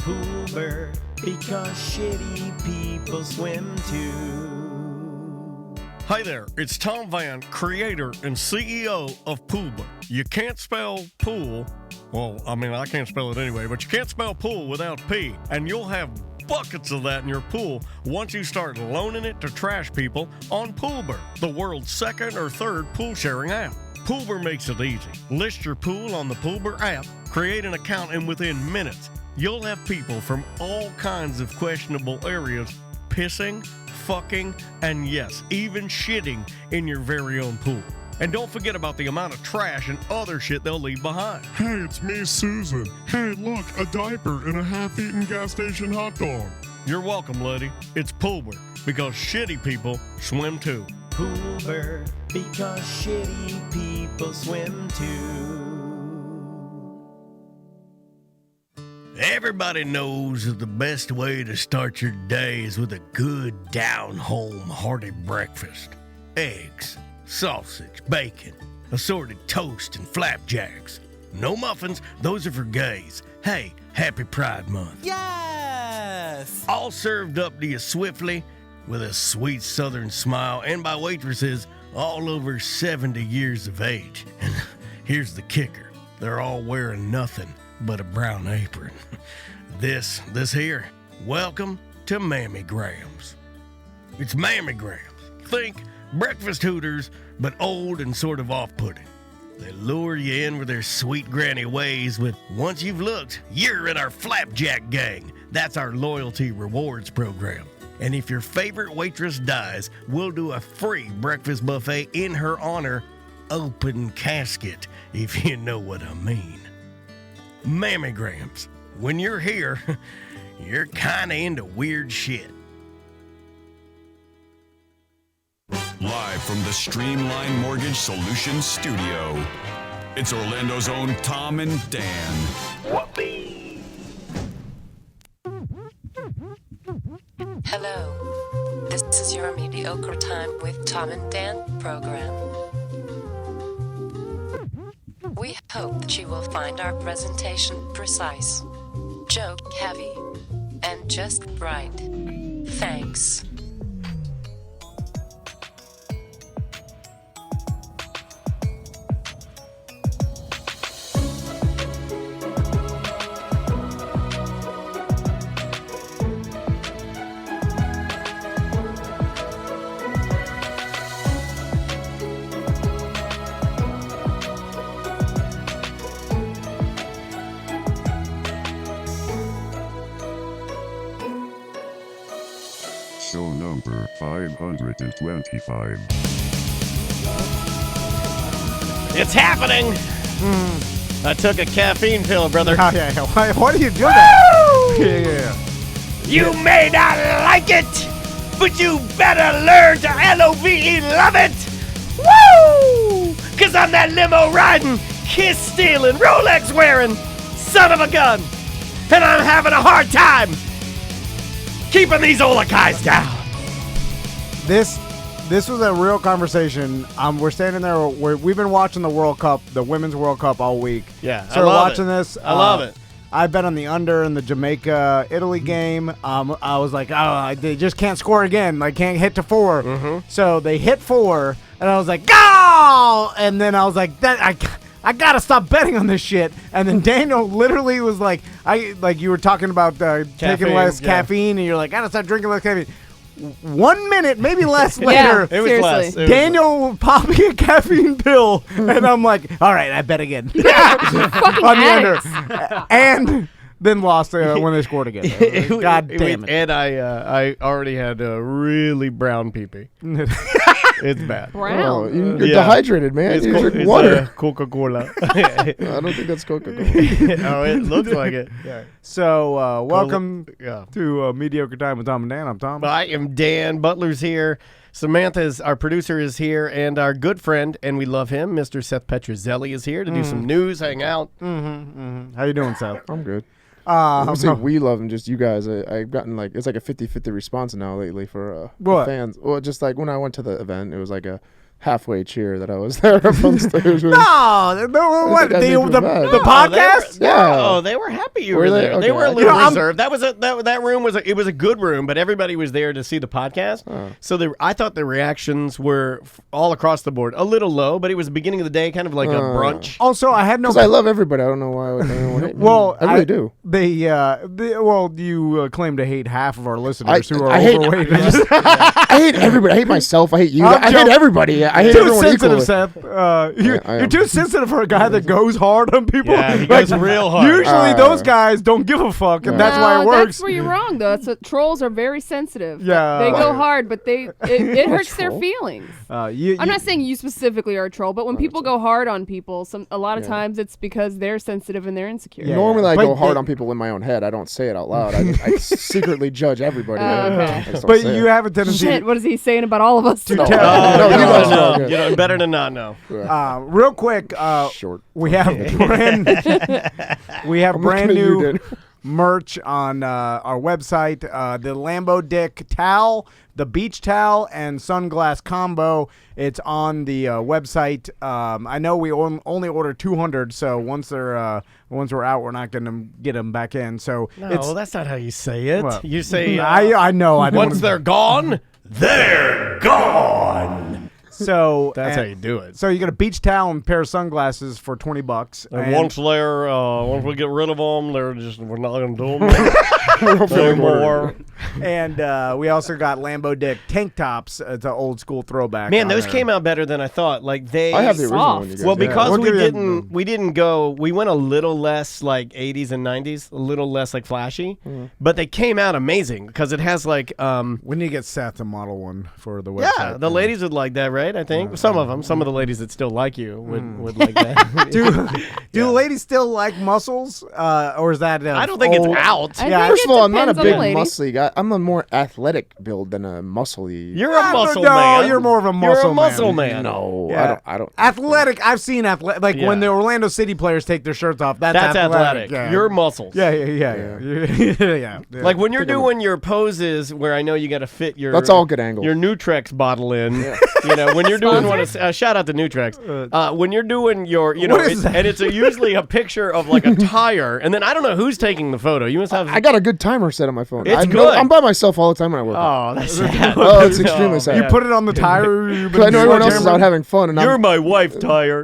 Poober, because shitty people swim too. Hi there, it's Tom Van, creator and CEO of Poober. You can't spell pool, well, I mean, I can't spell it anyway, but you can't spell pool without P, and you'll have buckets of that in your pool once you start loaning it to trash people on Poober, the world's second or third pool sharing app. Poober makes it easy. List your pool on the Poober app, create an account, and within minutes, you'll have people from all kinds of questionable areas pissing, fucking, and yes, even shitting in your very own pool. And don't forget about the amount of trash and other shit they'll leave behind. Hey, it's me, Susan. Hey, look, a diaper and a half-eaten gas station hot dog. You're welcome, lady. It's Poober, because shitty people swim too. Poober, because shitty people swim too. Everybody knows that the best way to start your day is with a good, down-home, hearty breakfast. Eggs, sausage, bacon, assorted toast, and flapjacks. No muffins, those are for gays. Hey, happy Pride Month. Yes! All served up to you swiftly with a sweet southern smile and by waitresses all over 70 years of age. And here's the kicker. They're all wearing nothing but a brown apron. This here, welcome to Mammygrams. It's Mammygrams. Think breakfast Hooters, but old and sort of off-putting. They lure you in with their sweet granny ways, but once you've looked, you're in our Flapjack gang. That's our loyalty rewards program. And if your favorite waitress dies, we'll do a free breakfast buffet in her honor, open casket, if you know what I mean. Mammygrams. When you're here, you're kinda into weird shit. Live from the Streamline Mortgage Solutions studio, it's Orlando's own Tom and Dan. Whoopee! Hello, this is your Mediocre Time with Tom and Dan program. We hope that you will find our presentation precise, joke heavy, and just right. Thanks. Show number 525. It's happening! I took a caffeine pill, brother. Oh, yeah. Why do you do that? Yeah. You may not like it, but you better learn to LOVE love it! Woo! Cause I'm that limo riding, kiss stealing, Rolex wearing son of a gun. And I'm having a hard time keeping these Olakais down. This was a real conversation. We're standing there. We've been watching the World Cup, the Women's World Cup all week. Yeah, so we're watching this. I love it. I bet on the under in the Jamaica-Italy game. I was like, they just can't score again. Like, can't hit to 4. Mm-hmm. So they hit 4, and I was like, go! And then I was like, I gotta stop betting on this shit. And then Daniel literally was like, you were talking about taking less caffeine, and you're like, I gotta stop drinking less caffeine. 1 minute, maybe less later, it was less. Daniel popping a caffeine pill, and I'm like, all right, I bet again. Fucking on the addicts. under. And then lost when they scored again. God damn it. And I already had a really brown pee-pee. It's bad. Brown. You're dehydrated, man. You drink water. Coca-Cola. I don't think that's Coca-Cola. Oh, it looks like it. Yeah. So, welcome to Mediocre Time with Tom and Dan. I'm Tom. I am Dan. Butler's here. Samantha's, our producer, is here, and our good friend, and we love him, Mr. Seth Petrozelli, is here to do some news, hang out. How you doing, Seth? I'm good. We say we love him, just you guys. I've gotten it's like a 50-50 response now lately for what? fans. Well, just like when I went to the event, it was like a halfway cheer that I was there from stage. No, what? The podcast? No, they were happy you were there. Okay. They were a little reserved. That room was a good room, but everybody was there to see the podcast. So I thought the reactions were all across the board a little low, but it was the beginning of the day, kind of like a brunch. Also, I had no. Because I love everybody. I don't know why. Well, I really do. You claim to hate half of our listeners who are overweight. I hate everybody. I hate myself. I hate you. I hate everybody. I hate everyone sensitive, equally. Seth. You're too sensitive for a guy that goes hard on people. Yeah, he goes real hard. Usually, those guys don't give a fuck, and that's why it works. That's where you're wrong, though. Trolls are very sensitive. Yeah, they go hard, but it hurts their feelings. I'm not saying you specifically are a troll, but when people go hard on people, a lot of times it's because they're sensitive and they're insecure. Yeah. Normally, I go hard on people in my own head. I don't say it out loud. I secretly judge everybody. Okay. But you have a tendency. Shit, what is he saying about all of us? No, you guys know. You know, better to not know. Real quick, Short. we have brand new merch on our website. The Lambo Dick towel, the beach towel, and sunglass combo. It's on the website. I know we only order 200, so once we're out, we're not going to get them back in. So that's not how you say it. Well, you say I know. I don't once they're gone, they're gone. So that's how you do it. So you get a beach towel and a pair of sunglasses for $20. And once we get rid of them, we're not going to do them anymore. And we also got Lambo Dick tank tops. It's an old school throwback. Man, those came out better than I thought. Like I have the original one. Well, because we didn't go. We went a little less like 80s and 90s, a little less like flashy, but they came out amazing because it has like. We need to get Seth to model one for the website. Yeah, the ladies would like that, right? I think some of the ladies that still like you would like that. Do ladies still like muscles, or is that? I don't think it's out. First of all, I'm not a big muscly guy. I'm a more athletic build than a muscly. You're a muscle man. No, you're more of a muscle man. You're a muscle man. No, yeah. I don't. Athletic. I've seen athletic. Like when the Orlando City players take their shirts off. That's athletic. Yeah. You're muscles. Yeah. Like when you're doing your poses, where I know you got to fit your. That's all good angles. Your Nutrex bottle in. You know when you're doing one. Shout out to Nutrex. When you're doing your, and it's usually a picture of like a tire, and then I don't know who's taking the photo. You must have. I got a good timer set on my phone. It's good. I'm by myself all the time when I work. Oh, that's sad. Oh, it's extremely sad. You put it on the tire. Because I know everyone else is out having fun, and you're my wife, tire.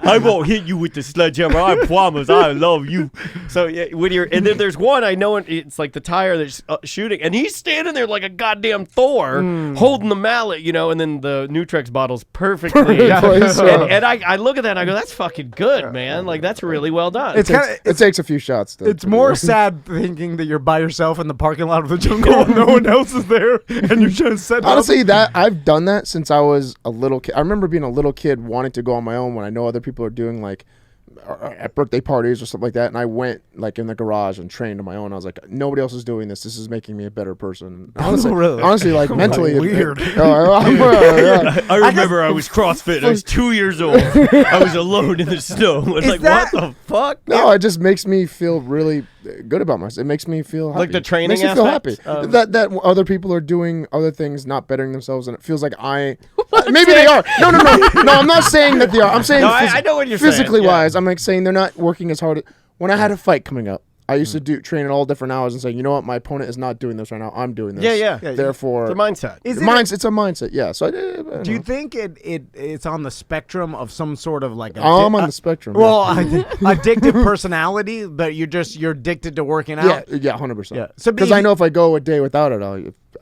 I won't hit you with the sledgehammer. I promise. I love you. So and then there's one I know it's like the tire that's shooting, and he's standing there like a goddamn Thor holding the mallet, and then the Nutrex bottle's perfectly. And I look at that and I go, that's fucking good, man. Like that's really well done. It takes a few shots. It's more sad thinking that you're by yourself in the parking lot of the jungle and no one else is there, and you're just set up. Honestly, that I've done that since I was a little kid. I remember being a little kid wanting to go on my own when I know other people are doing like at birthday parties or something like that, and I went like in the garage and trained on my own. I was like, nobody else is doing this. This is making me a better person. Honestly, like mentally, weird. I remember I was CrossFit. I was 2 years old. I was alone in the snow. I was like, what the fuck? No, it just makes me feel really good about myself. It makes me feel happy. Like the training makes me feel happy aspect? that other people are doing other things, not bettering themselves, and it feels like maybe they are. No. I'm not saying that they are. I'm saying I know what you're physically saying. wise. I'm like saying they're not working as hard. When I had a fight coming up, I used to train at all different hours and say, you know what, my opponent is not doing this right now. I'm doing this. Yeah. Therefore, it's a mindset. It's a mindset. Yeah. So do you think it's on the spectrum of some sort of like? I'm on the spectrum. Well, addictive personality, but you're addicted to working out. Yeah, 100%. Yeah. So because I know if I go a day without it,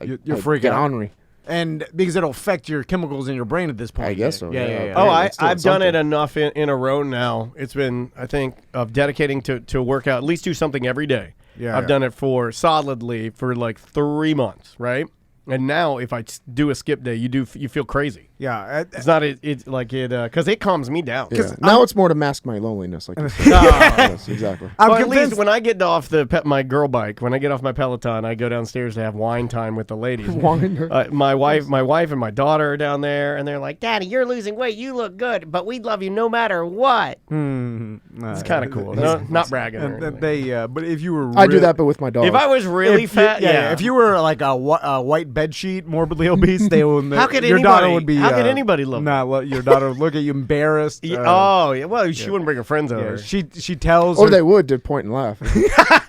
you're freaking get out. ornery. And because it'll affect your chemicals in your brain at this point. I guess so. Yeah. Oh, I've done it enough in a row now. It's been, I think, of dedicating to work out, at least do something every day. Yeah. I've done it solidly for like 3 months, right? And now if I do a skip day, you feel crazy. Yeah, it's not. It's like it because it calms me down. Yeah. Now it's more to mask my loneliness. Like yes, exactly. Well, at least when I get off my girl bike, when I get off my Peloton, I go downstairs to have wine time with the ladies. My wife and my daughter are down there, and they're like, "Daddy, you're losing weight. You look good, but we'd love you no matter what." It's kind of cool. Not bragging. But if you were, I do that, but with my dog. If I was really fat, if you were like a white bed sheet, morbidly obese, they would. How could your daughter would be? How could anybody love? Your daughter would look at you embarrassed. Well, she wouldn't bring her friends over. She tells. Or they would point and laugh.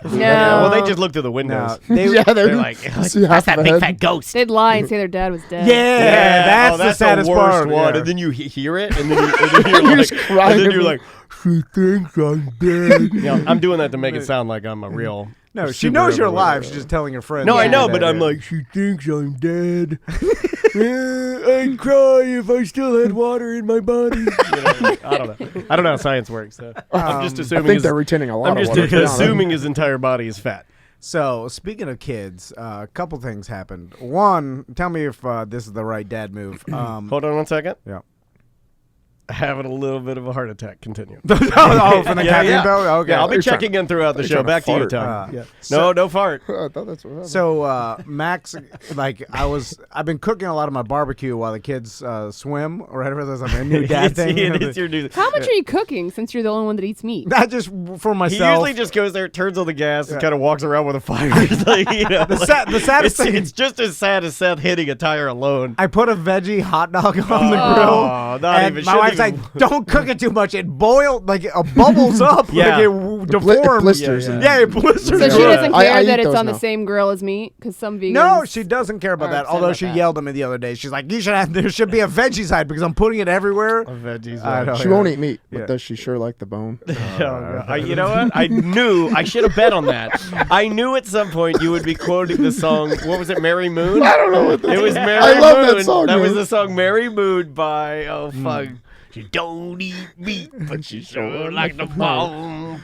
No. Well, they just look through the windows. They're like, that's that big fat ghost. They'd lie and say their dad was dead. Yeah, that's the saddest part. One. And then you hear it, and then you're like, crying. And then you're like, she thinks I'm dead. I'm doing that to make it sound like I'm a real. No, she knows you're alive. She's just telling her friends. No, I know, but I'm like, she thinks I'm dead. I'd cry if I still had water in my body. I don't know. I don't know how science works. So I'm just assuming. I think they're retaining a lot of water. I'm just assuming his entire body is fat. So, speaking of kids, a couple things happened. One, tell me if this is the right dad move. Hold on 1 second. Yeah. Having a little bit of a heart attack. Continue. From the caffeine bill? Okay. Yeah, I'll be checking in throughout the show. Back to you, Tom. No fart. I thought that's what happened. So Max, I've been cooking a lot of my barbecue while the kids swim or whatever. That's like a new dad thing. It's your new. How much are you cooking since you're the only one that eats meat? Not just for myself. He usually just goes there, turns on the gas, and kind of walks around with a fire. The saddest thing. It's just as sad as Seth hitting a tire alone. I put a veggie hot dog on the grill. And my wife's like, don't cook it too much. It boiled, like it bubbles up. Yeah. Like it deforms. Blisters. Yeah, it blisters. So she doesn't care I that eat it's those on the now. same grill as meat? Because some vegans... No, she doesn't care about that. upset Although about she that. yelled at me the other day. She's like, there should be a veggie side because I'm putting it everywhere. A veggie I know, side. She won't eat meat, but Yeah. does she sure like the bone? You know what? I knew. I should have bet on that. I knew at some point you would be quoting the song. What was it? Mary Moon? I don't know what that It was Mary I Moon. love that song. That was man. the song Mary Moon by, oh, fuck. She don't eat meat, but she sure like the bone.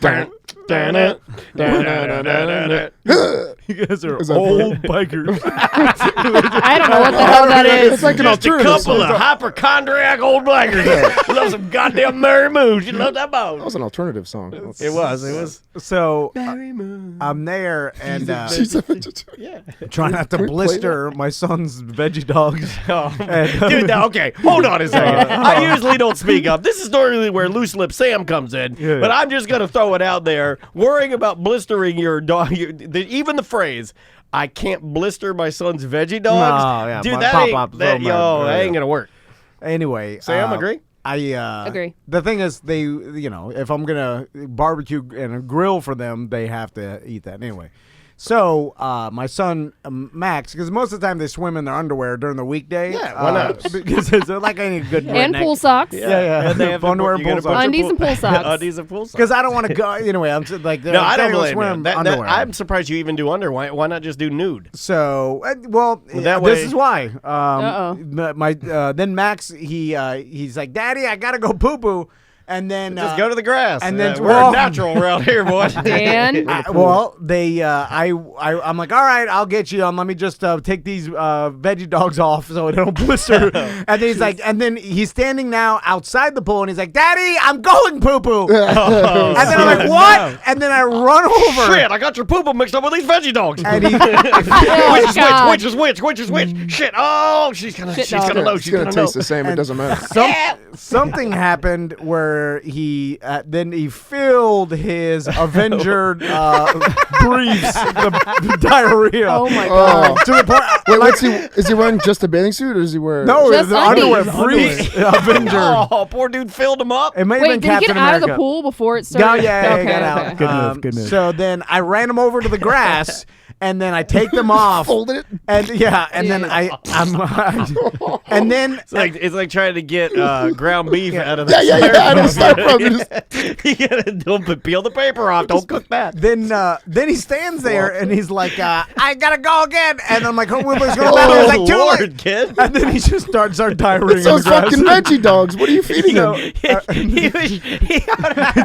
You guys are Is that old bikers. I don't know what the hell that is. It's like an Just a alternative. couple of hypochondriac old blackers. Love some goddamn Mary Moon. She loved that bone. That was an alternative song. It was. So Mary Moon. I'm there and She's a vegetarian. Yeah. trying not to Can we play blister my son's veggie dogs. Dude, now, okay, hold on a second. I usually don't speak up. This is normally where Loose Lip Sam comes in, but I'm just going to throw it out there. Worrying about blistering your dog, even the phrase, I can't blister my son's veggie dogs. No, yeah, dude, my that pop-up, ain't, that ain't going to work. Anyway, Sam, agree? I Agree. The thing is, if I'm gonna barbecue and grill for them, they have to eat that anyway. So my son Max, because most of the time they swim in their underwear during the weekday. Yeah, why not? Because it's like any good And redneck. pool socks. Yeah. And they have Underwear you and gotta pool put socks. your Undies and pool socks. Undies and pool socks. Because I don't want to go. Anyway, I'm just like No, I don't blame swim you. underwear. I'm surprised you even do underwear. Why not just do nude? So, that this way- is why. Uh-oh. Then Max, he's like, Daddy, I gotta go poo poo, and then Just go to the grass. and then- we're well- natural around here, boy. Dan? I'm like, all right, I'll get you on. Let me just take these veggie dogs off so they don't blister. And then he's like, and then he's standing now outside the pool, and he's like, Daddy, I'm going poo poo. And then I'm like, what? And then I run over. Shit, I got your poo-poo mixed up with these veggie dogs. And he, Oh, God. Which is which? Shit. Oh, she's gonna Shit know. dog. It's gonna taste the same. It doesn't matter. something happened where he then he filled his Avenger briefs, the diarrhea. Oh, my God. To the point. Wait, what's he? Is he wearing just a bathing suit, or is he wearing? No, Just the undies. underwear briefs. Avenger. Oh, poor dude filled him up. It may have Wait, been did he Captain get out of America. the pool before it Oh, started? yeah, Okay, got out. okay. Good move. So then I ran him over to the grass, and then I take them off. Folded it. And then and then It's like trying to get ground beef out of the Yeah. I don't start from. You gotta peel the paper off. Don't cook that. then then he stands there and he's like, I gotta go again. And I'm like, Whipple's going to He's like, too late. Kid. And then he just starts diarrheaing. It's those fucking veggie dogs. What are you feeding them?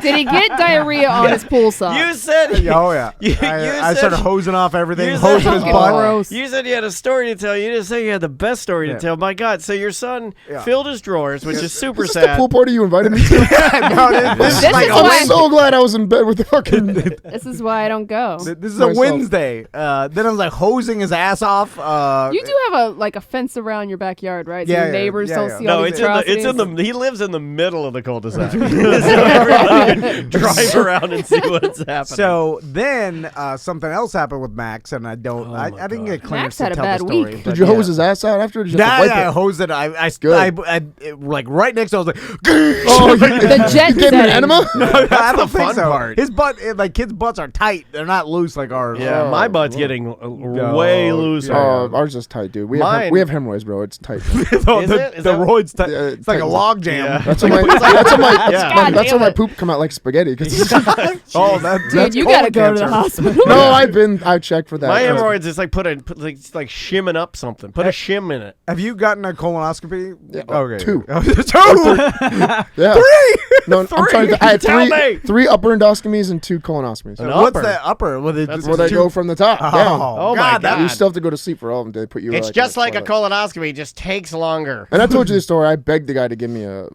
Did he get diarrhea on his pool sock? You said. Oh, yeah. I started hosing off everything, hosing his butt. You said you had a story to tell. You didn't say you had the best story to tell. My God. So your son filled his drawers, which is super Is this sad. the pool party you invited me to? No, this is like, I'm so glad I was in bed with the fucking. This is why I don't go. This is a Wednesday. Then I was like hosing his ass off. You do have a fence around your backyard, right? So Yeah, your neighbors yeah, don't yeah. see all No, these it's in atrocities. the. He lives in the middle of the cul-de-sac. So everybody can drive around and see what's happening. So then something else happened with Max, and I didn't get clearance Max to had a tell bad the story. week. Did you hose his ass out after? Or did you have to wipe I it? hosed it. I Good. like right next to it, I was like, Oh, The jet you gave him an setting. enema? I don't the think fun so. part. His butt, like kids' butts are tight. They're not loose like ours. Yeah, my butt's getting way looser. Ours is tight, dude. We have hemorrhoids, bro. It's tight. Is it? Is the that- roid's tight. Yeah, It's like a tight. log jam. Yeah. That's why Yeah. that's why my poop come out like spaghetti. 'Cause Oh, that's You colon gotta go to the cancer. hospital. no, I checked for that. My hemorrhoids is like it's like shimming up something. Put a shim in it. Have you gotten a colonoscopy? Yeah, Okay. 2. 2. Yeah. 3. No, I'm trying to. I had Tell me. three upper endoscomies and 2 colonoscomies. An What's upper. the upper? Well, That's Well, they go from the top down. Oh my God. You still have to go to sleep for all of them. They put you. It's just like a colonoscopy. It just takes longer. And I told you the story. I begged the guy to give me a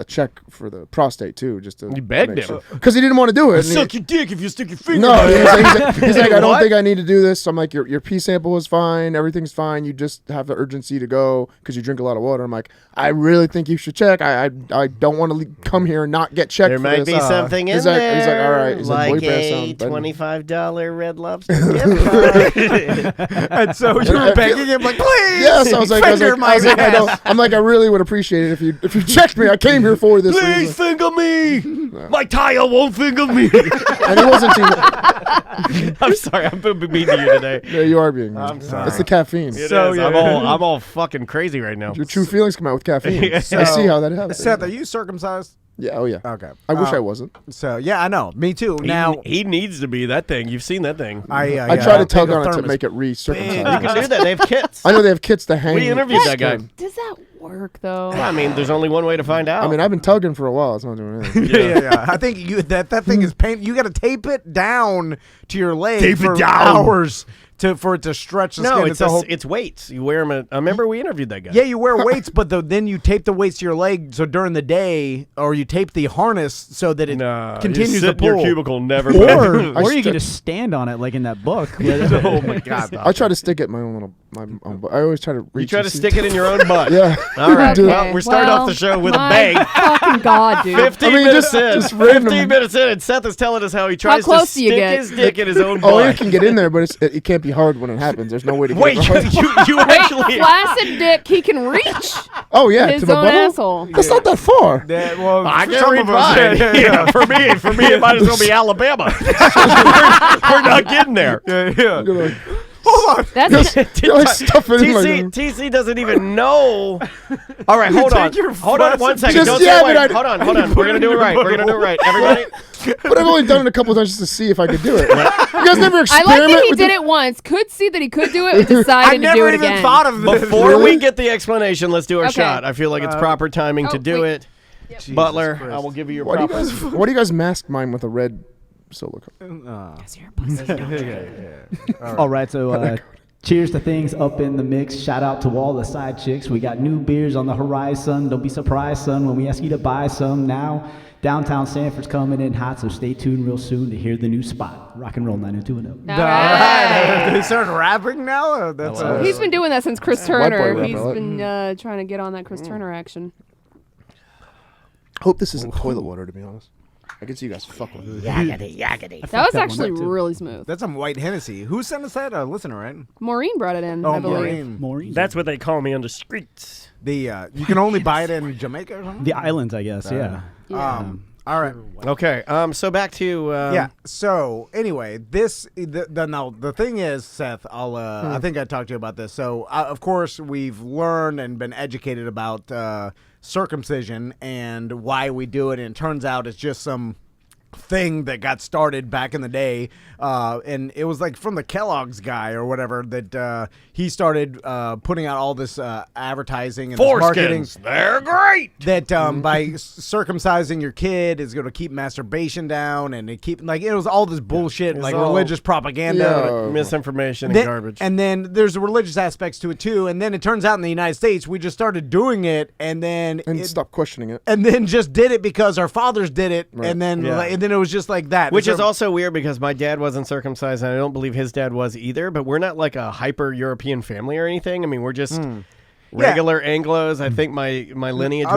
check for the prostate too, just to. You begged him? because he didn't want to do it. and Suck your dick if you stick your finger. No, he's like, I don't What? think I need to do this. So I'm like, your pee sample is fine, everything's fine. You just have the urgency to go because you drink a lot of water. I'm like, I really think you should check. I don't want to come here and not get checked. There for might this. be something in he's like, there. He's like, all right. He's like, like boy, better a sound better. $25 Red Lobster gift card. And so you were begging him, like, please. Yes, I was like, finger my I know. ass. I'm like, I really would appreciate it if you checked me. I came here for this Please reason. finger me. My tire won't finger me. And he wasn't too. I'm sorry. I'm being mean to you today. Yeah, you are being. I'm sorry. It's the caffeine. It So, is. yeah. I'm all fucking crazy right now. Your true feelings come out with caffeine. I So- see how that happens. Seth, are you circumcised? Yeah. Oh yeah. Okay. I wish I wasn't. So yeah, I know. Me too. Now he needs to be that thing. You've seen that thing. I try to tug on it to make it re-circumcised. You can do that. They have kits. I know they have kits to hang. We interviewed that guy. Does that work though? I mean, there's only one way to find out. I mean, I've been tugging for a while. It's not doing anything. yeah. I think that thing is pain. You got to tape it down to your leg Tape it for down. hours for it to stretch the no, skin. it's weights. You wear them. I remember we interviewed that guy. Yeah, you wear weights, but then you tape the weights to your leg. So during the day, or you tape the harness so that it continues you to sit in pull. your cubicle, never. Or you can just stand on it like in that book. Oh my God! I try to stick it in my own little. My own butt. I always try to reach. You try and to see- stick it in your own butt. Yeah. All right. Do it. Well, we're starting off the show with a my bang. Fucking God, dude. 15 I mean, minutes just in. random. 15 minutes in, and Seth is telling us how he tries to close do you stick get? his dick in his own butt. Oh, it can get in there, but it can't be hard when it happens. There's no way to get Wait, it hard. you actually. Flaccid dick, he can reach Oh yeah, his to my own butthole. asshole. That's not that far. Yeah, well, I for can some read of us, mine. yeah. For me, it might as well be Alabama. we're not getting there. Yeah. You're like, That's you're like stuffing in like. TC doesn't even know. All right, hold on. take your Hold on one second. Just- Don't yeah, say but wait. Hold on. We're going to do it right. We're going to do it right. Everybody. But I've only done it a couple times just to see if I could do it. You guys never I experiment like that he with did it once. Could see that he could do it, but I decided to do never it even again. thought of this. Before Really? we get the explanation, let's do our Okay. shot. I feel like it's proper timing to do wait. it. Butler, I will give you your Why do proper. you guys mask mine with a red solo cup? All right, so cheers to things up in the mix. Shout out to all the side chicks. We got new beers on the horizon. Don't be surprised, son, when we ask you to buy some now. Downtown Sanford's coming in hot, so stay tuned real soon to hear the new spot. Rock and roll 90210. All right. They started rapping now. That's He's been doing that since Chris White Turner. boy rap, He's I like. been trying to get on that Chris Turner action. Hope this isn't toilet water, to be honest. I can see you guys fuck with it. That was actually really smooth. That's some white Hennessy. Who sent us that? A listener, right? Maureen brought it in, Oh, I believe. Maureen. That's what they call me on the streets. The you can only buy it in Jamaica or something. The islands, I guess, yeah. All right. Okay. So back to. Yeah. So anyway, the thing is, Seth, I think I talked to you about this. So of course we've learned and been educated about circumcision and why we do it, and it turns out it's just some thing that got started back in the day, and it was like from the Kellogg's guy or whatever that he started putting out all this advertising and this marketing. They're great. That by circumcising your kid is going to keep masturbation down, and it was all this bullshit, like religious propaganda, misinformation, and garbage. And then there's religious aspects to it too. And then it turns out in the United States we just started doing it, and then stopped questioning it, and then just did it because our fathers did it, and then it was just like that. Which is also weird because my dad wasn't circumcised, and I don't believe his dad was either. But we're not like a hyper European family or anything. I mean, we're just regular Anglos. I think my lineage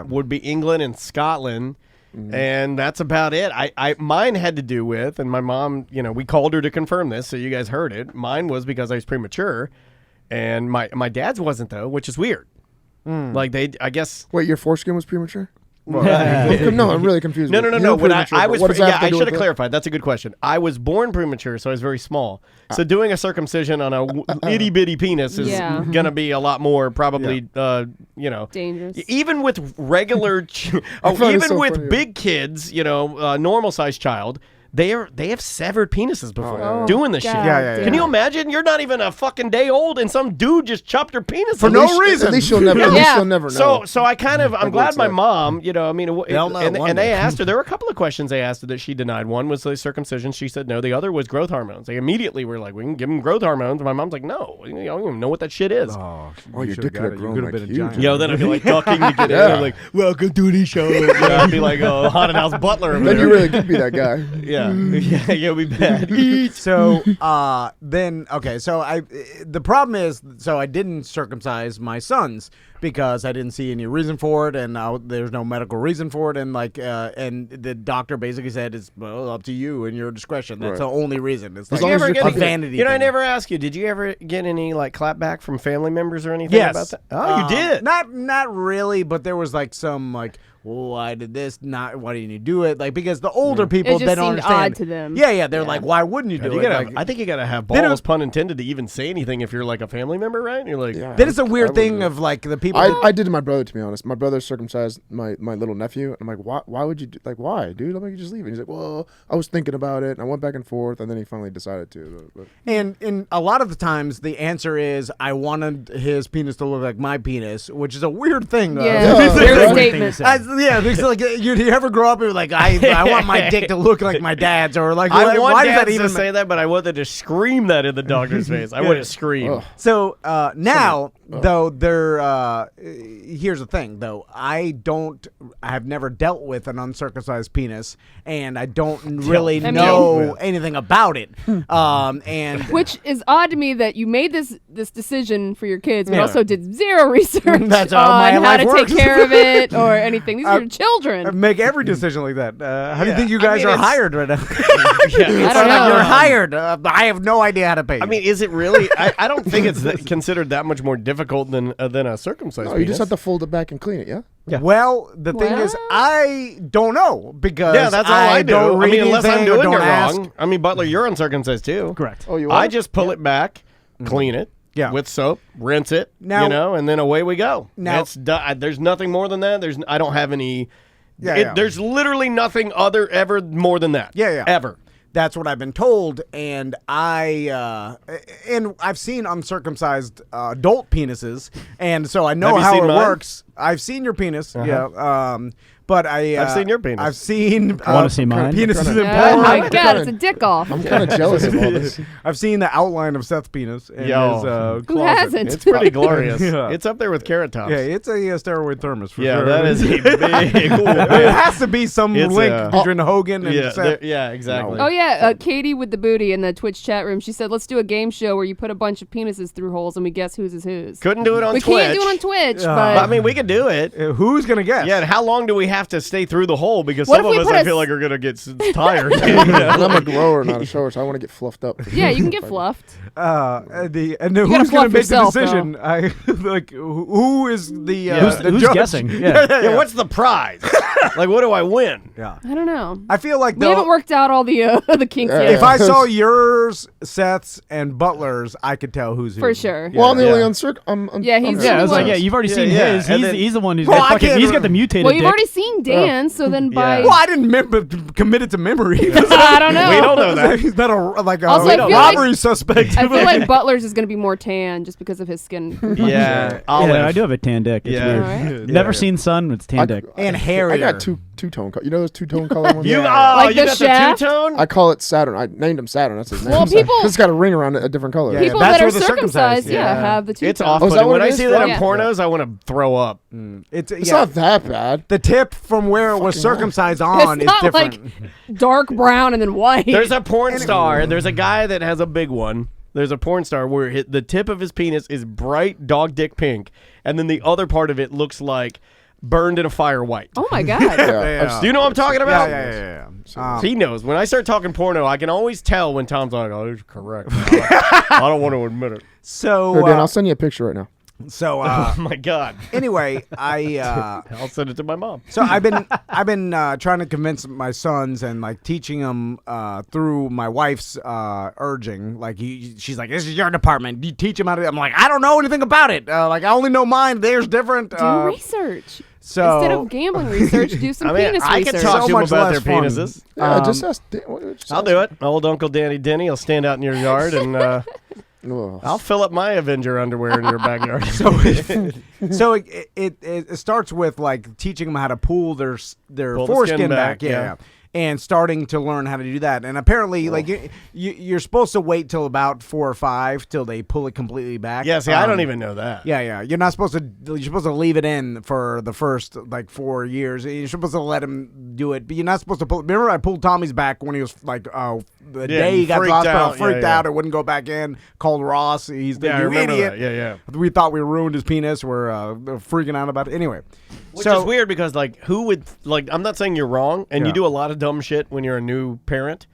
would be England and Scotland. And that's about it. Mine had to do with, and my mom, we called her to confirm this, so you guys heard it. Mine was because I was premature, and my dad's wasn't though, which is weird. Like I guess. Wait, your foreskin was premature? No, I'm really confused. No. When I was, I should have clarified. That's a good question. I was born premature, so I was very small. So doing a circumcision on a itty bitty penis is gonna be a lot more probably, dangerous. Even with regular, even with big kids, normal sized child. They have severed penises before doing this shit. Can you imagine? You're not even a fucking day old, and some dude just chopped your penis for no reason. At least you'll never know. So I kind of, I'm glad my mom, and they asked her. There were a couple of questions they asked her that she denied. One was the circumcision. She said no. The other was growth hormones. They immediately were like, we can give him growth hormones. And my mom's like, no, I don't even know what that shit is. Your dick could have grown like huge. Then I'd be like ducking to get in. Like, welcome to the show. I'd be like a haunted house butler. Then you really could be that guy. Yeah, you'll be bad. So the problem is, I didn't circumcise my sons because I didn't see any reason for it, and there's no medical reason for it, and and the doctor basically said it's up to you and your discretion. That's the only reason. It's like a vanity. I never asked you. Did you ever get any clap back from family members or anything about that? Oh, you did. Not really, but there was some why did this not? Why didn't you do it? Because the older people, they don't understand. Odd to them. Yeah. They're like, why wouldn't you do it? I think you gotta have balls, pun intended, to even say anything if you're a family member, right? And you're like, then it's a weird thing of the people. I did to my brother, to be honest. My brother circumcised my little nephew, and I'm like, why would you do? Why, dude? I'm like, you just leave it. And he's like, well, I was thinking about it, and I went back and forth, and then he finally decided to. But. And a lot of the times, the answer is, I wanted his penis to look like my penis, which is a weird thing. Weird statement. It's you ever grow up and be like, I want my dick to look like my dad's, or I want why dads does that even to say that, but I wanted to scream that in the doctor's face. I want to scream. So now, though, here's the thing, though. I have never dealt with an uncircumcised penis, and I don't really know anything about it. Which is odd to me that you made this decision for your kids, but also did zero research on how to take care of it or anything. These are your children. Make every decision like that. How do you think you guys are hired right now? I don't know. You're hired. I have no idea how to pay you. I mean, is it really? I don't think it's considered that much more difficult than a circumcised penis. You just have to fold it back and clean it, yeah? Yeah. Well, the thing is, I don't know because that's all I do. Don't read unless I'm doing it ask. wrong. I mean, Butler, you're uncircumcised too. Correct. Oh, you are? I just pull it back, clean it. Yeah. With soap, rinse it, and then away we go. Now, there's nothing more than that. I don't have any. There's literally nothing ever more than that. Ever. That's what I've been told, and I've seen uncircumcised adult penises, and so I know how it works. I've seen your penis, but I've seen your penis. I've seen. Want to see mine? Penises in porn. Oh my god, it's a dick off. I'm kind of jealous of all this. I've seen the outline of Seth's penis in his closet. Who hasn't? It's pretty glorious. It's up there with Carrot Tops. Yeah, it's a steroid thermos for sure. Yeah, that is a big. It has to be some link between Hogan and Seth. Yeah, exactly. Oh yeah, Katie with the booty in the Twitch chat room. She said, "Let's do a game show where you put a bunch of penises through holes and we guess whose is whose." Couldn't do it on we Twitch. We can't do it on Twitch, but I mean, we could do it. Who's gonna guess? Yeah, and how long do we have to stay through the hole? Because some of us, I feel like, are gonna get tired. I'm a grower, not a shower, so I want to get fluffed up. Yeah, you can get fluffed. Who's gonna make the decision? Who is the who's judge? guessing? Yeah, what's the prize? Like, what do I win? Yeah, I don't know. I feel like we haven't worked out all the kinks yet. If I saw yours, Seth's, and Butler's, I could tell who's who. For sure. Well, I'm the only Yeah, he's I was like, you've already seen his. He's the one who's he's got the mutated. Well, you've already seen seeing Dan, so then by Well, I didn't commit it to memory. I don't know. We don't know that. He's not a Also, I feel robbery suspect. I feel like Butler's is going to be more tan just because of his skin. Yeah, I do have a tan deck. It's weird. Right. Never seen sun. It's tan deck. And hairier. I got two-tone. You know those two-tone color ones? You Like you the got shaft? the two-tone? I call it Saturn. I named him Saturn. That's his name. Well, people- It's got a ring around it, a different color. Yeah, People that's that are where the circumcised, circumcised, have the two. It's tones. off. Oh, is that what When it I is? see that in Yeah. pornos, I want to throw up. It's not that bad. The tip from where it was circumcised on It's is not different. like dark brown and then white. There's a porn star. There's a guy that has a big one. There's a porn star where the tip of his penis is bright dog dick pink, and then the other part of it looks like burned in a fire white. Oh my god. Do you know what I'm talking about? Yeah. He knows. When I start talking porno, I can always tell when Tom's like, "Oh, he's correct." I don't want to admit it. So, Here, Dan, I'll send you a picture right now. Oh my god. Anyway, I'll send it to my mom. So I've been trying to convince my sons and like teaching them through my wife's urging. Like she's like, "This is your department. You teach them how to." I'm like, "I don't know anything about it. Like I only know mine. Theirs different." Do research. So instead of gambling research, do some penis I research. can talk to them much about their less fun. penises. Yeah, just ask. I'll do it. Old Uncle Danny Denny will stand out in your yard, and I'll fill up my Avenger underwear in your backyard. So it starts with like teaching them how to pull their Pull the foreskin skin back, back, yeah. and starting to learn how to do that. And apparently, like you're supposed to wait till about 4 or 5 till they pull it completely back. Yeah, see, I don't even know that. Yeah. You're not supposed to. You're supposed to leave it in for the first like 4 years. You're supposed to let him do it, but you're not supposed to pull. Remember, I pulled Tommy's back when he was like, the day he got to the hospital, freaked out, and wouldn't go back in. Called Ross. He's the I you remember idiot. that. Yeah. We thought we ruined his penis. We're freaking out about it. Anyway, Which is weird because, like, who would, like, I'm not saying you're wrong, and Yeah. you do a lot of dumb shit when you're a new parent,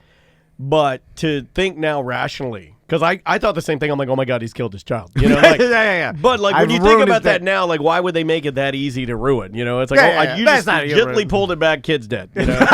but to think now rationally, because I thought the same thing. I'm like, oh my God, he's killed his child. You know, like, yeah. But, like, I've when you think ruined about his that day. now, like, why would they make it that easy to ruin? You know, it's like, you That's just not gently ruin. pulled it back, kid's dead. You know,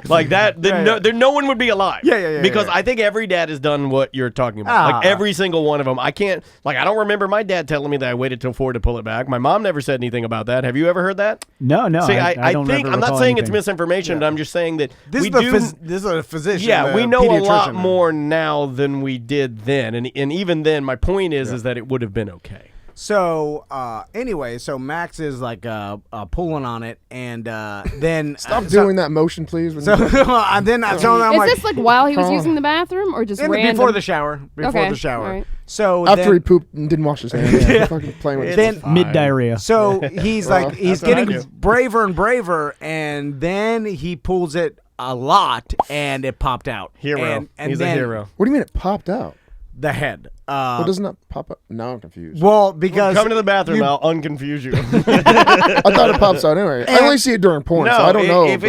like that, then no one would be alive. Yeah. Because I think every dad has done what you're talking about. Like, every single one of them. I can't, like, I don't remember my dad telling me that I waited till 4 to pull it back. My mom never said anything about that. Have you ever heard that? No. See, I think, don't ever I'm not recall saying it's anything. misinformation, but I'm just saying that This we is do. this is a physician. Yeah, we know a lot pediatrician. more now than we did then, and even then, my point is that it would have been okay. So anyway, so Max is like pulling on it, and then Stop doing that motion, please. So and then I told him, I'm Is like, this like while he was using the bathroom or just random? before the shower. Okay, the shower. all right. So after then, he pooped and didn't wash his hands, fucking playing with Then- it. Mid diarrhea. So he's like he's that's what I getting do. braver and braver, and then he pulls it a lot, and it popped out. Hero. And He's then a hero. What do you mean it popped out? The head. Well, doesn't that pop up? Now I'm confused. Well, because Come to the bathroom, you- I'll unconfuse you. I thought it pops out anyway. I only see it during porn, so I don't know. if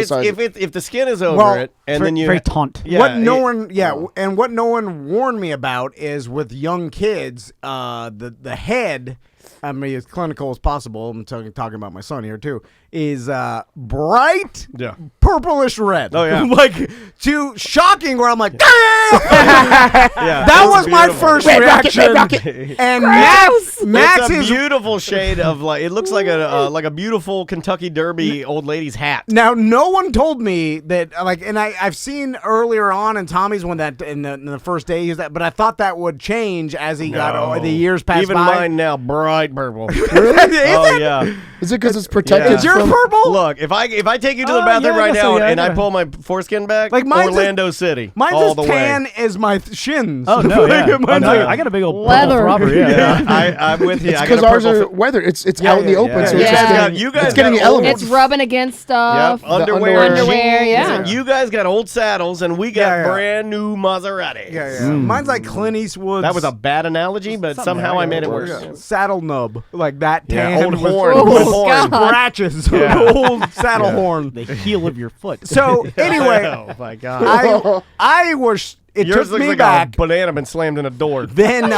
the skin is over Well, it, and then you very taunt. Yeah, what no one, and what no one warned me about is with young kids, the head. I mean, as clinical as possible. I'm talking about my son here too. Is bright, Yeah. purplish red. Oh, yeah. like too shocking. Where I'm like, Yeah, that it's was my beautiful. first Red rocket, reaction. red rocket. And Gross. Max It's a is beautiful shade of like it looks like a beautiful Kentucky Derby old lady's hat. Now, no one told me that, like, and I've seen earlier on in Tommy's when that in the first day he used that, but I thought that would change as he got the years passed Even by. mine now bright purple. Really? Oh yeah. Is it because it's protected? Yeah. Is yours from- purple? Look, if I take you to the Oh, bathroom yeah, I right guess so, now yeah, and I yeah. pull my foreskin back, Like, mine's Orlando City, Mine's all as the tan way. as my shins. Oh no, Like, yeah. mine's Oh, no, like- I got a big old Leather. purple throbber, yeah. I'm with you. It's I got because a ours purple are weather. It's out in the yeah, open, yeah. so You it's Yeah. just guys getting, got you guys it's getting got the elements. It's rubbing against stuff. Yep, underwear, underwear, jeans, yeah. and you guys got old saddles, and we got Yeah, yeah. brand new Maseratis. Yeah. Mine's like Clint Eastwood's. That was a bad analogy, but somehow I made it worse. saddle nub, like that Yeah, tan old with horn, Oh, old horn. God. scratches, Yeah. old saddle horn. The heel of your foot. So anyway, Oh my god. I was. It Yours took looks me like back. a banana been slammed in a door. Then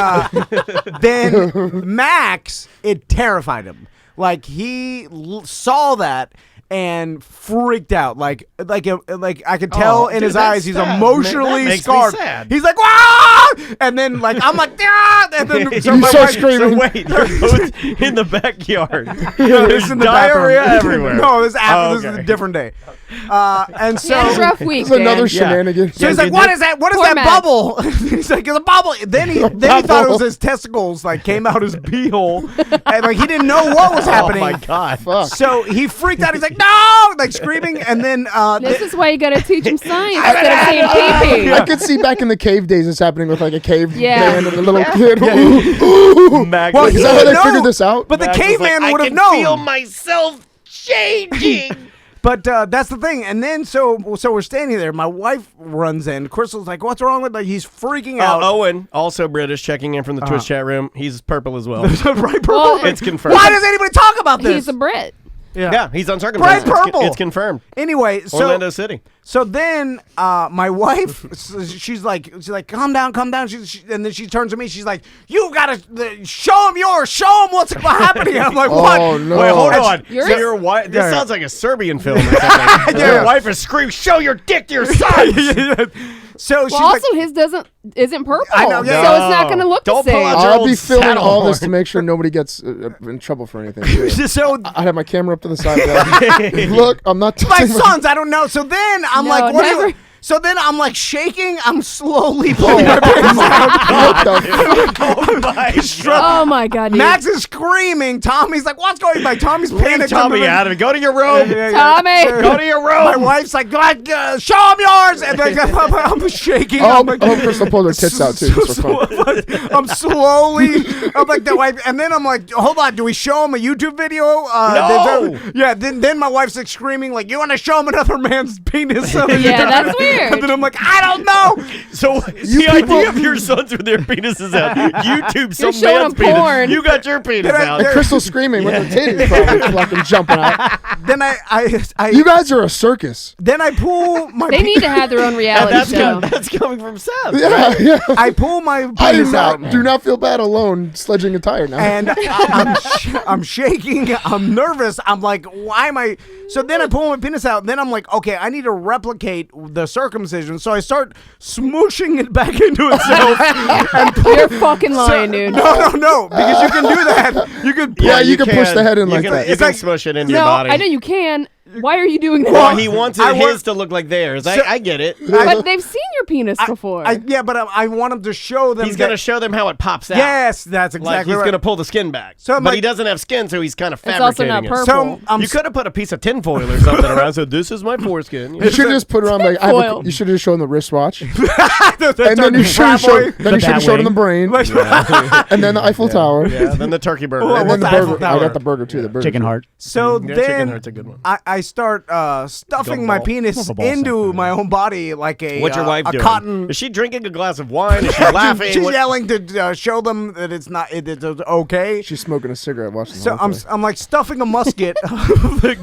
Max, it terrified him. Like he saw that, and freaked out. Like I could tell in his eyes he's sad. emotionally That makes me scarred. sad. He's like, "Wah!" And then like I'm like, "Ah!" And then so my wife, screaming. So wait, you're both in the backyard. No, There's in the diarrhea bathroom. everywhere. No, this Oh, is okay. a different day. And He had a so rough week. This is another Dan. shenanigan. so he's like, "What is that? What is Poor that Max. bubble?" He's like, "It's a bubble." Then he thought it was his testicles, like came out his beehole, and like he didn't know what was happening. Oh my god! Fuck. So he freaked out. He's like, "No!" Like screaming, and then This is why you gotta teach him science instead of saying pee-pee. I could see back in the cave days this happening with like a cave Yeah. man and a little kid. Max, Well, Like, is he that how they didn't know. figured this out? But the Max was caveman like, would I have can known. feel myself changing. But that's the thing. And then so we're standing there. My wife runs in. Crystal's like, "What's wrong with?" Like he's freaking out. Owen, also British, checking in from the Twitch chat room. He's purple as well. Right, purple. Well, It's confirmed. Why does anybody talk about this? He's a Brit. Yeah, he's uncircumcised. Bright purple. It's confirmed. Anyway, so Orlando City. So then, my wife, she's like, calm down. And then she turns to me. She's like, "You gotta show him yours. Show him what's happening." I'm like, "What?" Oh, no. Wait, hold on. Yours? So your wife? This Yeah. sounds like a Serbian film. Or something. Yeah. Your wife is screaming, "Show your dick to your son!" So she's Well, like, also his isn't purple. I know, yeah. So it's not gonna look Don't the pull same. out your I'll old be filming saddle all this horn. to make sure nobody gets in trouble for anything. too. so I have my camera up to the side. Like, look, I'm not my touching sons, I don't know. So then I'm No, like, "What?" Are you? never. So then I'm like shaking. I'm slowly pulling my pants out. What the fuck? Oh my god, dude. Max is screaming. Tommy's like, "What's going on?" Like Tommy's Leave panicked. Tommy out of it. Go to your room. Tommy. Go to your room. My wife's like, "Show him yours," and like, I'm shaking. Oh, I'm like, Crystal pulled her tits out too. Just for fun. I'm slowly. I'm like the wife, and then I'm like, "Hold on, do we show him a YouTube video?" No. Yeah. Then my wife's like screaming, like, "You want to show him another man's penis?" Yeah, that's weird. And then I'm like, "I don't know." So the idea of your sons with their penises out, YouTube some showing man's them penis. porn. You got your penis Did I- out. did I- Crystal screaming with her titties probably fucking jumping out. Then I You guys are a circus. then I pull my. They need to have their own reality show. That's coming from Seth. Yeah, yeah. I pull my I do penis out. not feel bad alone sledging a tire now. And I'm shaking. I'm nervous. I'm like, "Why am I?" So then I pull my penis out. Then I'm like, "Okay, I need to replicate the circumcision." So I start smooshing it back into itself. and You're fucking lying, dude. No, because you can do that. You can. Yeah, you can push the head in You like can, that. You It's can like- smush it into your No, body. I know you can. Why are you doing that? Well, he wants I want- his to look like theirs. So- I get it. But they've seen your penis before. Yeah, but I want him to show them. He's going to that- show them how it pops out. Yes, that's Like exactly he's right. going to pull the skin back. So, but like- he doesn't have skin, so he's kind of It's also fabricating not it. purple. So I'm You could have put a piece of tinfoil or something around. So this is my foreskin. You should have just put it on like Tinfoil. you should have just shown the wristwatch, and and then you should have showed The showed him the brain, Batwing. and then the Eiffel Tower, Yeah, then the turkey burger. Well, and then the what's the burger. Eiffel I Tower? got the burger too. The burger. Chicken heart. So Yeah, chicken then heart's a good one. I start stuffing my Gumball. penis Ball into sack, my own body like a What's your wife a doing? cotton. Is she drinking a glass of wine? Is she laughing? She's What- yelling to show them that it's not it's okay. She's smoking a cigarette, watching. So the whole I'm thing. I'm like stuffing a musket.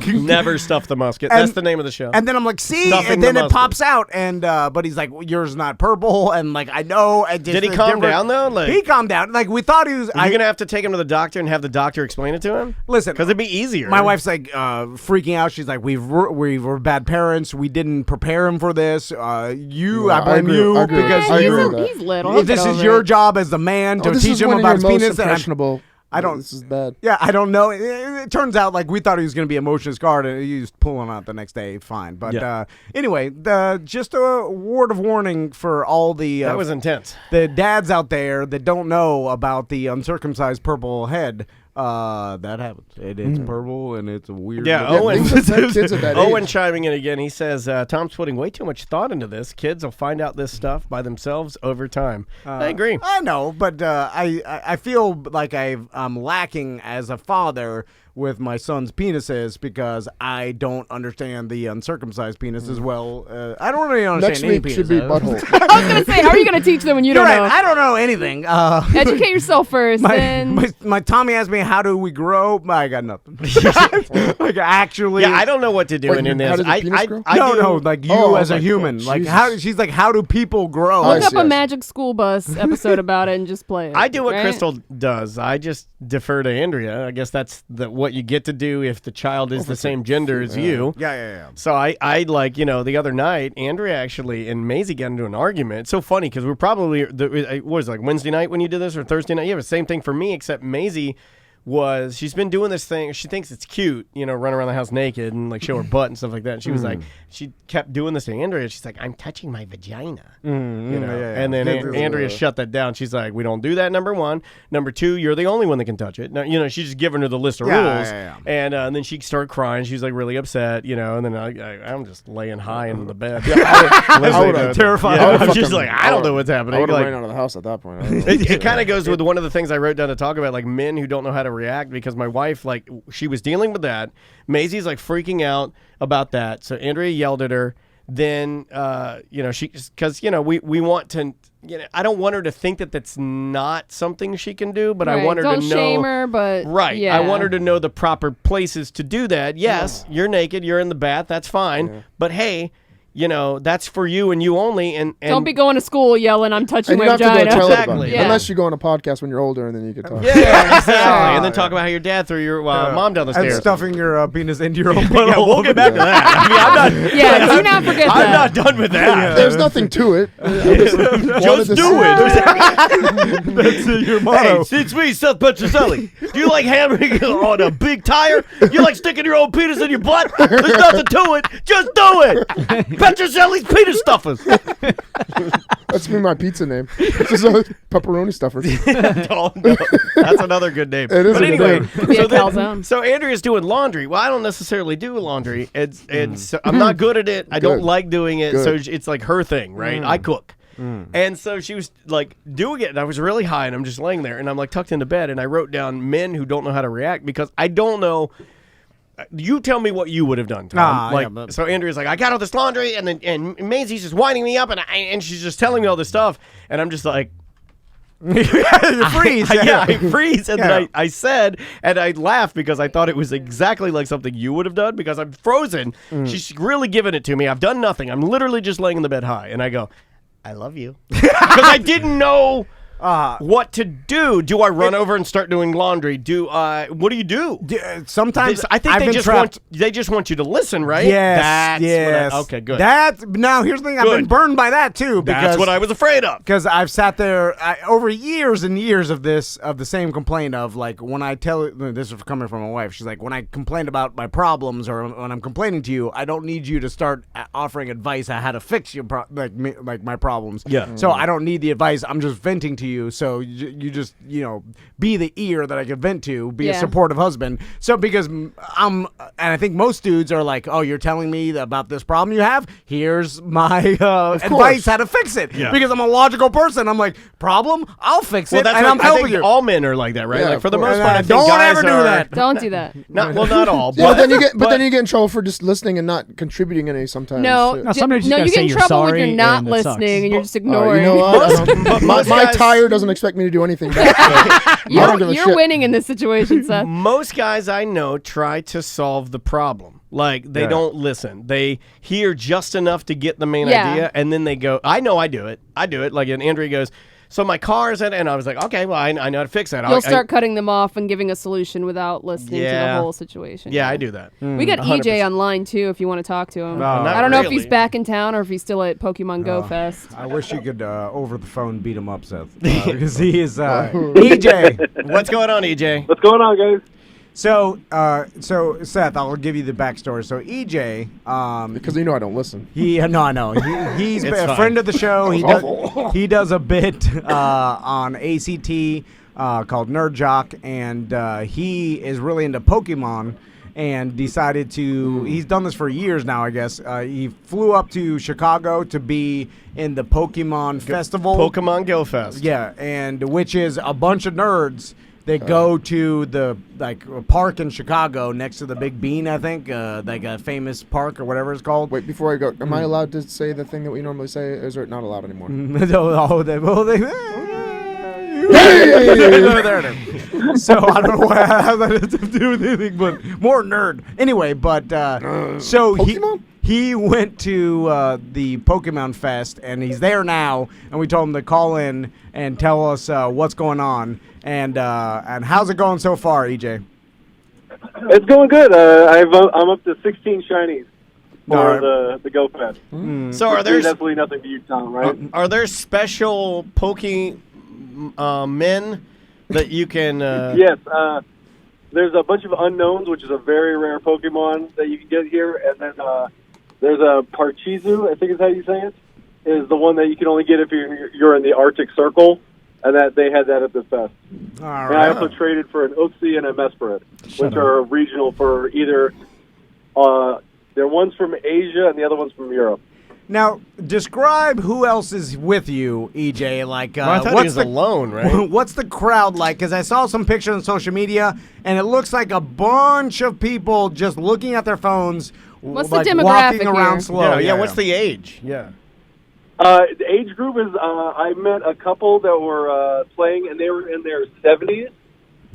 Never stuff the musket. And- That's the name of the show. And then I'm like, see, Stuffing and then the it musket. pops out, and but he's like, yours not purple, and like I know. And just Did he a calm different- down though? Like, He calmed down. Like we thought he was. are you gonna have to take him to the doctor and have the doctor explain it to him? Listen, because it'd be easier. My wife's like freaking out. She's like, we were bad parents. We didn't prepare him for this. I Yeah, blame agree- you I agree with because that. I agree you. with that. He's little. He'll This get is over your it. job as the man to this teach is him when about his you're most penis. And I'm- impressionable. I don't- This is bad. Yeah, I don't know. It turns out like we thought he was going to be emotionally scarred, and he was pulling out the next day. Fine, but Yeah. anyway, just a word of warning for all the that was intense. the dads out there that don't know about the uncircumcised purple head. That happens. It's purple and it's a weird. Yeah, looking- Owen. things affect kids at that Owen age. chiming in again. He says Tom's putting way too much thought into this. Kids will find out this stuff by themselves over time. I agree. I know, but I feel like I'm lacking as a father with my son's penises because I don't understand the uncircumcised penis as well. I don't really understand Next any week penis. should be butthole. I was gonna say, how are you gonna teach them when you You're don't right. know? I don't know anything. Educate yourself first. then my Tommy asked me how do we grow. I got nothing. Like actually, Yeah, I don't know what to do Wait, in how this. does a penis grow? no, like you Oh, I as was a like, human. oh, Like Jesus. how she's like, how do people grow? I look see, up a I see. Magic School Bus episode about it and just play it. I do what right? Crystal does. I just defer to Andrea. I guess that's what what you get to do if the child is the same gender as you. Yeah. So I like, the other night, Andrea actually and Maisie got into an argument. It's so funny because we're probably, it was like Wednesday night when you did this or Thursday night? Yeah, it was the same thing for me, except Maisie she's been doing this thing. She thinks it's cute, run around the house naked and like show her butt and stuff like that. And she was like, she kept doing this to Andrea. She's like, I'm touching my vagina. And then Andrea shut that down. She's like, we don't do that, number one. Number two, you're the only one that can touch it. Now, she's just giving her the list of rules. And then she started crying. She was like really upset, and then I'm just laying high in the bed. I would have terrified. She's like, I don't know what's happening. I would have like, ran out of the house at that point. It kind of goes with one of the things I wrote down to talk about, like men who don't know how to react, because my wife, like, she was dealing with that. Maisie's like freaking out about that. So Andrea yelled at her. Then, because we want to, I don't want her to think that that's not something she can do, but I want her to know. Don't shame her, but yeah. I want her to know the proper places to do that. Yes, you're naked, you're in the bath, that's fine. But hey, that's for you and you only. And don't be going to school yelling, I'm touching my vagina. Exactly. Unless you go on a podcast when you're older and then you can talk. Yeah, exactly. And then talk about how your dad threw your mom down the stairs. And stuffing your penis into your own Yeah, we'll get back to that. I mean, I'm not. Do not forget that. I'm not done with that. There's nothing to it. Just do it. That's your motto. Hey, it's me, Seth Petroselli. Do you like hammering on a big tire? You like sticking your own penis in your butt? There's nothing to it. Just do it. Petroselli's penis stuffers. That's me, my pizza name. It's just a pepperoni stuffer. Oh, no. That's another good name. It is but a anyway, good name. so Andrea's doing laundry. Well, I don't necessarily do laundry. It's I'm not good at it. I don't like doing it. So it's like her thing, right? I cook. And so she was like doing it, and I was really high, and I'm just laying there, and I'm like tucked into bed, and I wrote down men who don't know how to react, because I don't know. You tell me what you would have done, Tom. So Andrea's like, I got all this laundry, and Maisie's just winding me up, and she's just telling me all this stuff, and I'm just like, you freeze. I freeze, and then I said, and I laughed because I thought it was exactly like something you would have done, because I'm frozen. She's really giving it to me. I've done nothing. I'm literally just laying in the bed high, and I go, I love you, because I didn't know what to do. Do I run over and start doing laundry? What do you do? Sometimes I think they just want you to listen, right? Yes. Okay, good. Now here's the thing. I've been burned by that too. Because, that's what I was afraid of. Because I've sat there over years and years of the same complaint of, like, when I tell this is coming from my wife. She's like, when I complain about my problems or when I'm complaining to you, I don't need you to start offering advice on how to fix your like my problems. Yeah. So I don't need the advice. I'm just venting to you. So you just, be the ear that I can vent to, be a supportive husband. So because and I think most dudes are like, oh, you're telling me about this problem you have? Here's my advice how to fix it. Yeah. Because I'm a logical person. I'm like, problem? I'll fix it, and I'm helping you. All men are like that, right? Yeah, like for the most part, I think don't guys ever do that. Don't do that. Not all. But then you get in trouble for just listening and not contributing any sometimes. No, sometimes you get in trouble when you're not listening and you're just ignoring. You know what? my tire doesn't expect me to do anything back. So you're winning in this situation, Seth. Most guys I know try to solve the problem. Like, they don't listen. They hear just enough to get the main idea, and then they go, I know I do it. Like, and Andrea goes, so my car's in, and I was like, okay, well, I know how to fix that. You'll start cutting them off and giving a solution without listening to the whole situation. Yeah, I do that. We got 100%. EJ online, too, if you want to talk to him. I don't know if he's back in town or if he's still at Pokemon Go Fest. I wish you could, over the phone, beat him up, Seth. Because he is... EJ! What's going on, EJ? What's going on, guys? So Seth, I'll give you the backstory. So EJ, because you know I don't listen. I know. He's a friend of the show. He does a bit on ACT called Nerd Jock, and he is really into Pokemon. And decided to. He's done this for years now, I guess. He flew up to Chicago to be in the Pokemon Festival. Pokemon Go Fest. Yeah, and which is a bunch of nerds. They go to the park in Chicago next to the Big Bean, I think, like a famous park or whatever it's called. Wait, before I go, am I allowed to say the thing that we normally say? Or is it not allowed anymore? There it is. So I don't know how that has to do with anything, but more nerd. Anyway, but so Pokemon? He went to the Pokemon Fest, and he's there now. And we told him to call in and tell us what's going on and how's it going so far, EJ? It's going good. I'm up to 16 shinies for the Go Fest. So are there definitely nothing to you, Tom? Right? Are there special men that you can? Yes. There's a bunch of unknowns, which is a very rare Pokemon that you can get here, and then there's a Parcheesi, I think is how you say it, is the one that you can only get if you're in the Arctic Circle, and that they had that at the fest. All and right. I also traded for an Uxie and a Mesprit, which are regional for either. They're one's from Asia and the other one's from Europe. Now, describe who else is with you, EJ. Like, I thought he was alone, right? What's the crowd like? Because I saw some pictures on social media, and it looks like a bunch of people just looking at their phones. What's like the demographic walking around here? slow. Yeah, what's the age? Yeah. The age group is, I met a couple that were playing, and they were in their 70s.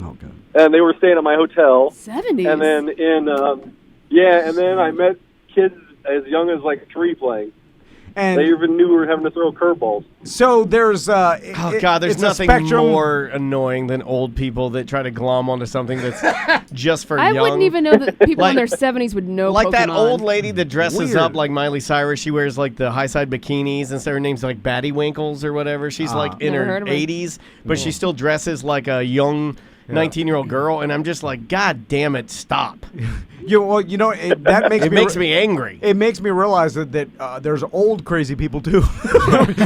Okay. And they were staying at my hotel. 70s? And then and then I met kids as young as like 3 playing. And they even knew we were having to throw curveballs. So there's there's nothing spectrum. more annoying than old people that try to glom onto something that's just for I young. wouldn't even know that people in their 70s would know Like Pokemon. that old lady that dresses Weird. up like Miley Cyrus. She wears like the high side bikinis and so her name's like Batty Winkles or whatever. She's like in Never her heard of her. 80s, but she still dresses like a young 19-year-old girl, and I'm just like, God damn it, stop. That makes It makes me angry. It makes me realize that there's old crazy people too,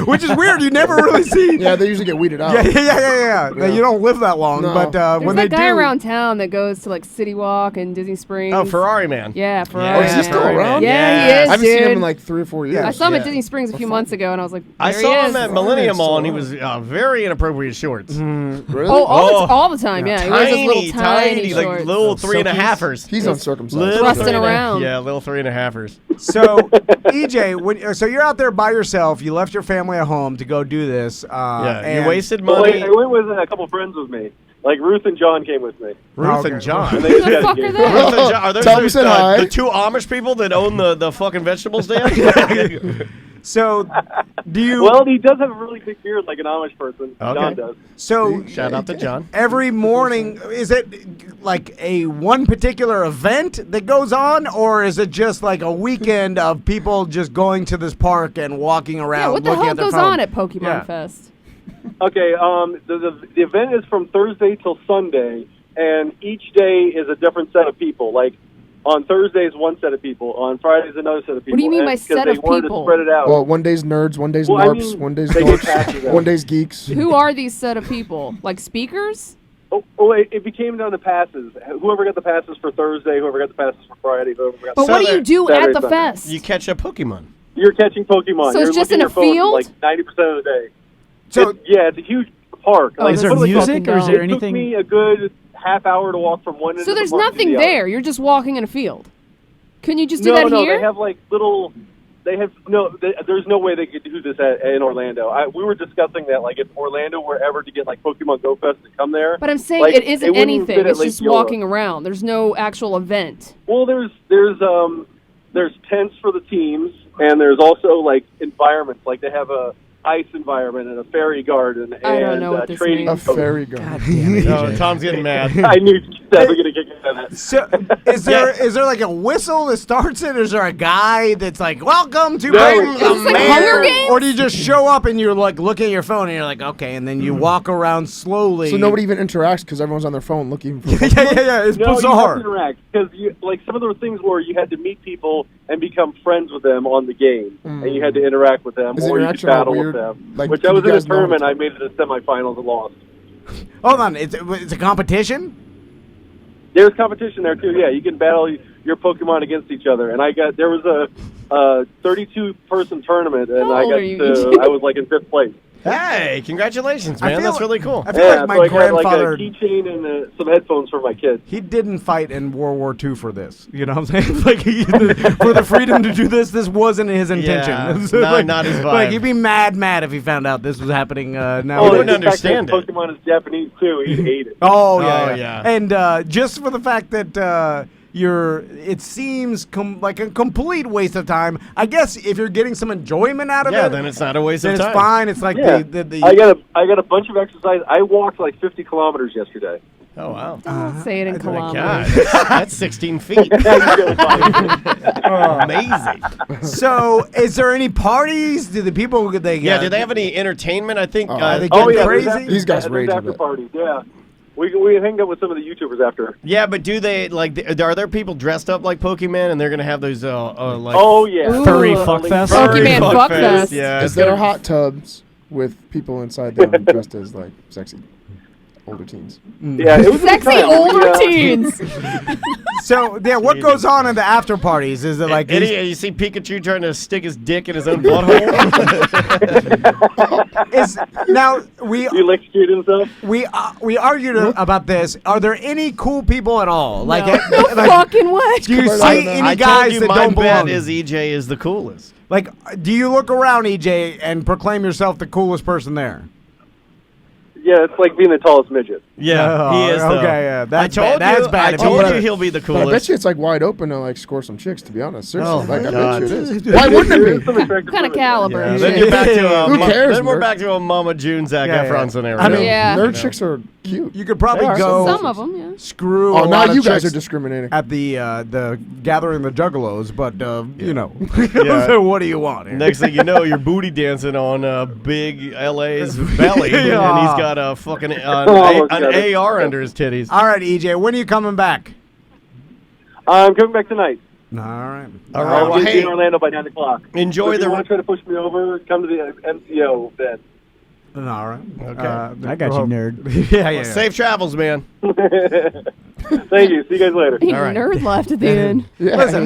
which is weird. You never really see. Yeah, they usually get weeded out. Yeah. You don't live that long, No. but There's when that they guy do, around town that goes to like City Walk and Disney Springs. Oh, Ferrari Man. Yeah, Ferrari. Oh, is he still Man. around? Yeah, he is, I haven't dude. seen him in like 3 or 4 years. I saw him at Disney Springs a few months ago, and I was like, I there saw he him is. at Millennium Mall, and he was very inappropriate shorts. Really? All the time, yeah. He wears those little tiny like shorts. little 3.5ers. He's uncircumcised. Little Thrusting 3.5 around. Yeah, little 3.5ers. So EJ, so you're out there by yourself. You left your family at home to go do this. You wasted Well, money. I went with a couple friends with me. Like Ruth and John came with me. Ruth and John. And they just got fuck are engaged. they? Ruth and John. Are those Tell me said hi. the 2 Amish people that own the fucking vegetable stand? So, do you? Well, he does have a really big beard like an Amish person. Okay. John does. So Shout out to John. every morning, is it like a one particular event that goes on, or is it just like a weekend of people just going to this park and walking around? Yeah, what the looking hell at their goes phone? on at Pokemon Yeah. Fest? Okay, the event is from Thursday till Sunday, and each day is a different set of people. Like, on Thursdays, one set of people. On Fridays, another set of people. What do you mean And by 'cause set they of wanted people? To spread it out. Well, one day's nerds, one day's Well, I narps, mean, one day's they get past dorks, that. one day's geeks. Who are these set of people? Like speakers? It became down to passes. Whoever got the passes for Thursday, whoever got the passes for Friday, whoever got But the what do you do Saturday, at the Sunday. fest? You catch a Pokemon. You're catching Pokemon. So You're it's just looking in at a your phone field? like 90% of the day. So It's a huge park. Oh, Like, Is there put it like music or is there It took anything? me a good half hour to walk from one end So of the there's park to nothing the other. there. You're just walking in a field. Can you just do No, that no, here? they have like little. They have no. There's no way they could do this in Orlando. We were discussing that, like, if Orlando were ever to get like Pokemon Go Fest to come there. But I'm saying like, it isn't wouldn't even anything. fit at It's Lake just Eola. walking around. There's no actual event. Well, there's tents for the teams, and there's also like environments. Like they have a ice environment and a fairy garden and I don't know what this trading. A means. fairy garden. Oh, Tom's getting mad. I knew you were going to kick out of that. So, is there like a whistle that starts it? Or is there a guy that's like, "Welcome to No, Pokemon it's- Is this like Hunger Games? Or do you just show up and you're like looking at your phone and you're like, okay, and then you walk around slowly? So nobody even interacts because everyone's on their phone looking for. yeah. It's No, you have bizarre. to interact because like some of those things where you had to meet people and become friends with them on the game, and you had to interact with them, Is or you could interaction all battle with weird? them. Like, Which do I was you in a guys know tournament. what I made it to semifinals and lost. Hold on, it's a competition. There's competition there too. Yeah, you can battle your Pokemon against each other. And there was a 32 person tournament, and How I old got are you, to, EJ? I was like in 5th place. Hey, congratulations, I man. feel That's like- really cool. I feel Yeah, like my so I got grandfather. like a keychain and some headphones for my kids. He didn't fight in World War II for this. You know what I'm saying? Like for the freedom to do this wasn't his intention. Yeah, So, not his vibe. Like he'd be mad if he found out this was happening now. Oh, wouldn't the fact that understand it. Pokemon is Japanese too. He'd hate it. Oh yeah, Oh, yeah. And just for the fact that it seems like a complete waste of time. I guess if you're getting some enjoyment out of Yeah, it, then it's not a waste then of it's time. fine. It's like Yeah. the I got a bunch of exercise. I walked like 50 kilometers yesterday. Oh, wow. Don't say it in God, kilometers. that's 16 feet. Amazing. So, is there any parties? Do the people do they have any entertainment? I think. Are they getting crazy? These guys rage after parties. Yeah, we hang out with some of the YouTubers after. Yeah, but do they are there people dressed up like Pokemon and they're gonna have those like? Oh yeah, furry fuck fest. Pokemon fuck fest. Yeah, Is there hot tubs with people inside them dressed as like sexy older teens? Yeah, it was Sexy older teens. So, yeah, what goes on in the after parties? Is it like you see Pikachu trying to stick his dick in his own butthole? He electrocuted himself. We argued about this. Are there any cool people at all? Like, no fucking way. do you see any I guys told you that my don't bet belong? is EJ is the coolest. Like, do you look around, EJ, and proclaim yourself the coolest person there? Yeah, it's like being the tallest midget. Yeah, he is. Though. Okay, yeah, that's bad. bad. I told you he'll be the But coolest. I bet you it's like wide open to like score some chicks. To be honest, seriously, Oh, like my I God. bet you it is. Why wouldn't it be? What kind of caliber? Yeah, then you're back to Who cares, Then we're Merc? back to a Mama June Zac Efron scenario. I mean, Nerd chicks are cute. You could probably There are go some of them, yeah. screw. Oh, a now lot of you guys chicks are discriminating. at the gathering the Juggalos, but you know, Yeah. so what do you want? Here? Next thing you know, you're booty dancing on big LA's belly, and he's got a fucking an AR under his titties. All right, EJ, when are you coming back? I'm coming back tonight. All right. All right. I'll Well, be in Orlando by 9 o'clock. Enjoy so if the. you want to try to push me over, come to the MCO then. All right. Okay. I got you, nerd. yeah. Safe travels, man. Thank you. See you guys later. He All right. nerd laughed at the end. Listen,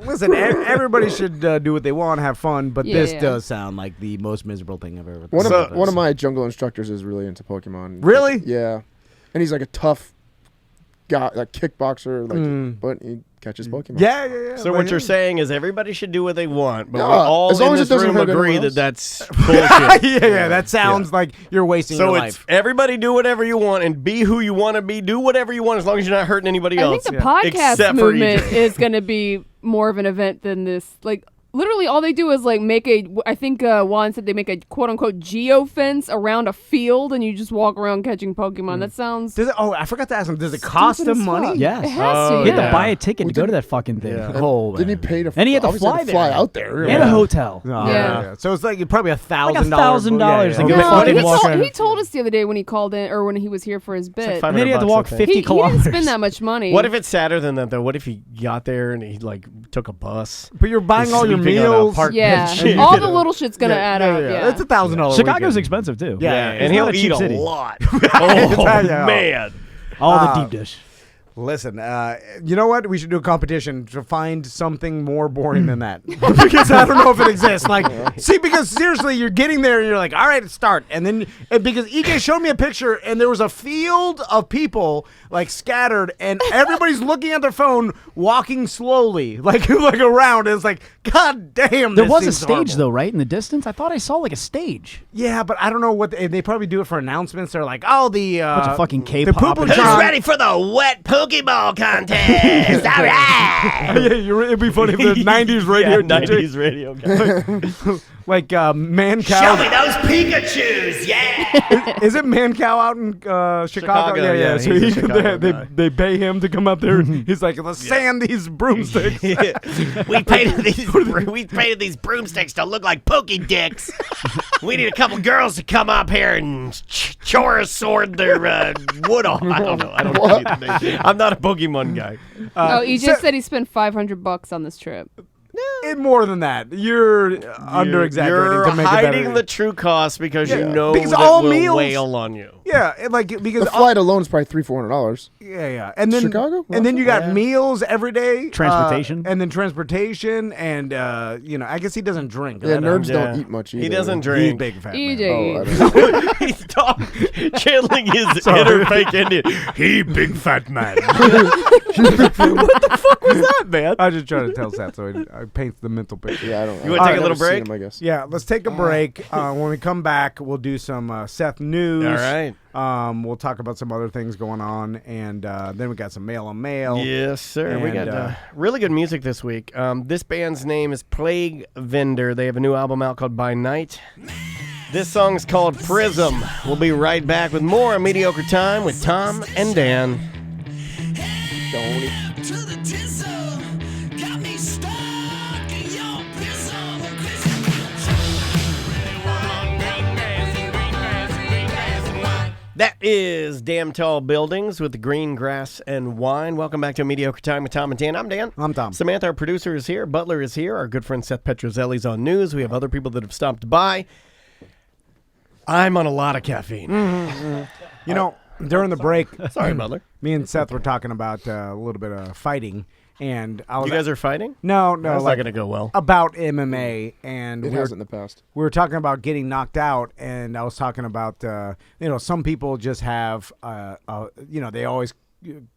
listen. Everybody should do what they want, have fun, but this does sound like the most miserable thing I've ever. One of my jungle instructors is really into Pokemon. Really? Yeah, and he's like a tough guy, like kickboxer, like but he catches Pokemon. Yeah. So what you're saying is everybody should do what they want, but Yeah, we all as long in as it this doesn't room hurt agree anyone that else. that's bullshit. yeah, that sounds like you're wasting So your it's life. everybody do whatever you want and be who you want to be. Do whatever you want as long as you're not hurting anybody I else. think the podcast Except for movement EJ. is going to be more of an event than this. Like, literally all they do is like make a, I think Juan said they make a quote unquote geofence around a field and you just walk around catching Pokemon. That sounds. Does it, I forgot to ask him. Does it cost him money? Yes. It has to. You had Yeah. to buy a ticket to go to that fucking thing. Yeah. Oh, Didn't he man. pay to? And he had to obviously fly there. out there, And a hotel. Oh, Yeah. So it's like probably $1,000. Like $1,000 to go No, fucking walk around. he told us the other day when he called in or when he was here for his bit. like And then he had to $500 walk I think. 50 he kilometers. didn't spend that much money. What if it's sadder than that though? What if he got there and he like took a bus? But you're buying He's all your sleeping on a meals. park Yeah. bench. All the little shit's going to add up. Yeah. It's $1,000. Chicago's weekend. expensive too. Yeah, and it's he'll not a eat cheap a city. lot. Yeah. Man. All the deep dish. Listen, you know what? We should do a competition to find something more boring than that. Because I don't know if it exists. Like, see, because seriously, you're getting there and you're like, all right, start. And then, because EJ showed me a picture and there was a field of people like scattered and everybody's looking at their phone, walking slowly, like around. And it's like, God damn, There this was a seems stage horrible. though, right in the distance. I thought I saw like a stage. Yeah, but I don't know what they probably do it for announcements. They're like, oh, the Bunch of fucking the K-pop. Poopatron. Who's ready for the wet Pokeball contest? All right. Yeah, it'd be funny if the '90s radio Yeah, DJ 90s radio guy. like Man Cow. those Pikachus, yeah. Is it Man Cow out in Chicago? Chicago, yeah, So he's a Chicago guy. they pay him to come up there. He's like, let's sand these broomsticks. We painted these broomsticks to look like pokey dicks. We need a couple girls to come up here and chore sword their wood off. I don't know. I don't know anything. I'm not a Pokemon guy. EJ said he spent $500 on this trip. More than that. You're under exaggerating You're to make it hiding better. the true cost because you know Because that all will meals- wail on you. Yeah, because The flight alone is probably $300-400. yeah, and then Chicago? and then you got meals every day, Transportation. and then transportation, and I guess he doesn't drink. Yeah, That, nerds Yeah. don't eat much either. He doesn't He's drink. big fat. EJ. Man. Oh, I don't know. He's channeling his inner fake Indian. He big fat man. Was that, man? I was just trying to tell Seth, so I paint the mental picture. Yeah, I don't know. You wanna take a I've little never seen break? him, I guess. Yeah, let's take a break. When we come back, we'll do some Seth news. All right. We'll talk about some other things going on, and then we got some mail on mail. Yes, sir. We And, got really good music this week. This band's name is Plague Vendor. They have a new album out called By Night. This song's called Prism. We'll be right back with more Mediocre Time with Tom and Dan. That is Damn Tall Buildings with the Green Grass and Wine. Welcome back to Mediocre Time with Tom and Dan. I'm Dan. I'm Tom. Samantha, our producer, is here. Butler is here. Our good friend Seth Petrozelli's on news. We have other people that have stopped by. I'm on a lot of caffeine. You know, during the break, sorry, Butler. Me and Seth were talking about a little bit of fighting, and I was. You guys are fighting? No, that's not going to go well. About MMA, and it has in the past. We were talking about getting knocked out, and I was talking about some people just have they always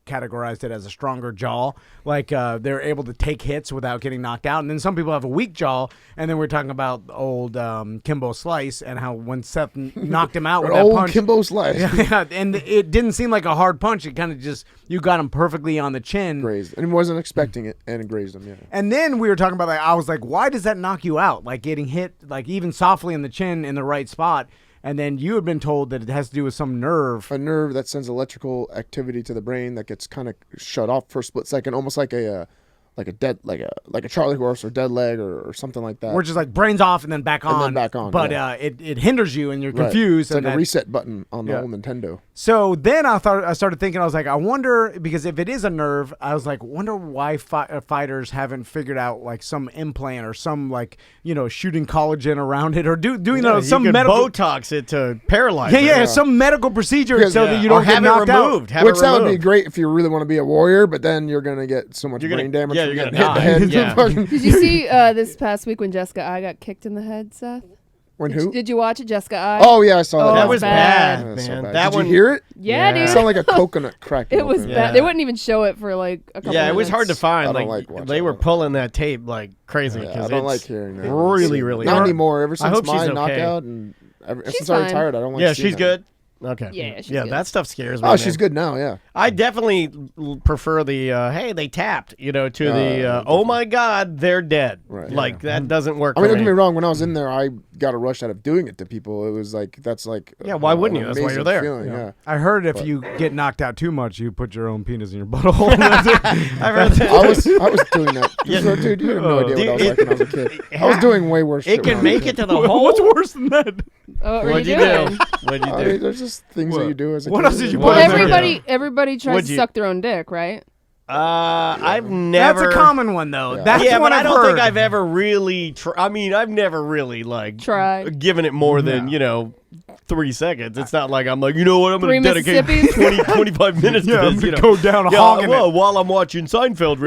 categorized it as a stronger jaw, like they're able to take hits without getting knocked out, and then some people have a weak jaw, and then we're talking about old Kimbo Slice and how when Seth knocked him out with that old punch, Kimbo Slice, and it didn't seem like a hard punch. It kind of just you got him perfectly on the chin, grazed, and wasn't expecting it, and it grazed him. Yeah. And then we were talking about I was like, why does that knock you out? Like getting hit, like even softly in the chin in the right spot. And then you had been told that it has to do with some nerve. A nerve that sends electrical activity to the brain that gets kind of shut off for a split second, almost like a Charlie horse or dead leg or something like that. We're just like brains off and then back on. And then back on. But yeah. It hinders you and you're confused. It's like a reset button on the old Nintendo. So then I started thinking, I was like, I wonder, because if it is a nerve, I was like, wonder why fighters haven't figured out like some implant or some shooting collagen around it or doing some medical Botox it to paralyze it. Some medical procedure so that you don't get knocked removed. out. Which that would be great if you really want to be a warrior, but then you're going to get so much brain damage. Yeah, you're going to hit the head. Did you see this past week when Jessica I got kicked in the head, Seth? When who? Did you watch it, Jessica I? Oh, yeah, I saw that. That was bad, man. So bad. Did you hear it? Yeah, dude. It sounded like a coconut crack. It was bad. They wouldn't even show it for like a couple Yeah, it minutes. was hard to find. I don't like they were pulling that tape like crazy. Yeah, I don't like hearing that. Really, really Not anymore. Ever I since hope my she's okay. knockout and since fine. I retired, I don't like Yeah, seeing she's her. good. Okay. Yeah, she's good. That stuff scares me. Oh, man. she's good now, yeah. I definitely prefer the, hey, they tapped, to the, oh my God, they're dead. Right. Like, that doesn't work I mean, for don't get me wrong. When I was in there, I got a rush out of doing it to people. It was like, that's like... Yeah, why wouldn't you? an That's why you're amazing there. feeling, yeah. I heard if you get knocked out too much, you put your own penis in your butthole. I've heard that. I was doing that. So, dude, you have no idea what I was like when I was a kid. I was doing way worse shit It when can I was a make kid. it to the hole. What's worse than that? What'd you doing? do? What'd you I do? mean, there's just things that you do as a What kid. else did you Well, put in there? everybody tries What'd to you- suck their own dick, right? I've never... That's a common one, though. Yeah. That's yeah, what but I I've don't think heard. I've ever really... I've never really, Tried. given it more than, 3 seconds. It's not like I'm like, you know what, I'm going to 3 dedicate Mississippis? I'm 25 minutes to this. gonna go down hogging it. While I'm watching Seinfeld,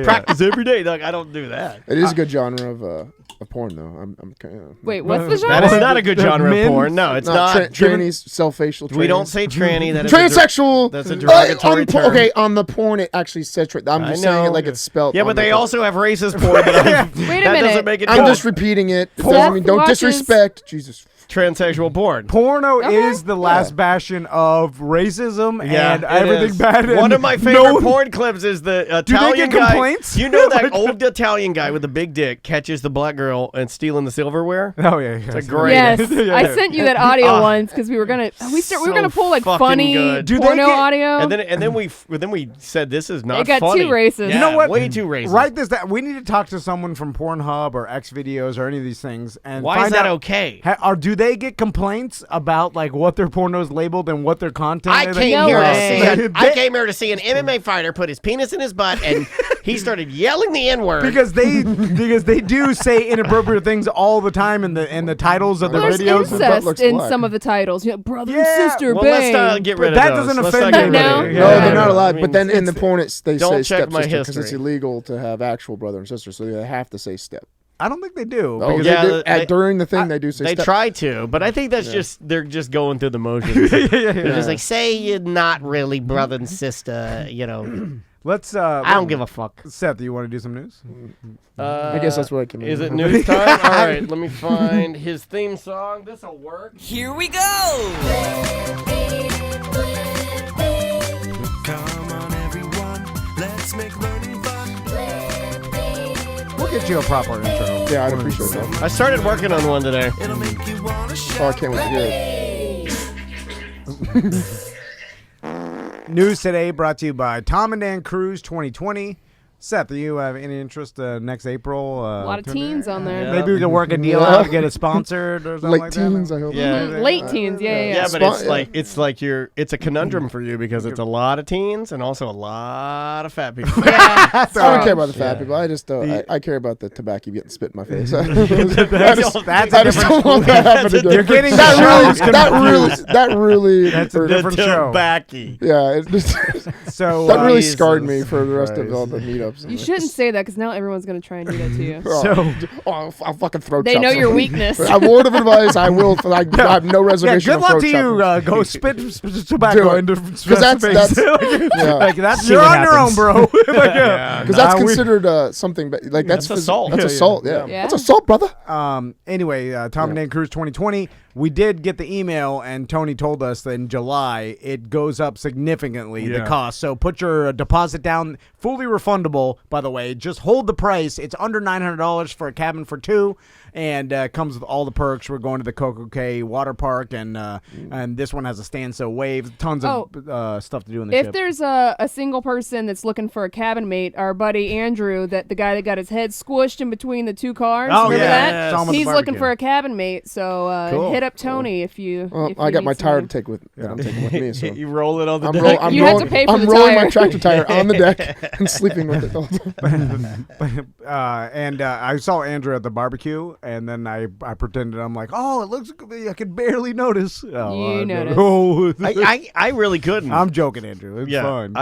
practice every day. Like, I don't do that. It is a good genre of porn, though. I'm kind of... Wait, what's the genre? That is not a good genre of Men? porn. No, it's No, not. trannies, self-facial trannies. We don't say tranny. That is Transsexual. That's a derogatory term. Okay, on the porn, it actually says... I'm just saying it like it's spelled. Yeah, on but the they porn. also have racist porn. But Wait a that minute. doesn't make it I'm good. just repeating it. It Seth doesn't mean don't watches- disrespect. Jesus. Transsexual porn. Porno Okay. is the last bastion of racism Yeah, and it everything is. bad. One and of my favorite no- porn clips is the Do they Italian get guy. complaints? You know that old Italian guy with the big dick catches the black girl and stealing the silverware? Oh yeah, It's a great. Yes, Yeah, I yeah. sent you that audio once because we were gonna we were gonna pull like fucking funny good. Do they porno get- audio. And then we said this is not It got funny. too racist. Yeah, You know what? Way too racist. Write this down. We need to talk to someone from Pornhub or X videos or any of these things and Why find is that out, okay? do they get complaints about like what their porno's labeled and what their content I is? came No here to way. see. I came here to see an MMA fighter put his penis in his butt, and he started yelling the N-word. because they do say inappropriate things all the time in the titles of Well, their there's videos. incest looks in black. some of the titles. Brother Yeah, and sister, well, bang. let's get rid But of that those. doesn't Let's offend not get rid anybody. of it. Yeah. No, Yeah. they're not allowed. I mean, But then in the porn, they say don't check my stepsister because it's history. illegal to have actual brother and sister, so they have to say step. I don't think they do. Oh, because yeah, yeah, they do, they- during the thing they do say They step. try to, but I think that's they're just going through the motions. They're just like, say you're not really brother and sister, Let's. I don't give a fuck. Seth, do you want to do some news? I guess that's what I can. Is it news time? All right, let me find his theme song. This'll work. Here we go. Come on, everyone, let's make learning fun. get you a proper intro. Yeah, I'd appreciate that. I started working on one today. Oh, I can't wait to hear it. News today brought to you by Tom and Dan Cruise 2020. Seth, do you have any interest next April? A lot of teens on there. Maybe we can work a deal out, get it sponsored or something Late like teens, that. I hope. Yeah. Late teens, yeah. Yeah, but it's like it's a conundrum for you because it's a lot of teens and also a lot of fat people. Yeah. I don't care about the fat people. I just I care about the tobacco getting spit in my face. That's a different want that happen again. You're getting that really That's a different show. Tobacco. Yeah, it just So that really scarred me for the rest of all the meetups. You shouldn't say that because now everyone's going to try and do that to you. I'll fucking throw. They know your weakness. A word of advice, I will. I have no reservation. Yeah, good luck to you. Go spit tobacco into Seth's face. You're on your own, bro. Because that's considered something. Like that's assault. That's assault. Yeah, that's assault, brother. Anyway, Tom and Dan Cruise 2020. We did get the email, and Tony told us that in July it goes up significantly, the cost. So put your deposit down, fully refundable, by the way. Just hold the price. It's under $900 for a cabin for two, and comes with all the perks. We're going to the Coco Cay water park, and this one has a stand-still wave. Tons of stuff to do in the ship. If there's a single person that's looking for a cabin mate, our buddy Andrew, the guy that got his head squished in between the two cars, remember that? He's looking for a cabin mate, so hit up Tony if you. If I you got my need tire someone. to take with. I'm taking with me. So. You roll it on the deck. I'm You have to pay for the rolling tire. my tractor tire on the deck and sleeping with it the whole time. And I saw Andrew at the barbecue, and then I pretended I'm like, oh, it looks good. I could barely notice. Oh, You noticed. No. I really couldn't. I'm joking, Andrew. It's fun.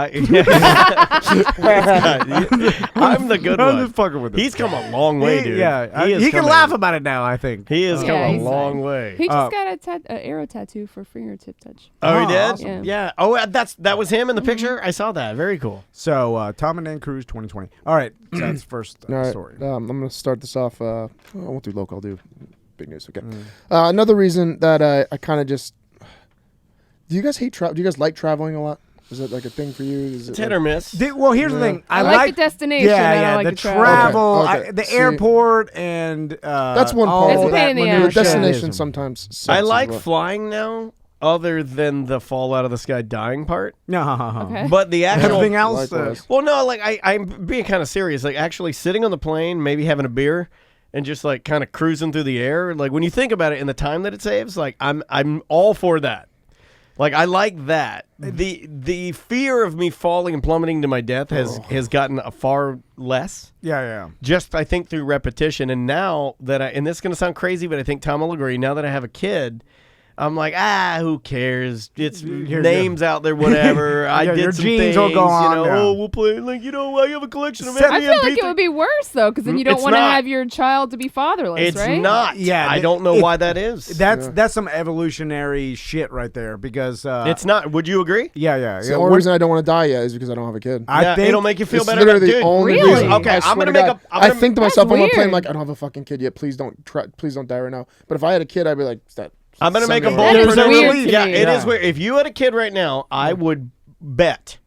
I'm the good one. I'm just fucking with him. He's come a long way, dude. Yeah, He can laugh about it now, I think. He has come a he's long fine. way. He just got an arrow tattoo for fingertip touch. Oh, he did? Awesome. Yeah. Oh, that was him in the picture? I saw that. Very cool. So, Tom and Dan Cruise 2020. All right, that's first All right, story. I'm going to start this off. I won't do local. I'll do big news. Okay. Another reason that I kind of just. Do you guys hate travel? Do you guys like traveling a lot? Is it like a thing for you? Is It's it hit like, or miss. Well, here's the thing. I like the destination. I don't like the the travel. travel, Okay. the See, airport, and that's one all part. It's a of pain it. in the The ass. destination sometimes. Sucks I as like well. flying now, other than the fall out of the sky dying part. Okay. But the actual Everything else. Likewise. Well, no, like I'm being kind of serious. Like actually sitting on the plane, maybe having a beer, and just like kind of cruising through the air. Like when you think about it, and the time that it saves, like I'm all for that. Like I like that. The fear of me falling and plummeting to my death has gotten a far less. Yeah. Just I think through repetition, and now that and this is gonna sound crazy, but I think Tom will agree. Now that I have a kid, I'm like, who cares? It's names out there, whatever. I did your some genes things, will go on, you know. yeah. Oh, we'll play. Like, I have a collection of. I feel like it would be worse though, because then you don't It's want to not. have your child to be fatherless, It's right? not. Yeah, I don't know why that is. That's some evolutionary shit right there because It's not. Would you agree? Yeah. It's the only reason I don't want to die yet is because I don't have a kid. I think it'll make you feel It's better. literally the Dude, only really? reason. Okay, I I'm swear gonna to make God. a. I'm I gonna- think to That's myself on my plane, weird. like, I don't have a fucking kid yet. Please don't die right now. But if I had a kid, I'd be like, I'm gonna make a Sunday bold That is prediction. weird to Yeah, me. it is weird. If you had a kid right now, I would bet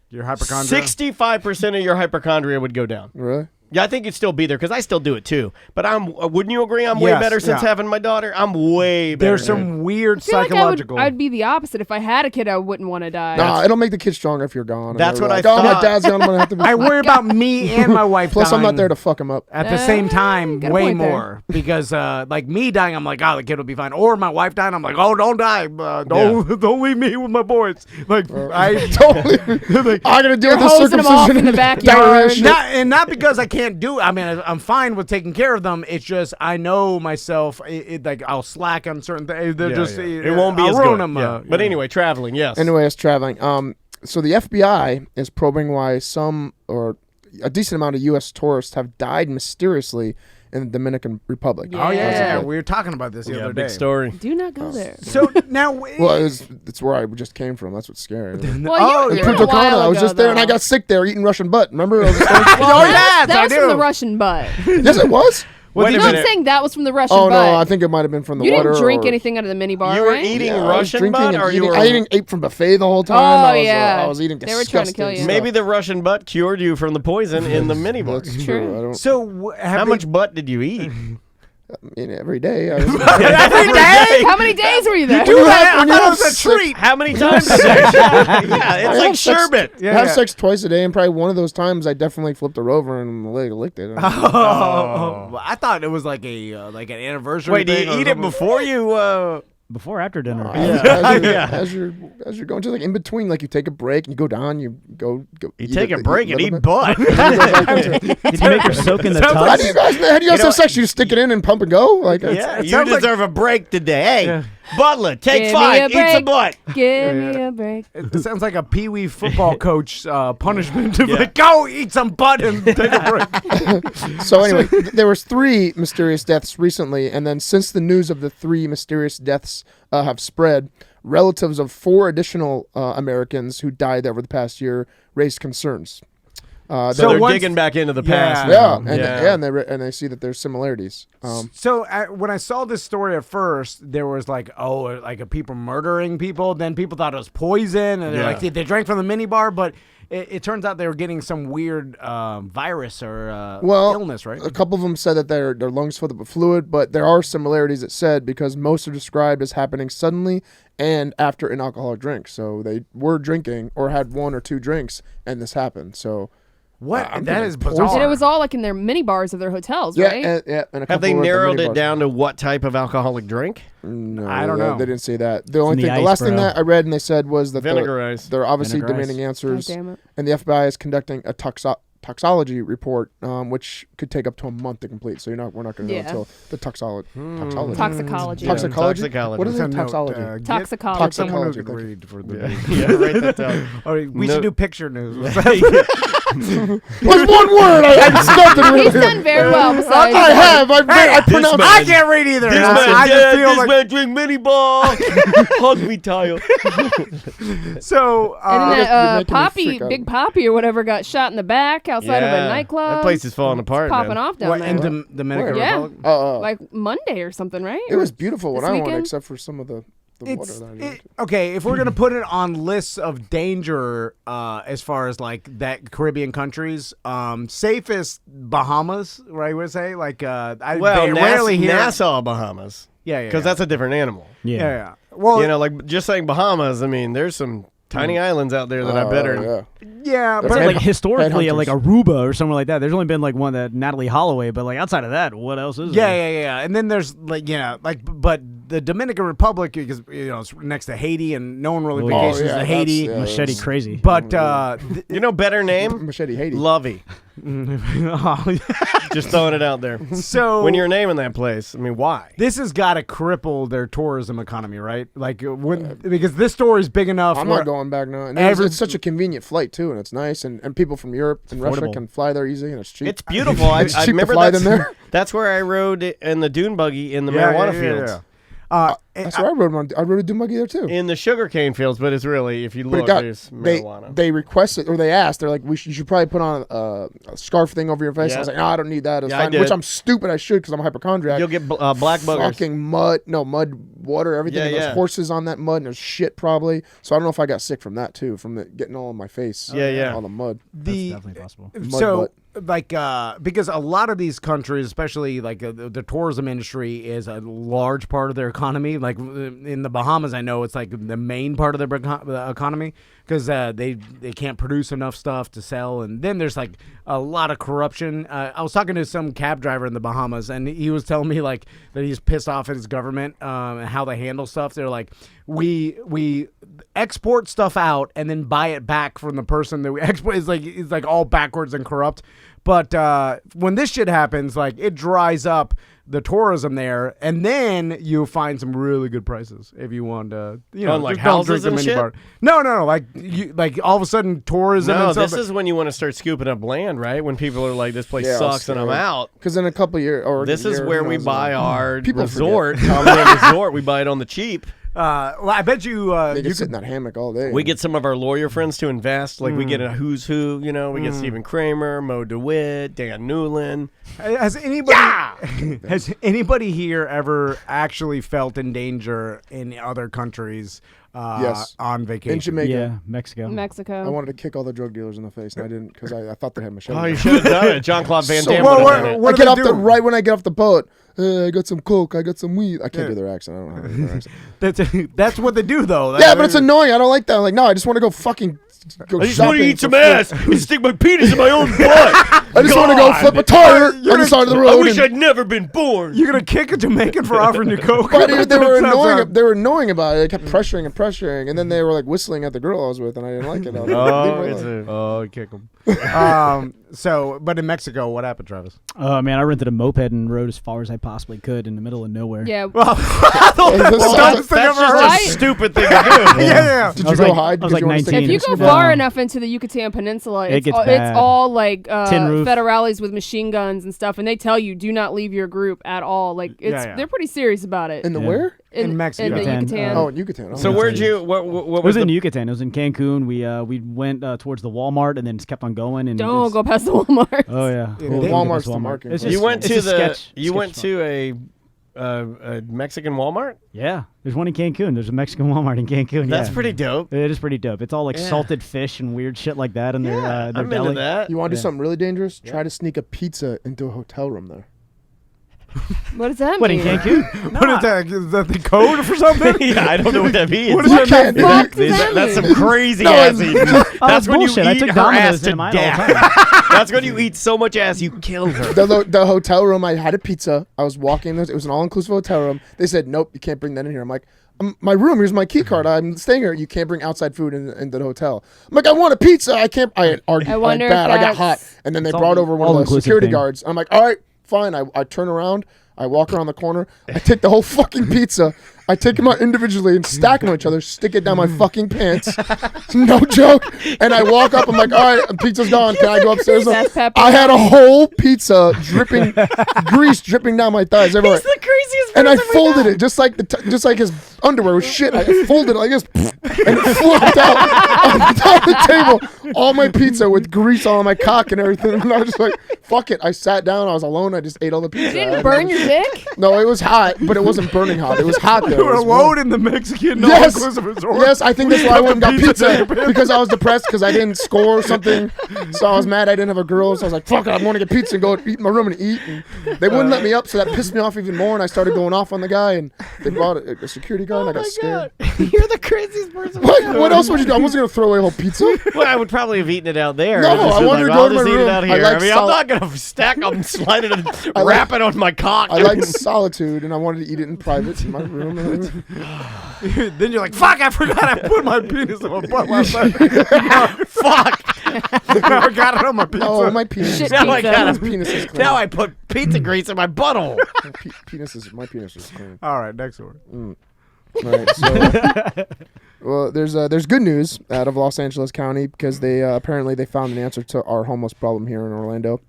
your hypochondria. 65% of your hypochondria would go down. Really? Yeah, I think you'd still be there because I still do it too. But wouldn't you agree? I'm way Yes, better since yeah. having my daughter. I'm way better. There's some weird I feel like psychological. I'd be the opposite. If I had a kid, I wouldn't want to die. Nah, it'll make the kid stronger if you're gone. That's what I Oh, my thought. dad's gone. I'm gonna have to be. I worry about me and my wife. Plus, I'm dying not there to fuck him up. at the same time. got a Way point there. more because like me dying, I'm like, the kid will be fine. Or my wife dying, I'm like, don't die. Don't leave me with my boys. Like I Don't leave me. I gotta deal with this hosing 'em off circumcision in the diarrhea backyard. shit. not because I can't do it. I mean, I'm fine with taking care of them. It's just I know myself. Like I'll slack on certain things. They're just it won't be I'll as ruin good. them. Yeah. But anyway, traveling, yes. Anyway, it's traveling. So the FBI is probing why some or a decent amount of U.S. tourists have died mysteriously in the Dominican Republic. Oh yeah, Okay. we were talking about this the other day. big story. Do not go there. So now, Well, it's where I just came from. That's what's scary. Well, you were Punta a while Cana. I was ago, just there and I though. got sick there eating Russian butt. Remember? I was just Well, yes, that I was do. from the Russian butt. yes, it was. Wait a minute. I'm saying that was from the Russian butt. Oh, no, I think it might have been from the water. water. You didn't drink anything out of the minibar, You were right? eating Russian butt, or you were? I ate from buffet the whole time. I was eating disgusting. They were trying to kill you. Maybe the Russian butt cured you from the poison in the minibar. That's true. So, how much butt did you eat? Every day. Every day? How many days were you there? You do that when it was a treat. How many times a day? Yeah, it's like sherbet. I have sex twice a day, and probably one of those times I definitely flipped her over and licked it. I thought it was like an anniversary. Wait, do you eat it before you? Before or after dinner? As you're going to in between, you take a break and you go down, you go. You take a break and eat butt. Did you make her soak in the tub? How do you guys have sex? You just stick it in and pump and go? You deserve a break today. Hey, Butler, take 5, eat some butt. Give me a break. It sounds like a Pee-wee football coach punishment to go eat some butt and take a break. So anyway, there was 3 mysterious deaths recently, and then since the news of the 3 mysterious deaths have spread, relatives of 4 additional Americans who died over the past year raised concerns. So they're digging back into the past. And they see that there's similarities. So when I saw this story at first, there was people murdering people. Then people thought it was poison, and they're like, they drank from the minibar, but it turns out they were getting some weird virus or illness, right? A couple of them said that their lungs filled up with fluid, but there are similarities, it said, because most are described as happening suddenly and after an alcoholic drink. So they were drinking or had 1 or 2 drinks, and this happened. So what? That is bizarre. And it was all in their mini bars of their hotels, right? And have they narrowed it down to what type of alcoholic drink? No, I don't know. They didn't say that. The last thing that I read and they said was that they're obviously demanding answers, and the FBI is conducting a toxology report, which could take up to a month to complete. So we're not going to know until the toxicology. Toxicology. What is it? Toxology. Toxicology. Someone who could read for the write that down. We should do picture news. What's one word? He's done very well. Besides, I have. I pronounced. I can't read either. This man drink mini bar. Hug me, Tayo. So and then Big Poppy or whatever got shot in the back outside of a nightclub. That place is falling apart. Popping off down there. In Dominican Republic? Like Monday or something, right? It was beautiful when I went, except for some of the okay, if we're gonna put it on lists of danger, as far as that Caribbean countries, safest Bahamas, right? Would say rarely hear Nassau, Bahamas. Yeah, because that's a different animal. Yeah. Well, just saying Bahamas. I mean, there's some tiny islands out there that I bet are. Yeah, but historically, like Aruba or somewhere like that. There's only been one that Natalie Holloway, but outside of that, what else is there? Yeah. And then there's but the Dominican Republic is it's next to Haiti, and no one really vacations to Haiti. Machete crazy. But better name? Machete Haiti. Lovey. Just throwing it out there. So when you're naming that place, I mean, why? This has got to cripple their tourism economy, right? Because this story is big enough. I'm not going back now. And it's such a convenient flight too, and it's nice, and people from Europe and Russia can fly there easy, and it's cheap. It's beautiful. I remember that. That's where I rode in the dune buggy in the marijuana fields. That's where I rode. I rode a dune buggy there too. In the sugarcane fields, but it's really, if you look, there's marijuana. They requested, or they asked. They're like, you should probably put on a scarf thing over your face. I was like, no, I don't need that. It's fine. Which I'm stupid. I should, because I'm a hypochondriac. You'll get black buggers. Fucking mud, water, everything. And there's horses on that mud, and there's shit probably. So I don't know if I got sick from that too, from getting all in my face. All the mud. That's definitely possible. Because a lot of these countries, especially the tourism industry, is a large part of their economy. Like in the Bahamas, I know it's the main part of their economy, because they can't produce enough stuff to sell. And then there's a lot of corruption. I was talking to some cab driver in the Bahamas, and he was telling me that he's pissed off at his government and how they handle stuff. They're like, we export stuff out and then buy it back from the person that we export. It's like all backwards and corrupt. But when this shit happens, it dries up the tourism there, and then you find some really good prices if you want to, houses and shit. No, all of a sudden tourism. No, and stuff. This is when you want to start scooping up land, right? When people are like, "This place sucks," and I'm out. Because in a couple of years, this is where we buy our resort. We buy it on the cheap. Well, I bet you. They You can sit could. in that hammock all day. We get some of our lawyer friends to invest. Like we get a who's who. You know, we get Stephen Kramer, Mo DeWitt, Dan Newland. Has anybody? Has anybody here ever actually felt in danger in other countries? Yes. On vacation. In Jamaica. Yeah, Mexico. Mexico. I wanted to kick all the drug dealers in the face, and I didn't because I thought they had machetes. Oh, you should have done it. Jean-Claude Van So Damme. what- would have done it. what I do get they off the do? right when I get off the boat. I got some coke. I got some weed. I can't do their accent. I don't know how to do their accent. That's what they do, though. Yeah, but it's annoying. I don't like that. I'm like, no, I just want to go fucking. Go I just want to shopping eat some for ass food. and stick my penis in my own butt. I just want to go flip a tire on the side of the road. I wish and- I'd never been born. You're gonna kick a Jamaican for offering you coke. But they were That sounds annoying. They were annoying about it. They kept pressuring and pressuring, and then they were like whistling at the girl I was with, and I didn't like it. I was like, leave me alone. kick them. But in Mexico, what happened, Travis? Oh man, I rented a moped and rode as far as I possibly could in the middle of nowhere. Yeah. Well, That's just a stupid thing to do. yeah. Did you go hide? I was like 19. If you go far enough into the Yucatan Peninsula, It it's gets all, bad. it's all like Tin roof. federales with machine guns and stuff, and they tell you do not leave your group at all. Like they're pretty serious about it. In the where? In Mexico. In the Yucatan. Oh, in Yucatan. So where'd you? What It was was the? in Yucatan. It was in Cancun. We went towards the Walmart and then just kept on going. And Don't just- go past the Walmart. Oh yeah, Walmart's the market. It's place. You went it's to a the. sketch- You sketch went spot. to a Mexican Walmart. Yeah, there's one in Cancun. There's a Mexican Walmart in Cancun. That's yeah. pretty dope. It is pretty dope. It's all like salted fish and weird shit like that in their I'm deli. into that. You want to do something really dangerous? Try to sneak a pizza into a hotel room there. What does that What in mean? Cancun? What is that? Is that the code for something? Yeah, I don't know what that means. What does that mean? Fuck does that That's mean? some crazy No, ass it's- eating. That's that's when bullshit. you I eat took her Domino's ass to in mine all the death. That's when you eat so much ass you kill her. The hotel room, I had a pizza. I was walking. It was an all-inclusive hotel room. They said, nope, you can't bring that in here. I'm like, my room, here's my key card. I'm staying here. You can't bring outside food into the hotel. I'm like, I want a pizza. I can't. I argued I wonder if bad. I got that's- hot. And then they It's brought all- over one of the all-inclusive security thing. guards. I'm like, all right, fine. I turn around. I walk around the corner. I take the whole fucking pizza. I take them out individually and stack them on each other, stick it down my fucking pants. No joke. And I walk up. I'm like, all right, pizza's gone. Can I go upstairs? That's pepperoni. I had a whole pizza dripping, grease dripping down my thighs everywhere. He's the craziest And I person we folded know. it just like his underwear was shit. I folded it like this, and it flopped out on top of the table. All my pizza with grease all on my cock and everything. And I was just like, fuck it. I sat down. I was alone. I just ate all the pizza. You didn't burn your dick? No, it was hot, but it wasn't burning hot. It was hot though. You were It was warm. alone in the Mexican Yes, all-inclusive resort. yes. I think that's why I went and got Pizza in pizza your because I was depressed because I didn't score or something. So I was mad I didn't have a girl. So I was like, fuck it. I'm going to get pizza and go eat in my room and eat. And they wouldn't let me up, so that pissed me off even more. And I started going off on the guy, and they brought a security guard, and I got scared. You're the craziest person. What else would you do? I wasn't gonna throw away a whole pizza. Well, I would probably have eaten it out there. No, I'd just I been wanted to like, go I'll to my just eat room. it out I like like I'm not gonna stack them, slide it, and I wrap like- it on my cock. I like solitude, and I wanted to eat it in private in my room. Then you're like, fuck, I forgot I put my penis in my butt last night. Fuck. I got it on my pizza. Oh, my penis. Shit Now I pizza. got His it. penis is clean. Now I put pizza grease in my butthole. My penis is clean. All right, next one. All right, so well, there's good news out of Los Angeles County because they apparently they found an answer to our homeless problem here in Orlando.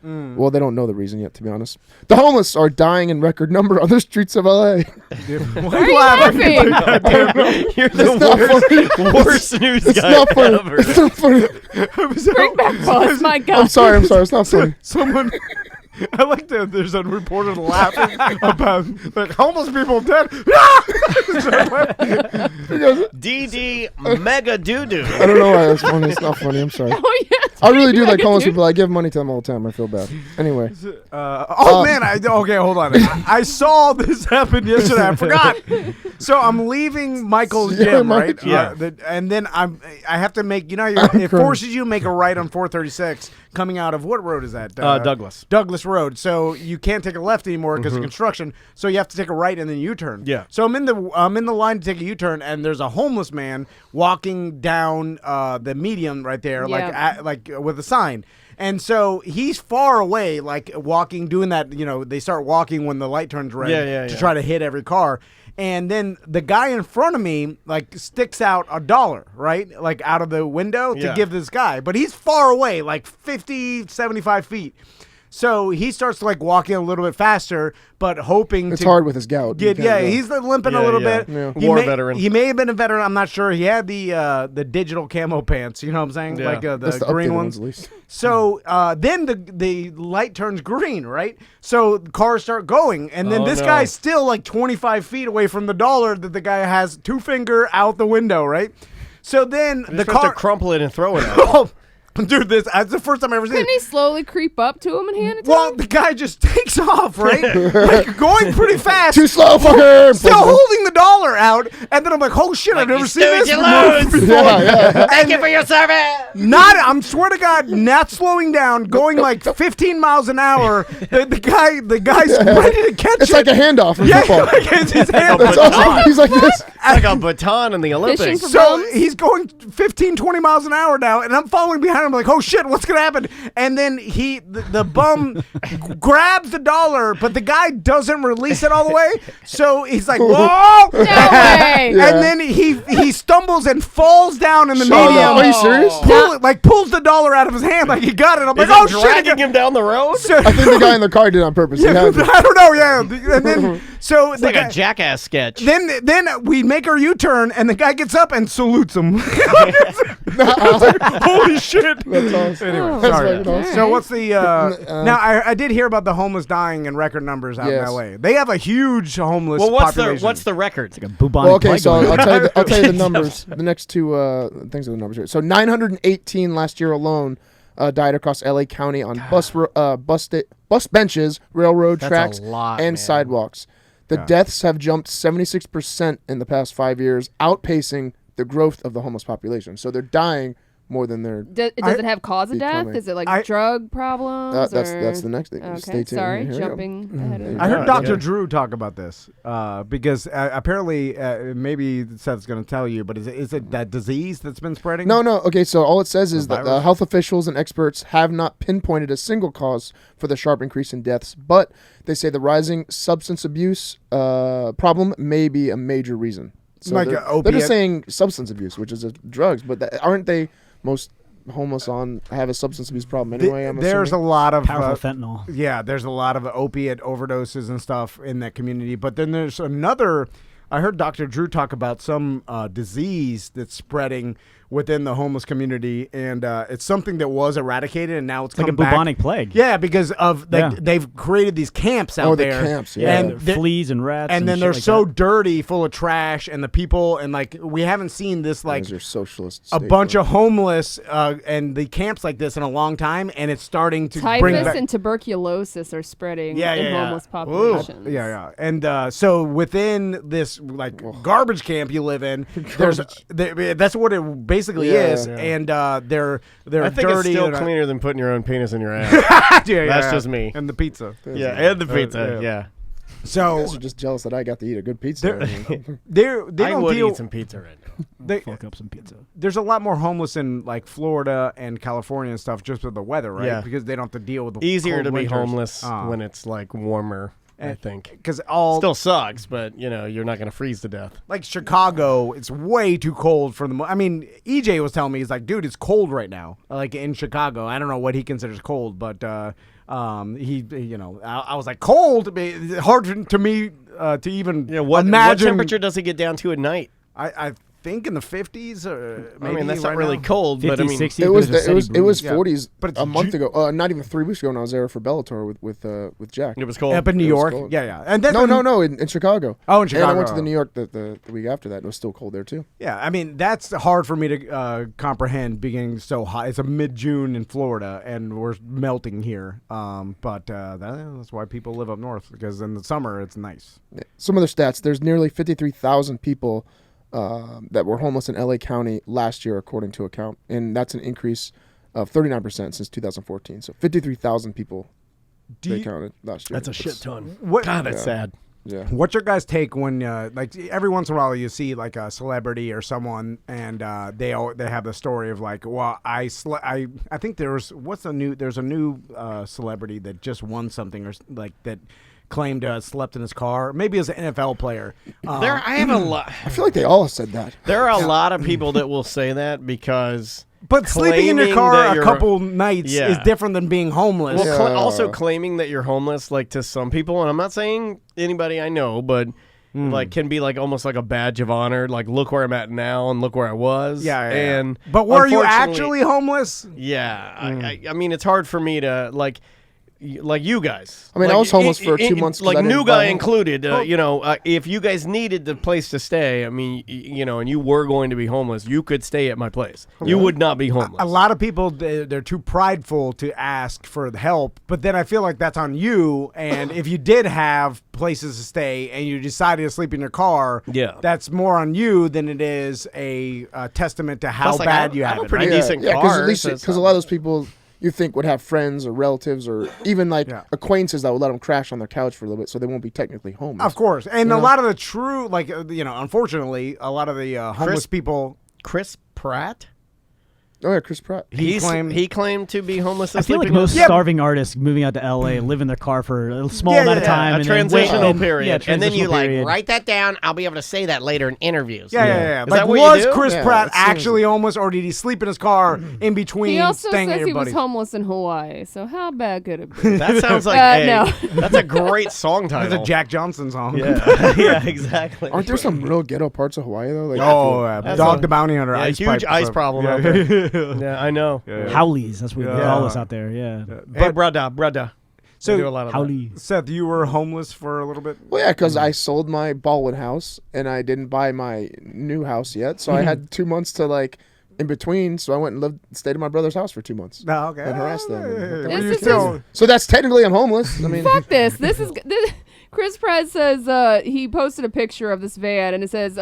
Well, they don't know the reason yet, to be honest. The homeless are dying in record number on the streets of LA. Why are you laughing? You're It's not the funny. worst news It's guy not funny. ever. It's not funny. Bring back Buzz, my God. I'm sorry. It's not funny. Someone, I like that there's a reporter laughing about like homeless people dead. DD Mega Doo Doo. I don't know why that's funny. It's not funny. I'm sorry. Oh, yeah. I really do like homeless people. I give money to them all the time. I feel bad. Anyway. Man, okay, hold on. I saw this happen yesterday. I forgot. So I'm leaving Michael's Yeah, gym, Mike. right? Yeah. And then I have to make. It forces you to make a right on 436 coming out of what road is that? Douglas. Douglas Road. So you can't take a left anymore because of construction. So you have to take a right and then U-turn. Yeah. So I'm in the line to take a U-turn, and there's a homeless man walking down the median right there, Yeah. like with a sign. And so he's far away, like walking, doing that. They start walking when the light turns red to try to hit every car. And then the guy in front of me, like, sticks out $1, right? Like, out of the window to give this guy. But he's far away, like 50, 75 feet. So he starts like walking a little bit faster, but hoping it's hard with his gout. He's limping a little bit. Yeah. War veteran. He may have been a veteran. I'm not sure. He had the digital camo pants. You know what I'm saying? Yeah. Like the updated green ones. at least. So then the light turns green, right? So cars start going, and then this guy's still like 25 feet away from the dollar that the guy has 2-finger out the window, right? So then the car to crumple it and throw it out. Dude, that's the first time I've ever seen it. Couldn't he slowly creep up to him and hand it to Well, him? the guy just takes off, right? Like going pretty fast. Too slow, fucker. Still holding the dollar out, and then I'm like, "Oh shit! I've never seen this before." Thank you for your service. I swear to God, not slowing down, going like 15 miles an hour. The guy's ready to catch It's it. like a handoff in football. Like it's his hand. That's awesome. He's like this. Like a baton in the Olympics. for So bums? he's going 15, 20 miles an hour now, and I'm following behind him like, oh shit, what's gonna happen? And then the bum grabs the dollar, but the guy doesn't release it all the way. So he's like, whoa! No way. And then he stumbles and falls down in the Shut medium. up. Are you serious? Pulls the dollar out of his hand like he got it. I'm Is like, oh it shit! dragging him down the road? So, I think the guy in the car did it on purpose. He yeah, had to. I don't know. Yeah, and then so It's the like guy, a Jackass sketch. Then we make our U-turn, and the guy gets up and salutes him. Holy shit! That's awesome. Anyway, Oh, sorry. fucking awesome. So what's the? Now I did hear about the homeless dying in record numbers out Yes. in LA. They have a huge homeless Well, population. what's the record? Like a bubonic Well, okay, plague so going on. I'll tell you the numbers. The next two things are the numbers here. So 918 last year alone died across LA County on bus benches, railroad That's tracks, a lot, and man. sidewalks. The deaths have jumped 76% in the past 5 years, outpacing the growth of the homeless population. So they're dying more than they're. Does it have cause of death? becoming. Is it like drug problems? That's the next thing. Okay, Stay tuned. sorry, Here we go. jumping ahead of I heard Yeah, Dr. yeah. Drew talk about this because apparently maybe Seth's going to tell you, but is it that disease that's been spreading? No. Okay, so all it says is The that virus? health officials and experts have not pinpointed a single cause for the sharp increase in deaths, but they say the rising substance abuse problem may be a major reason. So Like they're, a opiate? they're just saying substance abuse, which is drugs, but aren't they most homeless have a substance abuse problem anyway? I'm There's assuming? a lot of Powerful fentanyl. Yeah, there's a lot of opiate overdoses and stuff in that community. But then there's another. I heard Dr. Drew talk about some disease that's spreading within the homeless community, and it's something that was eradicated, and now it's Like a coming back. bubonic plague. Yeah, because of they've created these camps out the there. camps, yeah. and they're- fleas and rats. and then shit they're like so that. dirty, full of trash, and the people, and like we haven't seen this like Those are socialist a state, bunch though. of homeless and the camps like this in a long time, and it's starting to bring Typhus back. and tuberculosis are spreading Yeah, in yeah, yeah. homeless Ooh. populations. Yeah. And so within this like garbage camp you live in, that's what it basically Yeah, is. yeah. And they're I think dirty. it's still and, cleaner than putting your own penis in your ass. That's just me. And the pizza. Yeah, and the pizza. yeah. Yeah. You So guys are just jealous that I got to eat a good pizza. they I don't would deal. eat some pizza right now. They, Fuck up some pizza. there's a lot more homeless in like Florida and California and stuff just with the weather, right? Yeah. Because they don't have to deal with the Easier cold to be winters. homeless Ah. when it's like warmer. I And- think. Because all Still sucks, but you're not gonna freeze to death. like Chicago, it's way too cold for the. I mean, EJ was telling me he's like, dude, it's cold right now, like in Chicago. I don't know what he considers cold, but he, I was like, cold. It's hard to me to even What imagine. temperature does it get down to at night? I think in the 50s. Maybe I mean, that's right not really now. cold, but I 50, mean, 60, It but was it's a steady it was breeze. 40s But it's a month ago. Not even 3 weeks ago when I was there for Bellator with Jack. it was cold. Up in New It was York, cold. yeah, and then No, in Chicago. Oh, in And I Chicago. went to the New York the week after that. And it was still cold there too. Yeah, I mean that's hard for me to comprehend being so hot. It's a mid-June in Florida, and we're melting here. But that's why people live up north, because in the summer it's nice. Some other stats: there's nearly 53,000 people that were homeless in LA County last year, according to a count, and that's an increase of 39% since 2014. So 53,000 people they counted last year. That's a shit ton. What- God, that's Yeah. sad. Yeah. What's your guys' take when like every once in a while you see like a celebrity or someone and they have the story of like, well, I think there's a new celebrity that just won something or like that claimed to have slept in his car, maybe as an NFL player. I have a lot. I feel like they all said that. There are a lot of people that will say that because But sleeping in your car a couple nights is different than being homeless. Well, also claiming that you're homeless, like to some people, and I'm not saying anybody I know, but like can be like almost like a badge of honor. Like, look where I'm at now and look where I was. And but were you actually homeless? Yeah. I mean, it's hard for me to like you guys. I mean, I was homeless for 2 months. Like new guy included. If you guys needed the place to stay, I mean, and you were going to be homeless, you could stay at my place. You would not be homeless. A lot of people, they're too prideful to ask for the help, but then I feel like that's on you. And if you did have places to stay and you decided to sleep in your car, that's more on you than it is a testament to how bad you have it. Pretty decent car. Because a lot of those people you think would have friends or relatives or even like acquaintances that would let them crash on their couch for a little bit so they won't be technically homeless. Of course. And a lot of the true, unfortunately, a lot of the homeless people. Chris Pratt? Oh, yeah, Chris Pratt. He claimed to be homeless. I feel like most starving artists moving out to L.A. live in their car for a small amount of time. A transitional period. Yeah, and then you write that down. I'll be able to say that later in interviews. Yeah. Is that what was you do? Chris Pratt actually homeless, or did he sleep in his car in between? He also staying says at your he was buddy's? homeless in Hawaii. So how bad could it be? That sounds like no. That's a great song title. That's a Jack Johnson song. Yeah, exactly. Aren't there some real ghetto parts of Hawaii though? Like, Dog the Bounty Hunter. Yeah, ice huge pipe ice problem out there. Yeah, I know. Howlies, that's what we call us out there. Hey, brother. So, do a lot of that. Seth, you were homeless for a little bit? Well, yeah, because I sold my Baldwin house and I didn't buy my new house yet, so I had 2 months to in between. So I went and stayed at my brother's house for 2 months. Oh, okay. And harassed them. So that's technically I'm homeless. I mean, fuck this. Chris Pratt says he posted a picture of this van and it says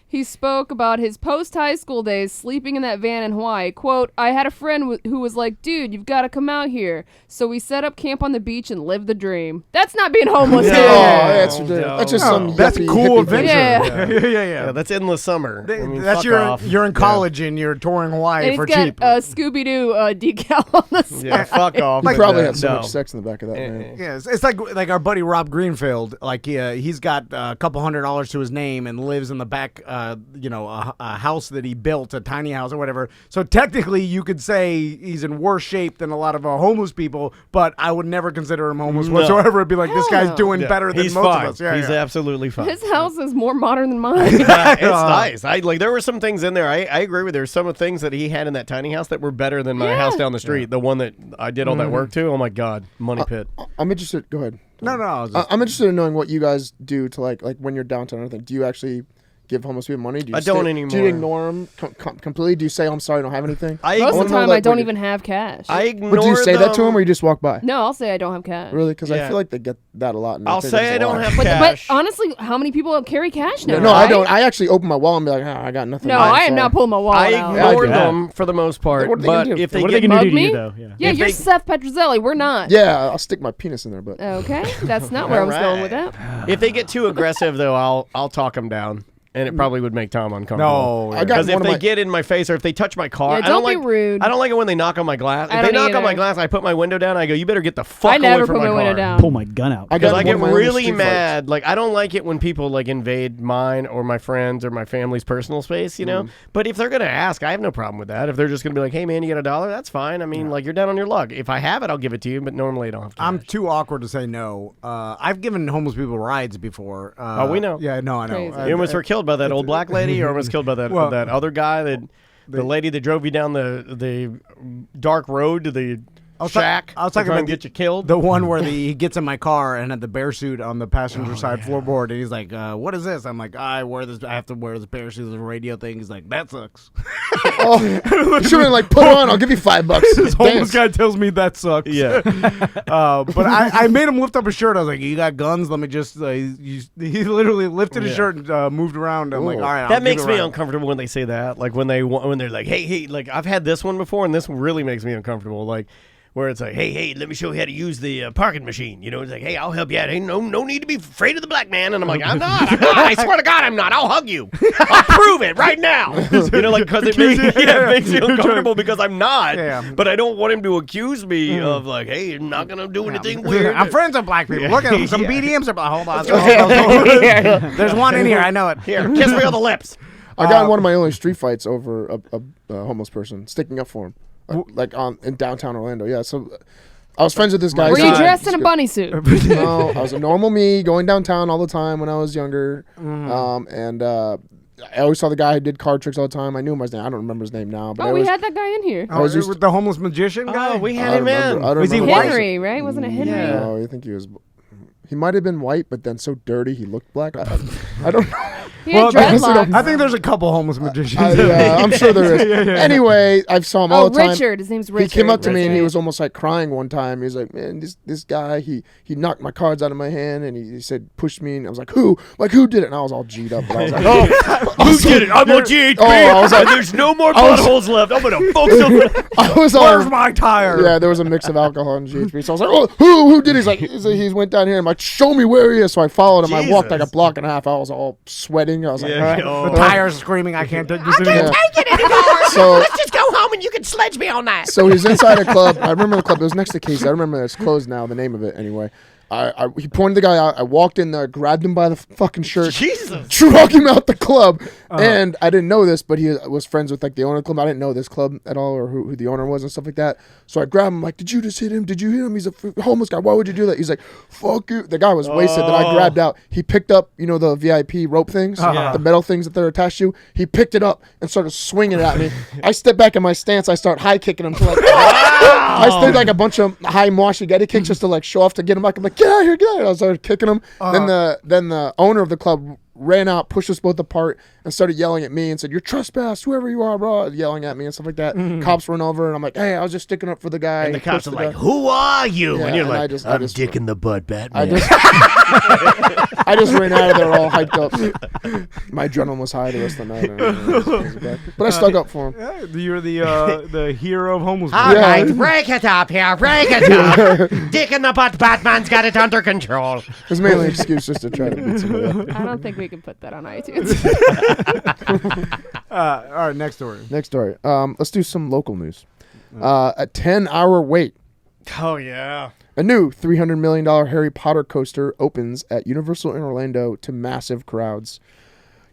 he spoke about his post-high school days sleeping in that van in Hawaii. Quote, I had a friend who was like, dude, you've got to come out here. So we set up camp on the beach and lived the dream. That's not being homeless. That's just some that's yuppie, cool hippie adventure. thing. That's endless summer. That's you're in college and you're touring Hawaii and for he's cheap. got Scooby-Doo decal on the side. Yeah, fuck off. You probably had so much sex in the back of that man. Yeah, it's like our buddy Rob Greenfield. He's got a couple $100 to his name and lives in the back, a house that he built, a tiny house or whatever. So technically, you could say he's in worse shape than a lot of homeless people, but I would never consider him homeless whatsoever. It'd be like, this guy's doing better than most of us. He's absolutely fine. His house is more modern than mine. It's nice. There were some things in there. I agree with. There's some things that he had in that tiny house that were better than my house down the street. The one that I did all that work to. Oh my God, money pit. I'm interested. Go ahead. No. I'm interested in knowing what you guys do to like when you're downtown or anything. Do you actually give homeless people money? I don't anymore. Do you ignore them completely? Do you say, I'm sorry, I don't have anything? Most of the time, I don't even have cash. I ignore But do you say that to them or you just walk by? No, I'll say I don't have cash. Really? Because I feel like they get that a lot. I'll say I don't have cash. But honestly, how many people carry cash now? No, I don't. I actually open my wallet and be like, I got nothing. No, I am not pulling my wallet out. I ignore them for the most part. But if they get mug me, though? Yeah, you're Seth Petrozelli. We're not. Yeah, I'll stick my penis in there, but okay, that's not where I was going with that. If they get too aggressive, though, I'll talk them down. And it probably would make Tom uncomfortable. No, because if they get in my face or if they touch my car, I don't be rude. I don't like it when they knock on my glass. If they knock on my glass, I put my window down. I go, you better get the fuck away from my car. I never put my window down. Pull my gun out. Because I get really mad. Like I don't like it when people invade mine or my friends or my family's personal space. You know. But if they're gonna ask, I have no problem with that. If they're just gonna be like, hey man, you got $1? That's fine. I mean, you're down on your luck. If I have it, I'll give it to you. But normally I don't have to. I'm too awkward to say no. I've given homeless people rides before. We know. Yeah, no, I know. You almost were killed by that old black lady. Or almost killed by that that other guy, the lady that drove you down the dark road to the shack. I was talking about get you killed. The one where he gets in my car and had the bear suit on the passenger side floorboard, and he's like, "What is this?" I'm like, "I wear this. I have to wear this bear suit, this radio thing." He's like, "That sucks." You should have put it on. I'll give you $5. This homeless guy tells me that sucks. Yeah, but I made him lift up his shirt. I was like, "You got guns? Let me just." He literally lifted his shirt and moved around. I'm like, "All right." That makes me uncomfortable when they say that. Like when they're like, "Hey," like I've had this one before, and this one really makes me uncomfortable. Like. Where it's like, hey, let me show you how to use the parking machine. You know, it's like, hey, I'll help you out. Hey, no need to be afraid of the black man. And I'm like, I'm not. I swear to God, I'm not. I'll hug you. I'll prove it right now. You know, because it makes me uncomfortable because I'm not. Yeah. But I don't want him to accuse me of like, hey, you're not going to do anything weird. I'm friends with black people. Look at them. Some BDMs are. Hold on. There's one in here. I know it. Here, kiss me on the lips. I got in one of my only street fights over a homeless person sticking up for him, in downtown Orlando. Yeah, so I was friends with this guy. Were you dressed in a bunny suit? No, I was a normal me, going downtown all the time when I was younger. I always saw the guy who did card tricks all the time. I knew him by his name. I don't remember his name now. But we had that guy in here. Oh, with the homeless magician guy? Oh, we had him in. Was he Henry, right? Wasn't it Henry? Yeah. No, I think he was. He might have been white, but then so dirty he looked black. I don't know. He had dreadlocks. I think there's a couple homeless magicians. I'm sure there is. Anyway, I saw him all the time. Richard. His name's Richard. He came up to me and he was almost like crying one time. He was like, "Man, this guy, he knocked my cards out of my hand and he said, pushed me." And I was like, "Who? Like, who did it?" And I was all G'd up. And I was like, who did it? I'm on GHB. I was like, there's no more buttholes left. I'm going to fuck someone. Where's my tire? Yeah, there was a mix of alcohol and GHB. So I was like, "Oh, who did it?" He's like, he went down here. I'm like, "Show me where he is." So I followed him. I walked like a block and a half. I was all sweating. I was like, all right. The tire's screaming, I can't take this anymore. take it anymore. So let's just go home and you can sledge me all night. So he's inside a club. I remember the club. It was next to Casey. I remember it's closed now, the name of it anyway. He pointed the guy out. I walked in there, grabbed him by the fucking shirt, drug him out the club. And I didn't know this, but he was friends with like the owner of the club. I didn't know this club at all or who the owner was and stuff like that. So I grabbed him like, "Did you just hit him? Did you hit him? He's a homeless guy. Why would you do that?" He's like, "Fuck you." The guy was wasted. Then I grabbed out. He picked up, the VIP rope things, the metal things that they're attached to. He picked it up and started swinging it at me. I stepped back in my stance. I start high kicking him to like, I did like a bunch of high Moshi-Getty kicks just to like show off to get him back. I'm like, "Get out of here, get out of here." I started kicking him. Then the owner of the club ran out, pushed us both apart, and started yelling at me and said, "You're trespassed, whoever you are, bro," yelling at me and stuff like that. Cops run over, and I'm like, "Hey, I was just sticking up for the guy." And the cops are like, "Who are you?" Yeah, and you're and like, I "I'm just dick in the butt, Batman." I just ran out of there all hyped up. My adrenaline was high the rest of the night. But I stuck up for him. Yeah, you're the hero of homeless people. All right, break it up here, break it up. Dick in the butt, Batman's got it under control. It was mainly an excuse just to try to beat somebody up. I don't think we can put that on iTunes. All right, next story. Next story. Let's do some local news. A 10-hour wait. Oh, yeah. A new $300 million Harry Potter coaster opens at Universal in Orlando to massive crowds.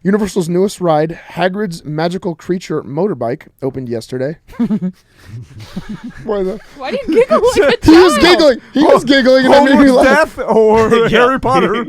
Universal's newest ride, Hagrid's Magical Creature Motorbike, opened yesterday. Why do you giggle like a He was giggling. He was giggling. And Homeless made me laugh. death or Harry Potter.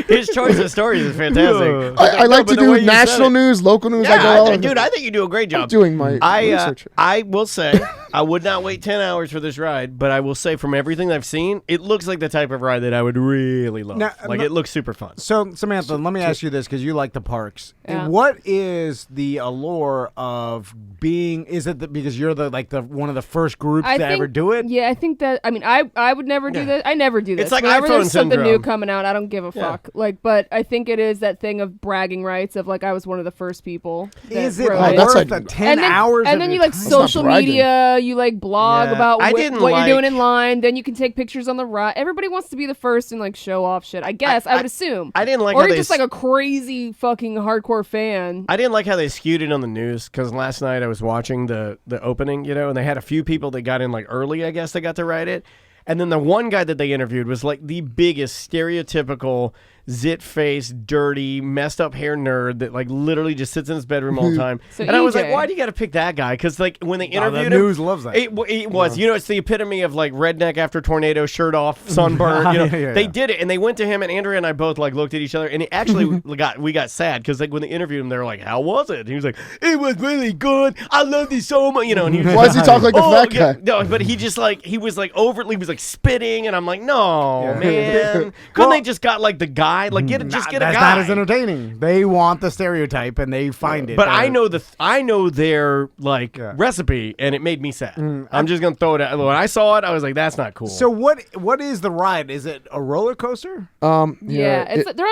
His choice of stories is fantastic. I like to do national news, local news. Yeah, dude, I think you do a great job. I'm doing my research. I will say, I would not wait 10 hours for this ride, but I will say from everything I've seen, it looks like the type of ride that I would really love. Now, it looks super fun. So, Samantha, let me ask you this, because you like the parks. Yeah. What is the allure of being? Is it because you're one of the first groups to ever do it? Yeah, I think that. I mean, I would never do this. I never do this. It's like whenever iPhone there's something syndrome. new coming out, I don't give a fuck. But I think it is that thing of bragging rights of like I was one of the first people. Is it rode that's worth like- the 10 hours? And then you like social bragging. media. You like blog about I what didn't you're like- doing in line. Then you can take pictures on the ride. Everybody wants to be the first and like show off shit. I guess I would assume. I didn't like or how you're they just like a crazy fucking hardcore fan. I didn't like how they skewed it on the news because last night I was watching the opening, and they had a few people that got in like early, I guess, they got to ride it. And then the one guy that they interviewed was like the biggest stereotypical zit-faced, dirty, messed up hair nerd that like literally just sits in his bedroom all the time. So and I was EJ. like, why do you got to pick that guy? Because like when they the interviewed him, news loves that. It was, it's the epitome of like redneck after tornado, shirt off, sunburn. They did it, and they went to him, and Andrea and I both like looked at each other, and it actually we got sad because like when they interviewed him, they were like, "How was it?" And he was like, "It was really good. I love you so much." And he was Why does he talk like the fat guy? No, but he just like he was like overtly was like spitting, and I'm like, no, man, couldn't they just got like the guy like get a guy? That's not as entertaining. They want the stereotype and they find it. But I know their like recipe, and it made me sad. I'm just gonna throw it out. When I saw it, I was like, that's not cool. So what is the ride? Is it a roller coaster? Yeah, they're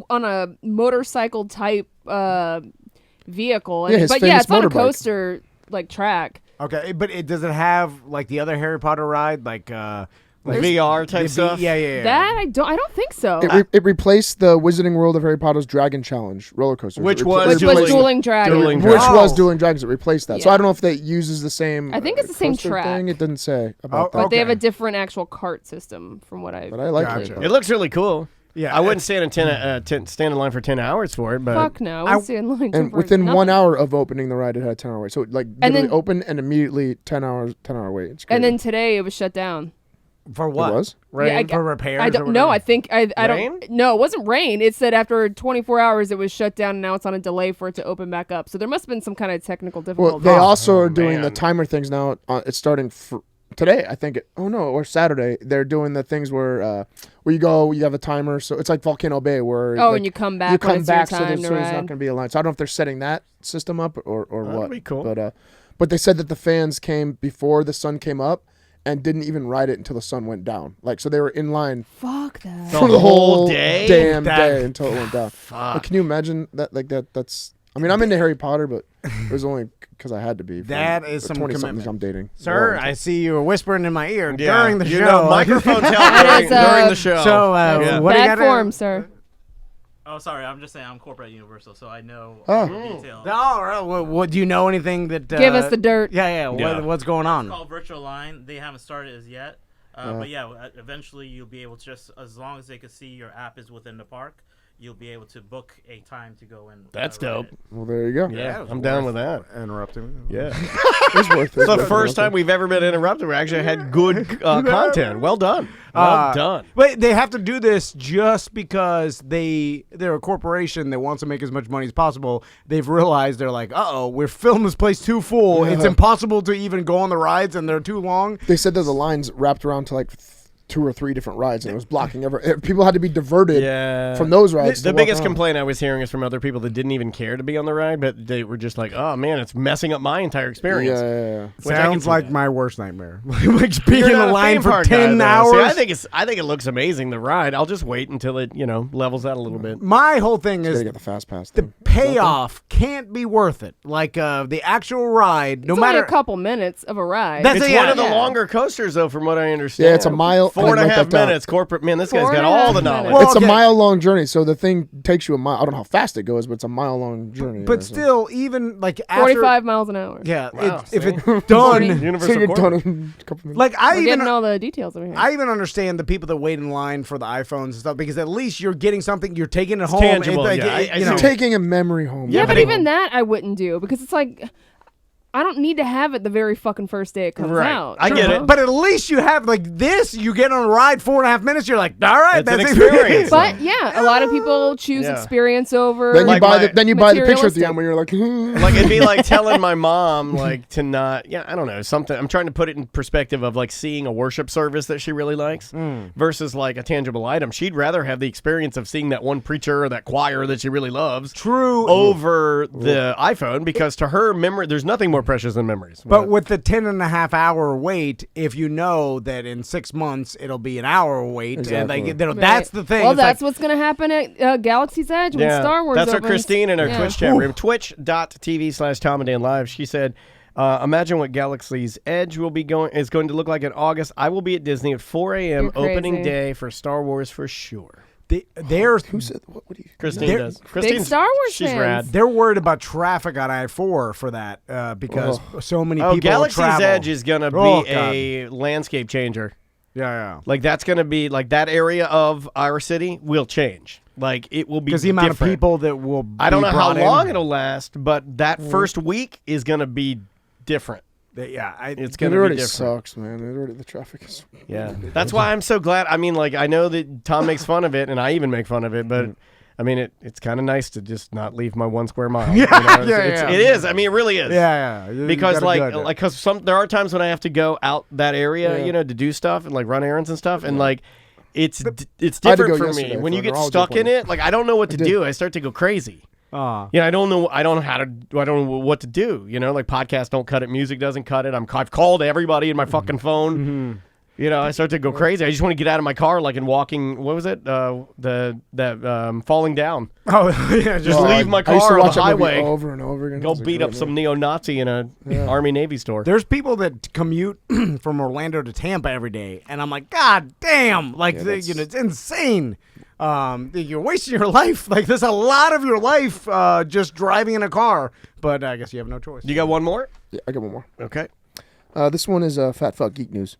on a motorcycle type vehicle. Yeah, his but famous it's on a motorbike. coaster like track. Okay, but does it have like the other Harry Potter ride, like VR type stuff? Yeah. That I don't think so. It replaced the Wizarding World of Harry Potter's Dragon Challenge roller coaster, Which was Dueling Dragons. Which was Dueling Dragons. It replaced that. So I don't know if that uses the same. I think it's the same coaster track. thing. It didn't say about that. But they have a different actual cart system from what I. But I like Gotcha. it. It looks really cool. I wouldn't stand in line for 10 hours for it, but fuck no, I wouldn't stand in line. And within 1 hour of opening the ride, it had a 10-hour wait. So like literally open and immediately 10-hour wait. And then today it was shut down. For what? It was? Rain for repairs? I don't know. I think I don't. No, it wasn't rain. It said after 24 hours it was shut down, and now it's on a delay for it to open back up. So there must have been some kind of technical difficulty. Well, they also are doing the timer things now. It's starting today, I think. Or Saturday. They're doing the things where you go, you have a timer. So it's like Volcano Bay, where and you come back. So there's not going to be a line. So I don't know if they're setting that system up or what. That'd be cool. But they said that the fans came before the sun came up and didn't even ride it until the sun went down. Like, so they were in line. Fuck that. For the whole day? Damn That- day until it went down. Fuck. Like, can you imagine that? Like that's. I mean, I'm into Harry Potter, but it was only because I had to be. That is some 20 commitment. I'm dating. Sir, I see you were whispering in my ear Yeah. during the You show. know, microphones help during the show. So, what do you bad got form, sir. Oh, sorry. I'm just saying I'm corporate at Universal, so I know Oh. all the details. All right. What do you know anything that? Give us the dirt. Yeah. What's going on? It's called Virtual Line. They haven't started as yet, but yeah, eventually you'll be able to just as long as they can see your app is within the park, you'll be able to book a time to go in. That's dope. Well, there you go. Yeah, I'm down with that. Interrupting. Yeah. It's worth it. It's the first time we've ever been interrupted. We actually had good content. Well done. Well done. But they have to do this just because they're a corporation that wants to make as much money as possible. They've realized they're like, we're filling this place too full. Yeah. It's impossible to even go on the rides, and they're too long. They said that the lines wrapped around to like 2 or 3 different rides, and it was blocking people had to be diverted from those rides. The biggest complaint I was hearing is from other people that didn't even care to be on the ride, but they were just like, "Oh man, it's messing up my entire experience." Yeah. Sounds like my worst nightmare. Like being in You're not the a line theme for park guy, 10 though. hours. See, I think it looks amazing. The ride. I'll just wait until it levels out a little bit. My whole thing is Gotta get the fast pass. the payoff can't be worth it. Like the actual ride, no It's matter only a couple minutes of a ride. It's one of the longer coasters, though, from what I understand. Yeah, it's a mile. 4.5 minutes. Corporate man, this guy's got all the knowledge. Well, it's a mile-long journey, so the thing takes you a mile. I don't know how fast it goes, but it's a mile-long journey. But still, even like after 45 miles an hour. Yeah, Wow, if see? it's done, Universal so you're corporate. done in a couple minutes. like I We're even getting all the details over here. I even understand the people that wait in line for the iPhones and stuff, because at least you're getting something, you're taking it home. tangible, and, yeah. I you know. You're taking a memory home. yeah, but even that I wouldn't do, because it's like I don't need to have it the very fucking first day it comes Right. out. I get it. But at least you have like this. You get on a ride 4.5 minutes. You're like, all right, It's an that's experience. But yeah, a lot of people choose Yeah. experience over. Then you Like buy my- the picture at the materialistic. end where you're like, Like it'd be like telling my mom to not. Yeah, I don't know something. I'm trying to put it in perspective of like seeing a worship service that she really likes versus like a tangible item. She'd rather have the experience of seeing that one preacher or that choir that she really loves. True. Over the iPhone, because to her, memory, there's nothing more precious than memories. But with the 10.5 hour wait, if you know that in 6 months it'll be an hour wait, Exactly. and like, Right. that's the thing. Well, It's that's like, what's going to happen at Galaxy's Edge when Star Wars that's opens. what Christine in our Yeah. Twitch chat room, twitch.tv/Tom and Dan Live. She said, imagine what Galaxy's Edge is going to look like in August. I will be at Disney at 4 a.m. You're opening crazy. day for Star Wars for sure. there's who said what? What do you? Christine does. Christine's, Star Wars she's fans. rad. they're worried about traffic on I-4 for that because so many people Galaxy's travel. Edge is going to be Oh, a landscape changer. Yeah. Like that's going to be like that area of our city will change. Like it will be Because the amount different. of people that will I don't be know how brought in. long it'll last, but that first week is going to be different. Yeah, It's It going to be already different. sucks, man. The traffic is. Yeah, that's why I'm so glad. I mean, like I know that Tom makes fun of it, and I even make fun of it, but I mean, it's kind of nice to just not leave my 1 square mile. Yeah, It is. I mean, it really is. Yeah. You Because gotta do it. because there are times when I have to go out that area, to do stuff and like run errands and stuff, and like it's I had to different go for yesterday me when for you a get neurology stuck in appointment. it. Like I don't know what to did. do. I start to go crazy. I don't know how to. I don't know what to do. Like podcasts don't cut it, music doesn't cut it. I've called everybody in my fucking phone. I start to go crazy. I just want to get out of my car, like in walking. What was it? Falling down. Oh yeah, Just leave my I used to car on watch the that movie highway. over and over again. It Go was a beat great up some movie. neo-Nazi in a Army Navy store. There's people that commute from Orlando to Tampa every day, and I'm like, God damn! Like, it's insane. You're wasting your life. Like, there's a lot of your life just driving in a car. But I guess you have no choice. You got one more? Yeah, I got one more. Okay. This one is Fat Fuck Geek News.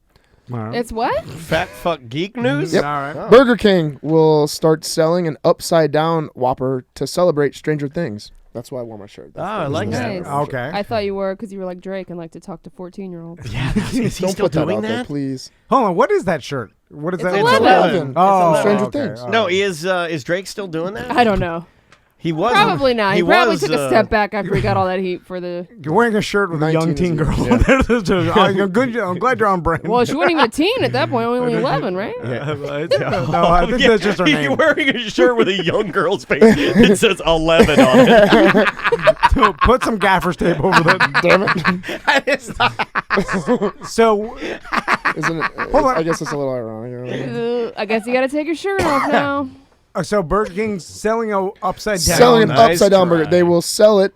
Right. It's what? Fat fuck geek news? Yep. All right. Oh. Burger King will start selling an upside-down Whopper to celebrate Stranger Things. That's why I wore my shirt. I like that. Nice. Okay. I thought you were because you were like Drake and like to talk to 14-year-olds. Yeah, is he Don't still put that doing out there, that? please. Hold on. What is that shirt? What is that? It's 11. Oh, Stranger okay. Things. All No, right. is Drake still doing that? I don't know. He was Probably not. He probably was, took a step back after he got all that heat for the. You're wearing a shirt with a 19 young teen is girl. good. I'm glad you're on brand. Well, she wasn't even a teen at that point. Only 11, right? No, I think that's just her name. You're wearing a shirt with a young girl's face. It says 11 on it. Put some gaffer's tape over that. Damn it. So, Isn't it? Hold on. I guess it's a little ironic. I guess you got to take your shirt off now. so Burger King's selling a upside down. Selling an Nice upside down try. burger. They will sell it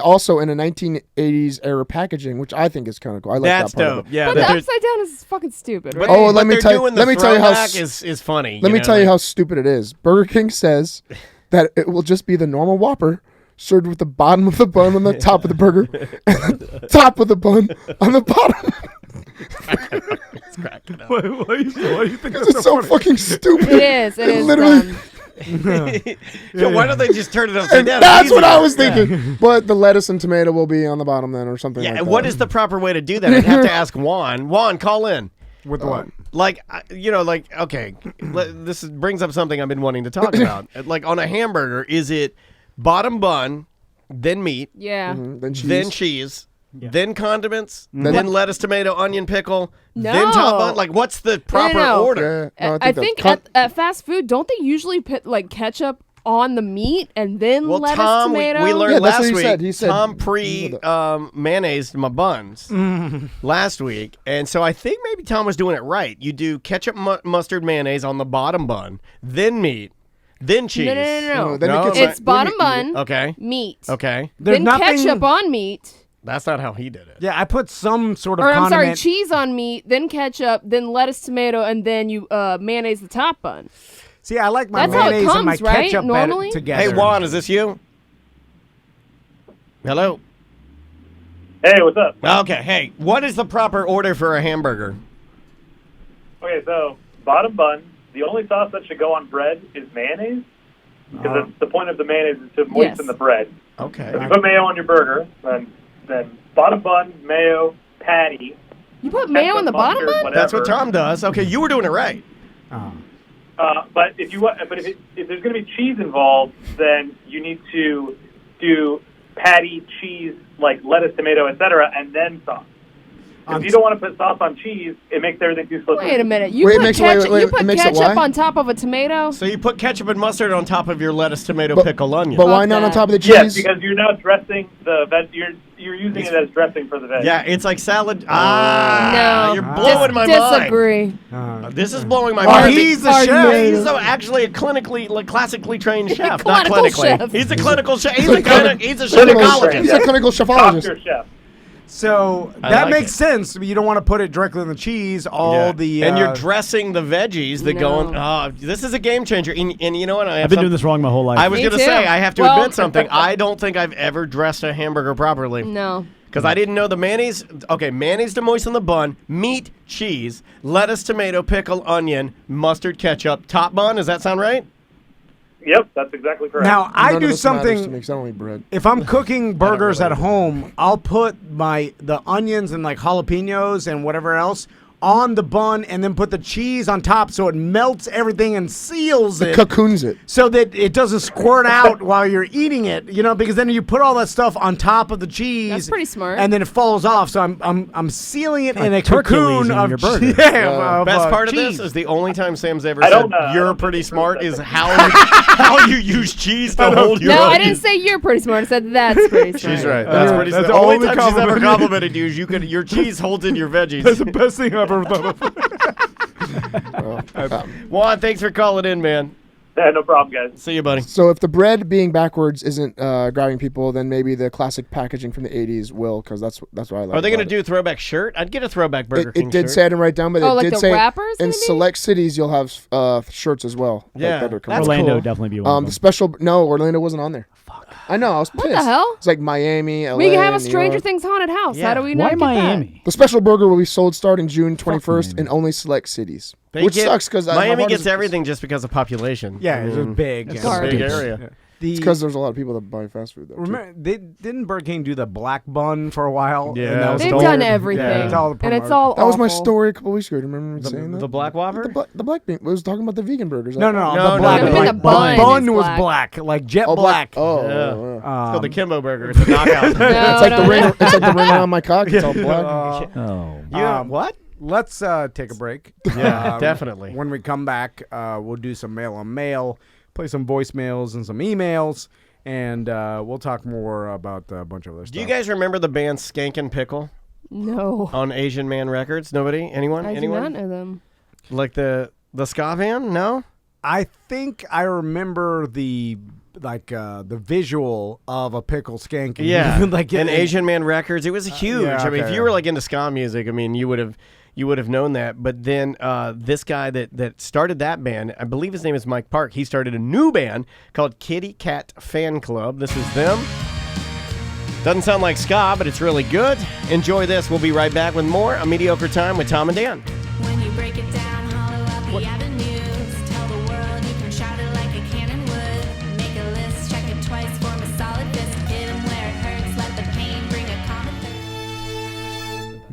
also in a 1980s era packaging, which I think is kind of cool. I like That's that part dope. of it. Yeah, But the upside down is fucking stupid, right? Oh, but let me they're tell you- doing let the me tell you how throwback s- is funny. Let me know, tell you like- how stupid it is. Burger King says that it will just be the normal Whopper served with the bottom of the bun on the top of the burger and the top of the bun on the bottom. It's cracking up. Why do you think that's It's so fucking stupid. It is. It is. Literally. So why don't they just turn it upside And down? that's It's what I easier. was thinking. But the lettuce and tomato will be on the bottom then, or something Yeah, like and that. what is the proper way to do that? I'd have to ask Juan. Juan, call in. With what? Like, okay, brings up something I've been wanting to talk about. Like on a hamburger, is it bottom bun, then meat, Yeah. Then cheese. then condiments, Then- then lettuce, tomato, onion, pickle, No. then top bun? Like, what's the proper no. order? Yeah, no, I that's think con- at fast food, don't they usually put like ketchup on the meat and then Well, lettuce, Tom, tomato? we learned Yeah, that's last what he week. said. He said- Tom mayonnaise my buns last week, and so I think maybe Tom was doing it right. You do ketchup, mustard, mayonnaise on the bottom bun, then meat, then cheese. No. No, then No? it gets It's like- bottom then you- bun, Okay. meat, Okay. There's then nothing- ketchup on meat. That's not how he did it. Yeah, I put some sort of Or I'm sorry, condiment. cheese on meat, then ketchup, then lettuce, tomato, and then you mayonnaise the top bun. See, I like my That's how it mayonnaise and my comes, right? ketchup Normally? together. Hey, Juan, is this you? Hello. Hey, what's up? Okay. Hey, what is the proper order for a hamburger? Okay, so bottom bun. The only sauce that should go on bread is mayonnaise, because the point of the mayonnaise is to moisten Yes. the bread. Okay. If you put mayo on your burger, then bottom bun, mayo, patty. You put mayo in the bottom mustard, bun? whatever. That's what Tom does. Okay, you were doing it right. But if there's going to be cheese involved, then you need to do patty, cheese, like lettuce, tomato, etc., and then sauce. If you don't want to put sauce on cheese, it makes everything too slippery. Wait a minute. You Wait, it put makes- ketchup, wait, you it put makes it ketchup what? on top of a tomato? So you put ketchup and mustard on top of your lettuce, tomato, But- pickle, onion. But why Fuck not on that. top of the Yes, cheese? because you're now dressing the veg. You're using it as dressing for the veg. Yeah, it's like salad. No. You're blowing my Disagree. mind. This is blowing my Oh, mind. he's the Pardon chef. me. He's actually a classically trained chef. Not Clinical clinically. chef. He's a clinical chef. He's a Clinical- gynecologist. He's a clinical Doctor chephologist. chef. So I that like makes it. sense. You don't want to put it directly on the cheese. Yeah. And and you're dressing the veggies that go on. No. Oh, this is a game changer. And you know what? I've been doing this wrong my whole life. I was Me going to too. say, I have to Well- admit something. I don't think I've ever dressed a hamburger properly. No. Because I didn't know the mayonnaise. Okay, mayonnaise to moisten the bun, meat, cheese, lettuce, tomato, pickle, onion, mustard, ketchup, top bun. Does that sound right? Yep, that's exactly correct. Now I None do of this matters to something. me 'cause I don't eat bread. If I'm cooking burgers really at home, I'll put the onions and like jalapenos and whatever else on the bun, and then put the cheese on top so it melts everything and seals It it, cocoons it. so that it doesn't squirt out while you're eating it. You know, because then you put all that stuff on top of the cheese. That's pretty smart. And then it falls off. So I'm sealing it in a Hercules cocoon in of your burger. of, Best part of cheese. this is the only time Sam's ever I said don't, I you're don't pretty think smart it's is that how you use cheese to hold your No, I onions. didn't say you're pretty smart. I said that's pretty smart. She's right. That's pretty that's smart. The only the time only she's ever compliment. complimented you is your cheese holds in your veggies. That's the best thing I've ever thought of. Juan, thanks for calling in, man. Yeah, no problem, guys. See you, buddy. So if the bread being backwards isn't grabbing people, then maybe the classic packaging from the 80s will, because that's what I like. Are they going to about do a throwback shirt? I'd get a throwback Burger it. King It did shirt. say I didn't write down, but Oh, it like did the say wrappers, in maybe? select cities you'll have shirts as well. Yeah, that are coming that's out. Orlando cool. would definitely be one of The them. special Orlando wasn't on there. I know. I was pissed. What the hell? It's like Miami, LA. We can have a New Stranger York. Things haunted house. Yeah. How do we Why not get Miami? The special burger will be sold starting June 21st in only select cities. Which sucks because Miami gets everything just because of population. Yeah, it's just big. It's a big area. Yeah. It's because there's a lot of people that buy fast food. Though, remember, didn't Burger King do the black bun for a while? Yeah, and that was They've all- done everything, Yeah. It's all the and it's promotion. all That was my awful. story a couple weeks ago. Do you remember saying that? The Black Whopper? The black bean. It was talking about the vegan burgers. No, No, the black no, bun. the bun bun is was black. like jet Oh, black. Oh, Yeah. yeah. It's called the Kimbo Burger. It's a knockout. It's like the ring. It's like the ring around my cock. It's all black. What? Let's take a break. Yeah, definitely. When we come back, we'll do some mail on mail, play some voicemails and some emails, and we'll talk more about a bunch of other stuff. Do you guys remember the band Skankin' Pickle? No. On Asian Man Records? Nobody? Anyone? I Anyone? do not know them. Like the ska band? No? I think I remember the visual of a pickle skanking. Yeah, like in Asian Man Records, it was huge. yeah, I mean, if okay. you were like into ska music, I mean, you would have known that. But then this guy that started that band, I believe his name is Mike Park. He started a new band called Kitty Cat Fan Club. This is them. Doesn't sound like ska, but it's really good. Enjoy this. We'll be right back with more A Mediocre Time with Tom and Dan. When you break it down, hollow out the avenues. Tell the world you can shout it like a cannon would. Make a list, check it twice, form a solid fist. Hit 'em where it hurts, let the pain bring a common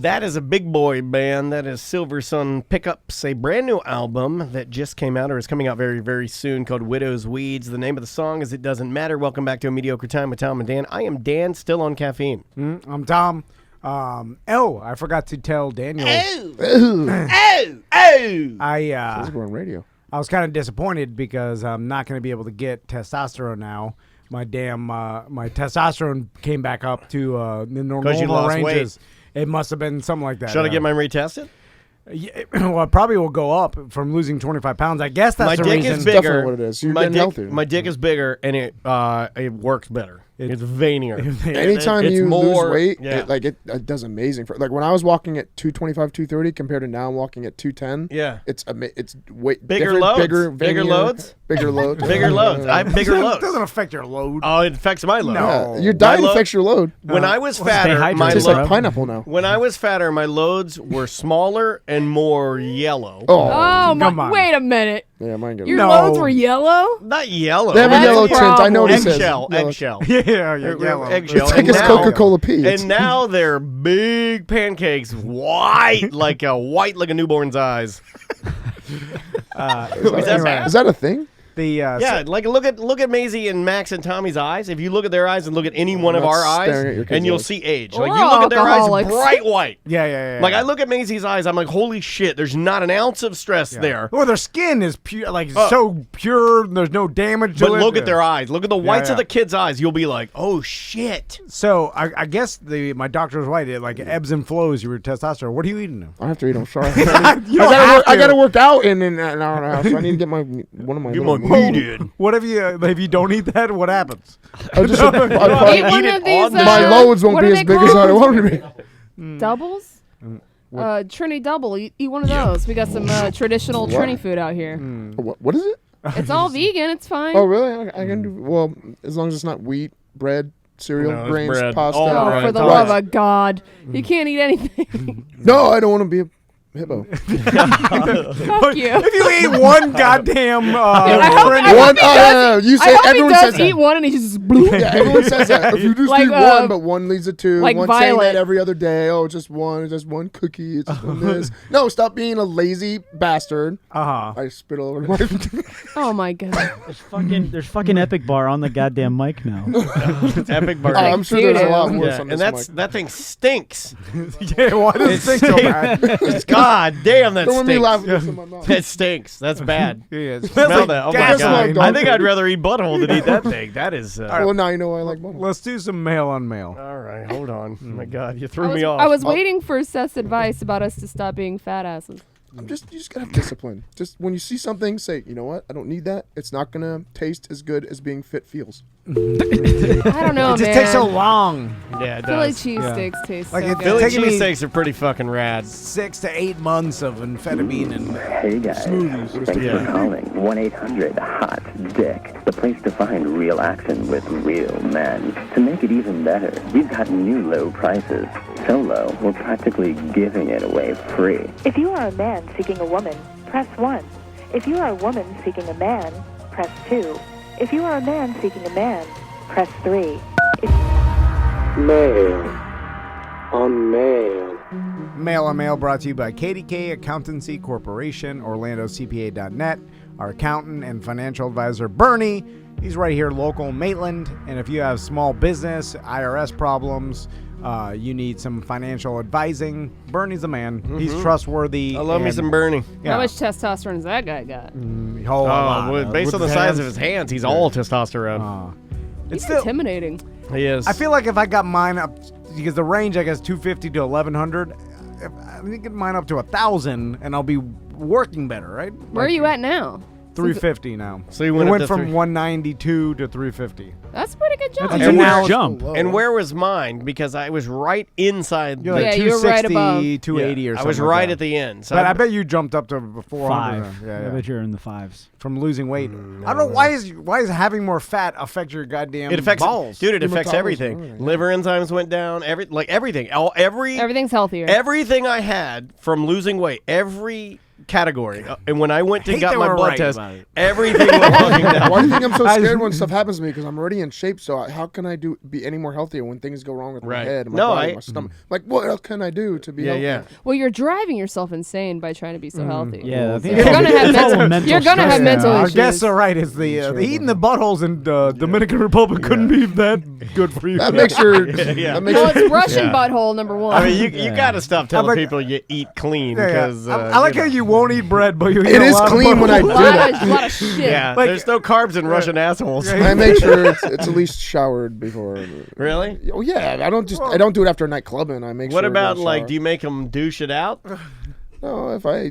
That is a big boy band. That is Silver Sun Pickups, a brand new album that just came out or is coming out very, very soon called Widow's Weeds. The name of the song is It Doesn't Matter. Welcome back to A Mediocre Time with Tom and Dan. I am Dan, still on caffeine. I'm Tom. I forgot to tell Daniel. We're on radio. I was kind of disappointed because I'm not going to be able to get testosterone now. My testosterone came back up to the normal you lost ranges. It must have been something like that. Should I get mine retested? Yeah, well, it probably will go up from losing 25 pounds. I guess that's My the dick reason. is bigger. Definitely what it is. You're my getting dick, healthier. My dick is bigger, and it works better. It's veinier. Anytime It's you more- lose weight, yeah. it does amazing for. Like when I was walking at 225, 230 compared to now I'm walking at 210. Yeah. it's weight Bigger different, loads. bigger Bigger veinier, loads? bigger loads, Bigger loads. I have bigger loads. It doesn't affect your load. Oh, it affects my load. No. Your diet My load- affects your load. When I was Stay fatter, hydrated. my Tastes load, like pineapple now. when I was fatter, my loads were smaller and more yellow. Oh, come my. on. Wait a minute. Yeah, mine goes. Your No. loads were yellow? Not yellow. They have a That's yellow a tint. I know what it Eggshell. says. Yellow. Eggshell. Yeah, yellow. Eggshell. It's like And it's now- Coca-Cola peas. And now they're big pancakes, white like a newborn's eyes. Is that bad? Is that a thing? Yeah, like look at Maisie and Max and Tommy's eyes. If you look at their eyes and look at any one of not our eyes, staring at your kids' and you'll eyes. see age. We're Like you look at their eyes, alcoholics. bright white. Yeah. Like I look at Maisie's eyes, I'm like, holy shit! There's not an ounce of stress there. Well, their skin is pure, like so pure. There's no damage to But it. look at their eyes. Look at the whites yeah. of the kids' eyes. You'll be like, oh shit. So I guess my doctor was right. It like ebbs and flows. Your testosterone. What are you eating now? I have to eat. I'm sorry. You don't I have gotta to. work out in an hour and a half. So I need to get one of my. Get little my meat in. What if you don't eat that? What happens? I just, Eat one of these. my loads won't what be are as they big as I called? want them to be. Doubles? Trini double. Eat one of those. We got some traditional Trini food out here. What is it? It's all vegan. It's fine. Oh, really? I can do well as long as it's not wheat, bread, cereal, No, it's grains, bread. pasta. All Oh, right. for the rice. love of God. You can't eat anything. No, I don't want to be a hippo. Fuck you. If you eat one goddamn One, you say I hope he everyone does says that. eat one and he just bloop. Yeah, everyone says that. If you just Like, eat one, but one leads to two, like one saying Violet. that every other day. Oh, just one cookie. It's just one this. No, stop being a lazy bastard. I spit all over my. Oh my God. There's fucking Epic Bar on the goddamn mic now. Epic Burger. I'm sure there's a lot worse on and this mic. that thing stinks. Yeah, why does it stink so bad? God damn, that Don't let me stinks. laugh with this in my mouth. That stinks. That's bad. Yeah, it Smell smells like that. Oh my gasoline. God. I think I'd rather eat butthole than eat that thing. That is. Well, now you know why I like butthole. Let's do some mail on mail. All right, hold on. Oh my God, you threw me off. I was waiting for Seth's advice about us to stop being fat asses. You just gotta have discipline. Just when you see something, say, you know what? I don't need that. It's not gonna taste as good as being fit feels. I don't know, It just takes so long. Yeah, it Philly does. cheesesteaks taste Like so it's good. Philly taking me cheesesteaks are pretty fucking rad. 6 to 8 months of amphetamine and Hey guys, smoothies. thanks for calling 1-800-HOT-DICK, the place to find real action with real men. To make it even better, we've got new low prices. So low, we're practically giving it away free. If you are a man seeking a woman, press 1. If you are a woman seeking a man, press 2. If you are a man seeking a man, press 3. Mail on mail. Mail on Mail brought to you by KDK Accountancy Corporation, OrlandoCPA.net. Our accountant and financial advisor, Bernie. He's right here, local Maitland. And if you have small business, IRS problems, you need some financial advising, Bernie's the man. He's trustworthy. I love me some Bernie. How much testosterone has that guy got? Based on the size of his hands, he's all testosterone. It's still intimidating. He is. I feel like if I got mine up, because the range I guess 250 to 1100, if I get mine up to 1,000, and I'll be working better, right? Where are you at now? 350 now. So you it went to from 192 to 350. That's a pretty good jump. And where, jump. And where was mine? Because I was right inside. You're like 260, 280 or something. I was right at the end. So but I bet you jumped up to 400. 5. Yeah, I bet you're in the 5s. From losing weight. I don't know, why is having more fat affect your goddamn it affects, balls? dude, it affects everything. Liver enzymes went down. Everything. Everything's healthier. Everything I had from losing weight, every category. And when I went to get my blood test, everything went fucking down. Why do you think I'm so scared when stuff happens to me? Because I'm already in shape. So how can I be any more healthier when things go wrong with my head, and my body, my stomach? Like, what else can I do to be healthy? Yeah. Well, you're driving yourself insane by trying to be so healthy. Yeah, I think you're gonna have mental I issues. guess so. Right? Is the eating the buttholes in Dominican Republic couldn't be that good for you? That makes your it's Russian butthole number 1. I mean, you got to stop telling people you eat clean because I like how you won't eat bread, but you eat it a is lot clean of when I do that. A lot of shit. Yeah, there's no carbs in Russian assholes. I make sure it's at least showered before. Really? Oh yeah, I don't do it after a night clubbing. I make. What sure about I like? shower. Do you make them douche it out? No, if I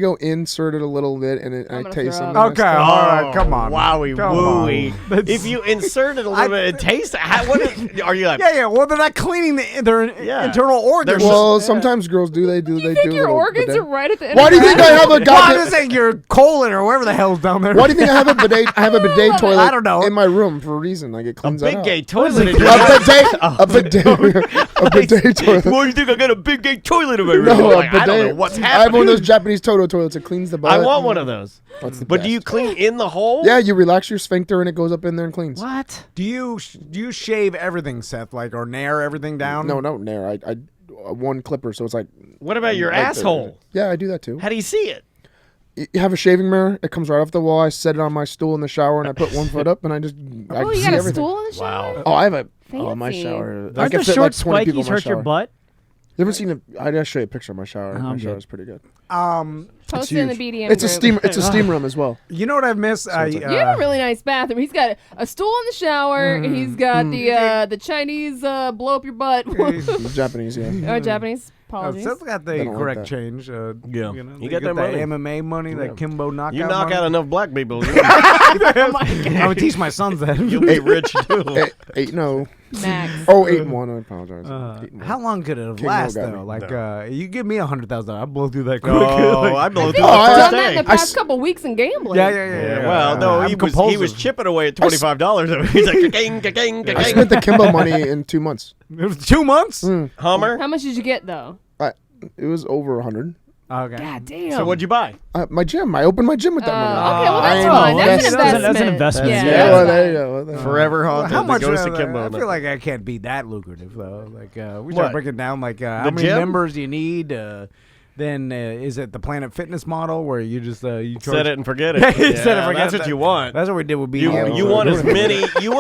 go insert it a little bit and I taste something. Okay, all right, come on. Wowie Come wooey. on. If you insert it a little bit and taste it, are you like? Yeah. Well, they're not cleaning their internal organs. Well, sometimes girls do. They do. You think your organs are right at the end? Why do you think I have a Why goddamn? does it your colon or whatever the hell's down there? Why do you think I have a bidet? I have a bidet toilet. I don't know. In my room for a reason. Like it cleans big that gay out. toilet. A bidet toilet. Well, you think I got a big gay toilet in my room? No, Like, I don't know what's I have one happening. of those Japanese Toto toilets. It cleans the butt. I want one of those. That's the But best. do you clean in the hole? Yeah, you relax your sphincter and it goes up in there and cleans. What? Do you shave everything, Seth? Like or nair everything down? No, nair. I one clipper, so it's like. What about your asshole? Yeah, I do that too. How do you see it? You have a shaving mirror. It comes right off the wall. I set it on my stool in the shower, and I put one foot up, and I just. I Oh, you see got a everything. stool in the shower? Wow. Oh, I have a. Fancy. Oh, my shower. Aren't the short spikies hurt your butt? You haven't seen it? I just show you a picture of my shower. My shower is pretty good. Post it in the BDM It's a group. steam. It's a steam room as well. You know what I've missed? You have a really nice bathroom. He's got a stool in the shower. And he's got the Chinese blow up your butt. Japanese, yeah. Or Japanese. Apologies. Seth's got the They don't like correct that. change. Yeah. You know, You they got get that money. MMA money, that Kimbo knockout. You knock money. out enough black people. I'm gonna teach my sons that. You'll be rich too. 8-0. Max. Oh, 8-1. I apologize. 8-1. How long could it have King lasted Mo though? got Like, you give me $100,000, I'll blow through that quick. Oh, I blow through I've the done first that in day. the past couple weeks in gambling. Yeah. Well, no, I'm he compulsive. was chipping away at $25. He's like, gang, gang, I spent the Kimbo money in 2 months. It was 2 months. Hummer. How much did you get though? It was over 100. Okay. God damn. So what'd you buy? My gym. I opened my gym with that money. Okay, well that's I fine. invest- That's an investment. That's an investment. Yeah. Yeah, that's well, fine. there you go. Well, Forever haunted. How much? The ghost of Kimbo. I feel like I can't be that lucrative though. Like we What? start breaking down like how The many gym? members do you need. Then is it the Planet Fitness model where you just you charge? Set it and forget it. Yeah, you set it and forget That's it. what you want. That's what we did with You, BDM. you want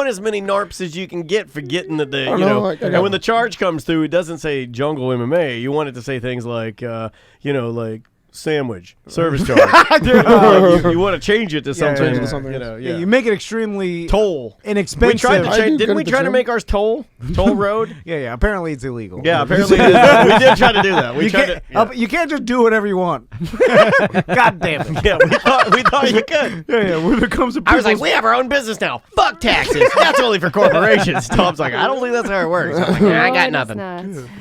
as many NARPs as you can get for getting the I you know, know. like, And when the charge comes through, it doesn't say Jungle MMA. You want it to say things like like sandwich service charge. You want to change it to something. You make it extremely toll inexpensive. Didn't we try to make ours toll road? Yeah. Apparently it's illegal. Yeah, apparently it is. We did try to do that. You can't just do whatever you want. God damn it. Yeah, we thought you could. Yeah. When it comes to I was like, we have our own business now. Fuck taxes. That's only for corporations. Tom's like, I don't think that's how it works. I'm like, I got nothing.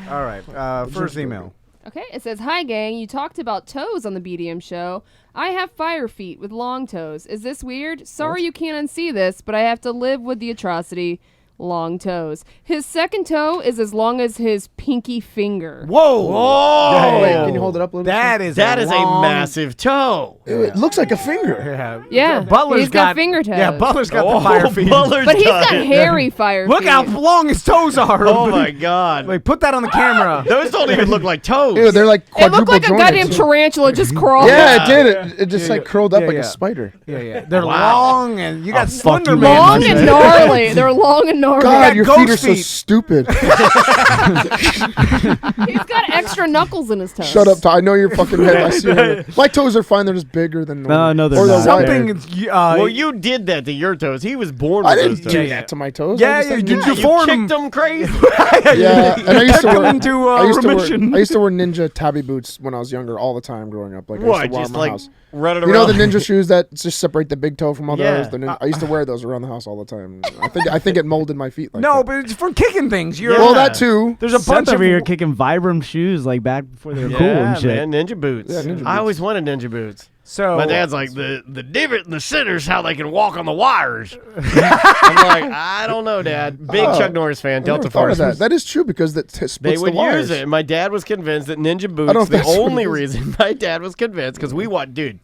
All right. First email. Okay, it says, "Hi gang, you talked about toes on the BDM show. I have fire feet with long toes. Is this weird? Sorry you can't unsee this, but I have to live with the atrocity. Long toes. His second toe is as long as his pinky finger." Whoa! Wait, can you hold it up a little bit? That is a massive toe. It looks like a finger. Yeah, Butler's he's got finger toes. Yeah, Butler's got the fire feet. But he's got hairy fire feet. Look how long his toes are. Oh my god! Wait, put that on the camera. Those don't even look like toes. Ew, they're like It quadruple looked like a jointed. goddamn tarantula just crawled. Yeah, it did. It just like curled up like a spider. Yeah. They're long and you got Slender Man. Long and gnarly. They're long and gnarly. God, your feet are ghost so feet. stupid. He's got extra knuckles in his toes. Shut up, Ty. I know your fucking head. I see your head. My toes are fine. They're just bigger than normal. No, they're Or not. wide. Well, you did that to your toes. He was born I with didn't those do toes. that to my toes. Yeah, I just you had did. ninja- You formed kicked them crazy. Yeah, and I used to wear into I used to remission. wear, I used to wear ninja tabby boots when I was younger all the time growing up. Like I used What? to wear Just my like house. running You around. know the ninja shoes that just separate the big toe from all the Yeah. others. I used to wear those around the house all the time. I think it molded my feet. Like No, that. but it's for kicking things. You're Well, that too. There's a bunch Seth of over here kicking Vibram shoes like back before they were cool Yeah, and shit. man, ninja boots. Yeah, ninja boots. I always wanted ninja boots. So My dad's like, the divot in the center's how they can walk on the wires. I'm like, I don't know, Dad. Big Chuck Norris fan, I never Delta thought of Force. that. That is true because that splits They would the wires. use it. My dad was convinced that ninja don't know boots, if the that's what only it is. reason my dad was convinced, because we watched, dude,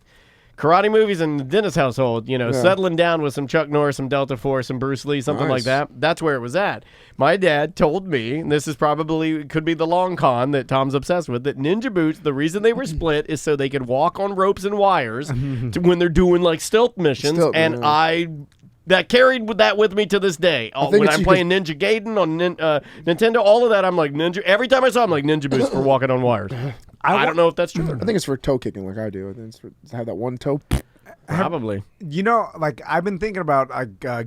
karate movies in the Dennis household, settling down with some Chuck Norris, some Delta Force, some Bruce Lee, something like Nice. that. That's where it was at. My dad told me, and this is probably, could be the long con that Tom's obsessed with, that ninja boots, the reason they were split is so they could walk on ropes and wires when they're doing like stealth missions. Stealth, and yeah. that carried that with me to this day. think When it's I'm you playing Ninja Gaiden on Nintendo, all of that, I'm like ninja. Every time I saw, I'm like ninja boots for walking on wires. I don't know if that's true. I think it's for toe kicking like I do. I think it's for to have that one toe. Probably. You know, like I've been thinking about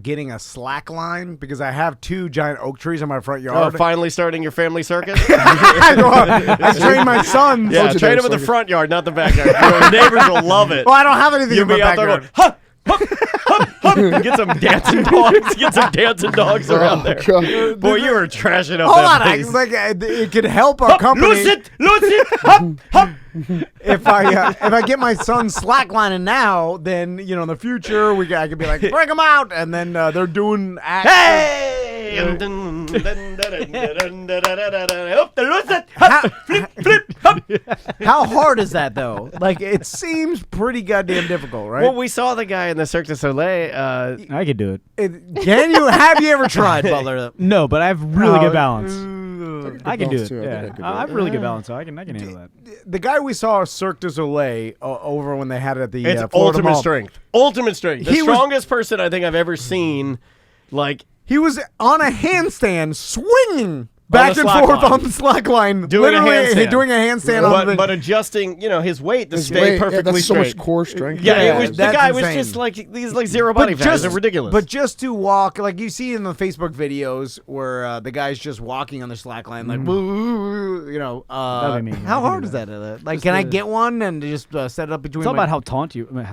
getting a slack line because I have 2 giant oak trees in my front Oh, yard. finally starting your family circus? I train my sons. Yeah, train them in the front yard, not the backyard. Your neighbors will love it. Well, I don't have anything You'll in my be out there backyard. going, huh, huh, huh. Get some dancing dogs. Get some dancing dogs around there. God. Boy, you were trashing up Hold that on, place. it could help our company. Lose it, hop, hop. If I get my son slacklining now, then in the future I could be like, break them out, and then they're doing action. Hey! Up the lose it. Hop, flip, flip, hop. How hard is that though? Like it seems pretty goddamn difficult, right? Well, we saw the guy in the Cirque du Soleil. I could do it. Have you ever tried, Butler? No, but I have really good balance. I can do balance it. too. I think I Yeah, could do I have it. really good balance, so I can handle that. The guy we saw Cirque du Soleil over when they had it at the It's Florida ultimate Mall. strength. Ultimate strength. The He was- strongest person I think I've ever seen. Like He was on a handstand swinging back the and slack forth line. on the slack line, doing a literally handstand. doing a handstand on the but, thing. but adjusting, his weight to His stay weight, yeah, perfectly that's so straight. much core strength. Yeah, Yeah, it was, the that's guy was insane. just like these like zero body fat. It's ridiculous. But just to walk, like you see in the Facebook videos where the guy's just walking on the slack line, like, That'd be me. how I can hard do is that. that? Like, Just can I the- get one and just set it up between It's all my... about how taunt you. I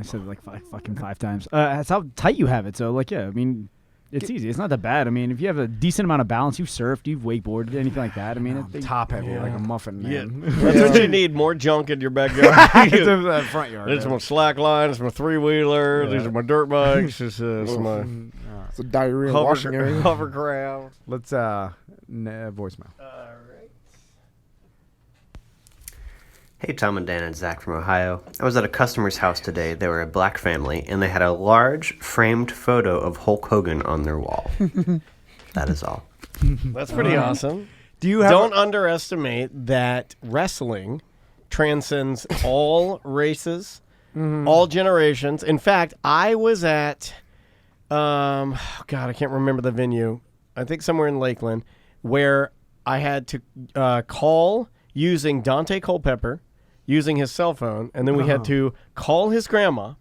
said it like fucking 5 times. It's how tight you have it. So like, yeah, I mean, it's easy. It's not that bad. I mean, if you have a decent amount of balance, you've surfed, you've wakeboarded, anything like that. I mean, top heavy like a muffin, yeah, man. that's what you need. More junk in your backyard. It's a front yard. There's my slack line. It's my 3-wheeler. These are my dirt bikes. It's my It's a diarrhea washing area. hovercraft. Let's voicemail. Hey Tom and Dan and Zach from Ohio. I was at a customer's house today. They were a black family, and they had a large framed photo of Hulk Hogan on their wall. That is all. That's pretty awesome. Don't underestimate that wrestling transcends all races, all generations. In fact, I was at, God, I can't remember the venue. I think somewhere in Lakeland, where I had to call using Dante Culpepper, using his cell phone, and then we had to call his grandma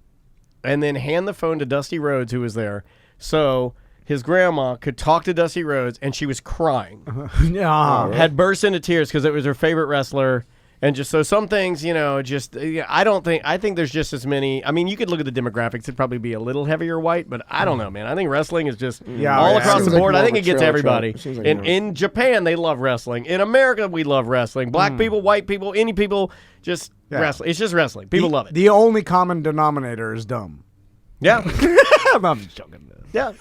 and then hand the phone to Dusty Rhodes, who was there. So his grandma could talk to Dusty Rhodes, and she was crying. Had burst into tears because it was her favorite wrestler. And just so some things, I think there's just as many. I mean, you could look at the demographics. It'd probably be a little heavier white, but I don't know, man. I think wrestling is just all across the board. I think it gets everybody. In Japan, they love wrestling. In America, we love wrestling. Black people, white people, any people, just wrestling. It's just wrestling. People love it. The only common denominator is dumb. Yeah. I'm just joking. Yeah.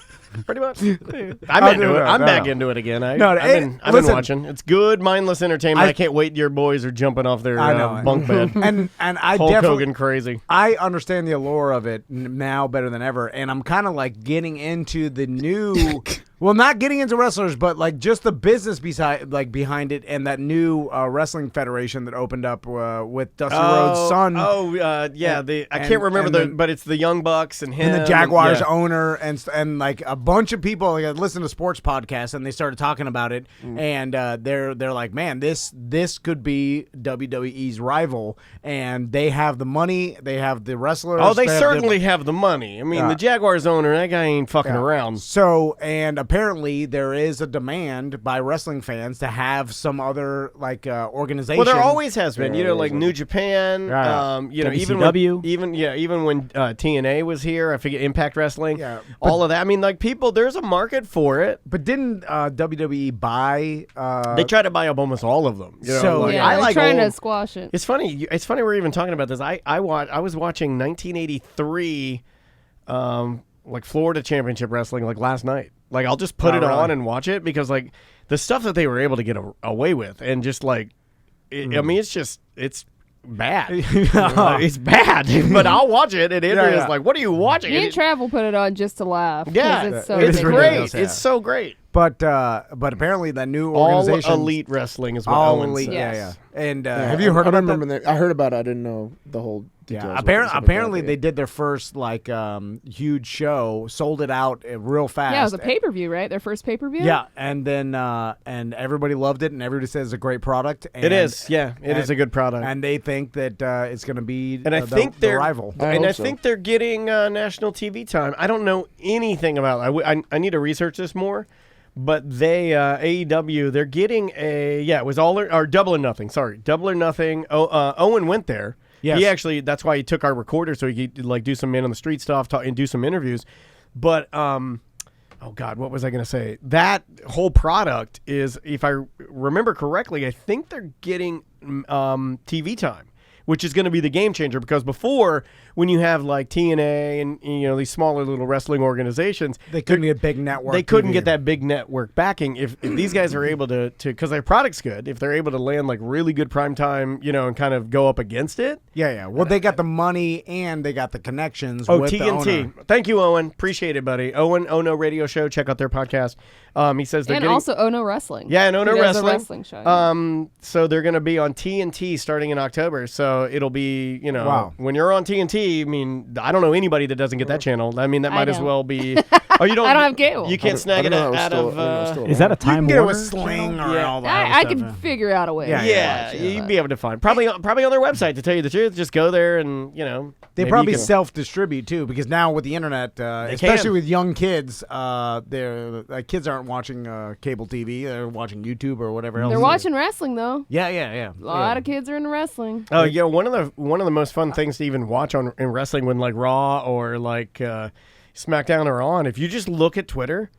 Pretty much. I'm into it. I'm back into it again. I've been watching. It's good, mindless entertainment. I can't wait. Your boys are jumping off their bunk bed. and I Hulk definitely Hogan crazy. I understand the allure of it now better than ever, and I'm kind of like getting into the new. Well, not getting into wrestlers, but like just the business behind it, and that new wrestling federation that opened up with Dusty Rhodes' son. I can't remember but it's the Young Bucks and him and the Jaguars owner and like a bunch of people like, listen to sports podcasts, and they started talking about it, and they're like, man, this could be WWE's rival, and they have the money, they have the wrestlers. Oh, they certainly have the money. I mean, the Jaguars owner, that guy ain't fucking around. So, and apparently there is a demand by wrestling fans to have some other organization. Well, there always has been, like New Japan, WCW. even when TNA was here, I forget Impact Wrestling, all of that. I mean, like people, there's a market for it. But didn't WWE buy? They tried to buy up almost all of them. They're trying to squash it. It's funny. It's funny we're even talking about this. I was watching 1983, like Florida Championship Wrestling, like last night. Like I'll just put it on and watch it because like the stuff that they were able to get away with and just like, I mean, it's bad. It's bad, but I'll watch it. And Andrea's like, "What are you watching?" Me and Travel put it on just to laugh. Yeah, it's so it's ridiculous. great. It's so great. But apparently that new organization, all elite wrestling, is what Owen says. Yeah. And have you heard about that? I heard about it. I didn't know the whole details. Apparently they did their first huge show, sold it out real fast. Yeah, it was a pay-per-view, right? Their first pay-per-view. Yeah, and then and everybody loved it, and everybody says it's a great product. And, it is. Yeah, it is a good product, and they think that it's going to be I think the rival. I think they're getting national TV time. I don't know anything about it. I need to research this more. But they, AEW, they're getting it was Double or Nothing. Sorry, Double or Nothing. Owen went there. Yes. He actually, that's why he took our recorder so he could like do some man on the street stuff and do some interviews. But, oh God, what was I going to say? That whole product is, if I remember correctly, I think they're getting TV time, which is going to be the game changer because before, when you have like TNA and these smaller little wrestling organizations, they couldn't get big network. They couldn't get that big network backing. If these guys are able to because their product's good, if they're able to land like really good prime time, and kind of go up against it. Yeah. Well, they got the money and they got the connections. Oh, with TNT. The owner. Thank you, Owen. Appreciate it, buddy. Owen Ono Radio Show. Check out their podcast. He says they're also Ono Wrestling. Yeah, and Ono Wrestling. A wrestling show. So they're going to be on TNT starting in October. So it'll be when you're on TNT. I mean, I don't know anybody that doesn't get that channel. I mean, that might as well be. Oh, you don't. I don't have cable. You can't snag it out of. Is that a Time Warner? You can get it with Sling or all that. I can figure out a way. Yeah, you'd be able to find probably on their website. To tell you the truth, just go there and they probably self-distribute too because now with the internet, especially with young kids, kids aren't watching cable TV. They're watching YouTube or whatever else. They're watching wrestling though. Yeah. A lot of kids are into wrestling. Oh yeah, one of the most fun things to even watch in wrestling when like Raw or like SmackDown are on. If you just look at Twitter,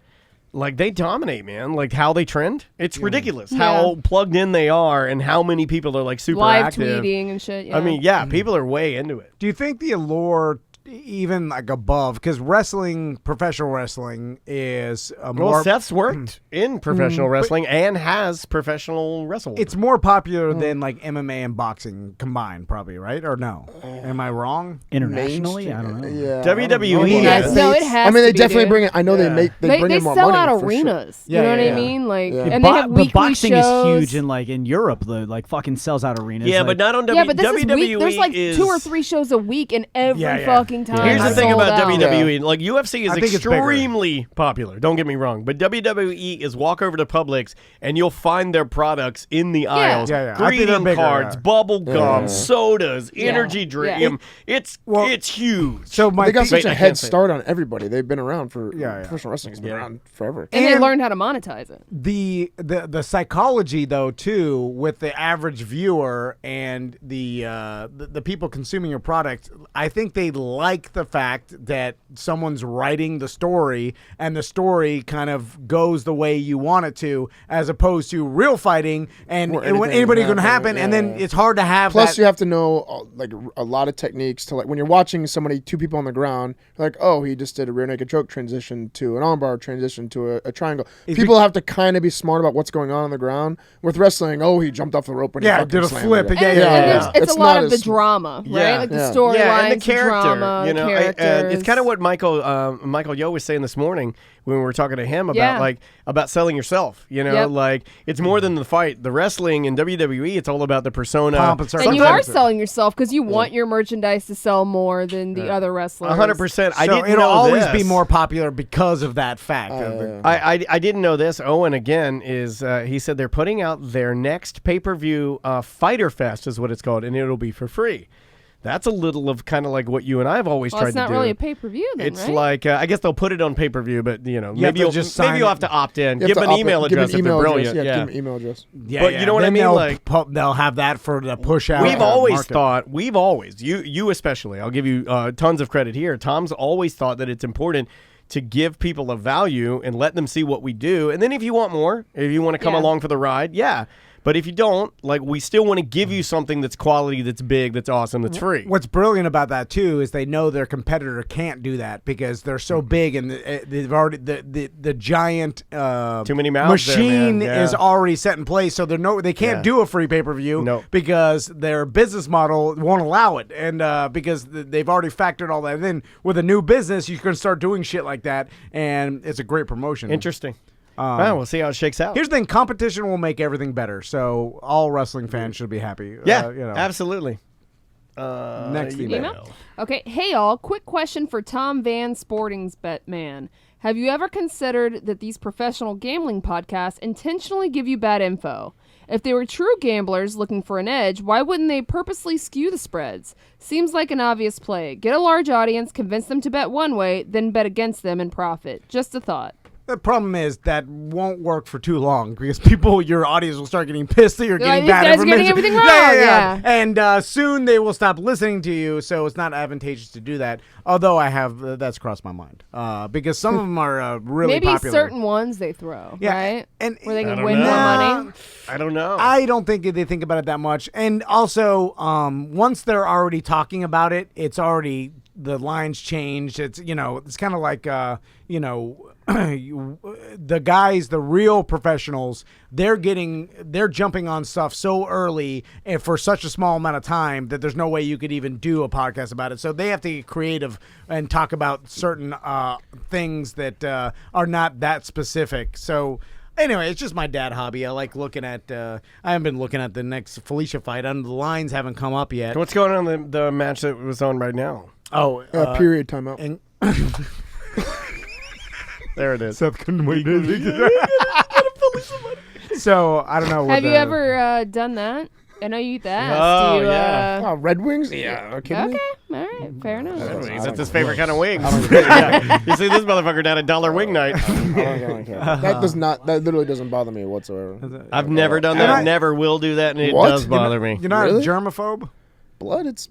like they dominate, man. Like how they trend, it's ridiculous how plugged in they are and how many people are like super live active. tweeting and shit. Yeah. I mean, people are way into it. Do you think the allure, even like above, because professional wrestling is more. Well, Seth's worked in professional wrestling and has professional wrestled. It's more popular than like MMA and boxing combined, probably, right? Or no? Am I wrong? Internationally, I don't know. Yeah, WWE. No, it has. I mean, they to definitely dude. bring it. I know they bring in more sell money. out for arenas. Sure. You know what I mean? Like, and but, they have weekly boxing shows. is huge in Europe. Like fucking sells out arenas. Yeah, but not on but this WWE. is week. There's like 2 or 3 shows a week in every fucking booking time. Here's the thing sold about out. WWE. Like, UFC is I think it's bigger. extremely popular. Don't get me wrong. But WWE is walk over to Publix, and you'll find their products in the aisles. Yeah, yeah. I think they're Greeting bigger, cards, yeah. bubble gum, sodas, energy drink. Yeah. It's huge. So my They got such I a can't head say start on everybody. They've been around for Yeah. professional wrestling has been around forever. And they learned how to monetize it. The psychology though too with the average viewer and the people consuming your product, I think they like the fact that someone's writing the story and the story kind of goes the way you want it to, as opposed to real fighting and when anybody going to happen, and then it's hard to have. Plus, you have to know like a lot of techniques to, like, when you're watching somebody, two people on the ground, like, oh, he just did a rear naked choke transition to an armbar transition to a triangle. People have to kind of be smart about what's going on the ground. With wrestling, oh, he jumped off the rope and he did a flip. It's a lot of the drama, right? Like the storylines, and the character. drama, You know, it's kind of what Michael Yo was saying this morning when we were talking to him about about selling yourself. You know, like it's more than the fight. The wrestling in WWE, it's all about the persona. And you are selling yourself because you want your merchandise to sell more than the other wrestlers. 100%. I didn't it'll know always this. be more popular because of that fact. I didn't know this. Owen again is he said they're putting out their next pay-per-view Fighter Fest is what it's called, and it'll be for free. That's a little of kind of like what you and I have always tried to do. It's not really a pay-per-view then, It's right? like, I guess they'll put it on pay-per-view, but, maybe you'll have to opt in. You Give have them to an email address if they're brilliant. Give them an email address. Yeah, but you know what I mean? They'll have that for the push out. We've always, you especially, I'll give you tons of credit here. Tom's always thought that it's important to give people a value and let them see what we do. And then if you want more, if you want to come along for the ride, But if you don't, like, we still want to give you something that's quality, that's big, that's awesome, that's free. What's brilliant about that too is they know their competitor can't do that because they're so big and they've already the giant too many mouths machine there, man. is already set in place. So they can't do a free pay-per-view because their business model won't allow it, and because they've already factored all that in. With a new business, you can start doing shit like that, and it's a great promotion. Interesting. We'll see how it shakes out. Here's the thing: competition will make everything better. So all wrestling fans should be happy. Yeah, absolutely. Next email. Okay, hey all, quick question for Tom Van Sporting's Bet Man. Have you ever considered that these professional gambling podcasts intentionally give you bad info? If they were true gamblers looking for an edge, why wouldn't they purposely skew the spreads? Seems like an obvious play. Get a large audience, convince them to bet one way, then bet against them and profit. Just a thought. The problem is that won't work for too long because your audience will start getting pissed that you're getting bad information. Getting everything wrong. Yeah. And soon they will stop listening to you, so it's not advantageous to do that. Although I have that's crossed my mind because some of them are really popular. Maybe certain ones they throw, right? And where they can win more money. I don't know. I don't think they think about it that much. And also, once they're already talking about it, it's already the lines changed. It's it's kind of like the guys, the real professionals, they're jumping on stuff so early and for such a small amount of time that there's no way you could even do a podcast about it. So they have to get creative and talk about certain things that are not that specific. So anyway, it's just my dad hobby. I like looking at I haven't been looking at the next Felicia fight. The lines haven't come up yet. What's going on in the match that was on right now? Oh, period timeout. And there it is. Seth couldn't wait. So I don't know. Have you ever done that? I know you eat that. Oh, yeah. Red Wings? Yeah. Okay. All right. Fair enough. That's his favorite kind of wings. Yeah. You see this motherfucker down at Dollar Wing Night. I don't care. That literally doesn't bother me whatsoever. I've never done that. Never will do that, and it does bother me. You're not a germaphobe? Blood, it's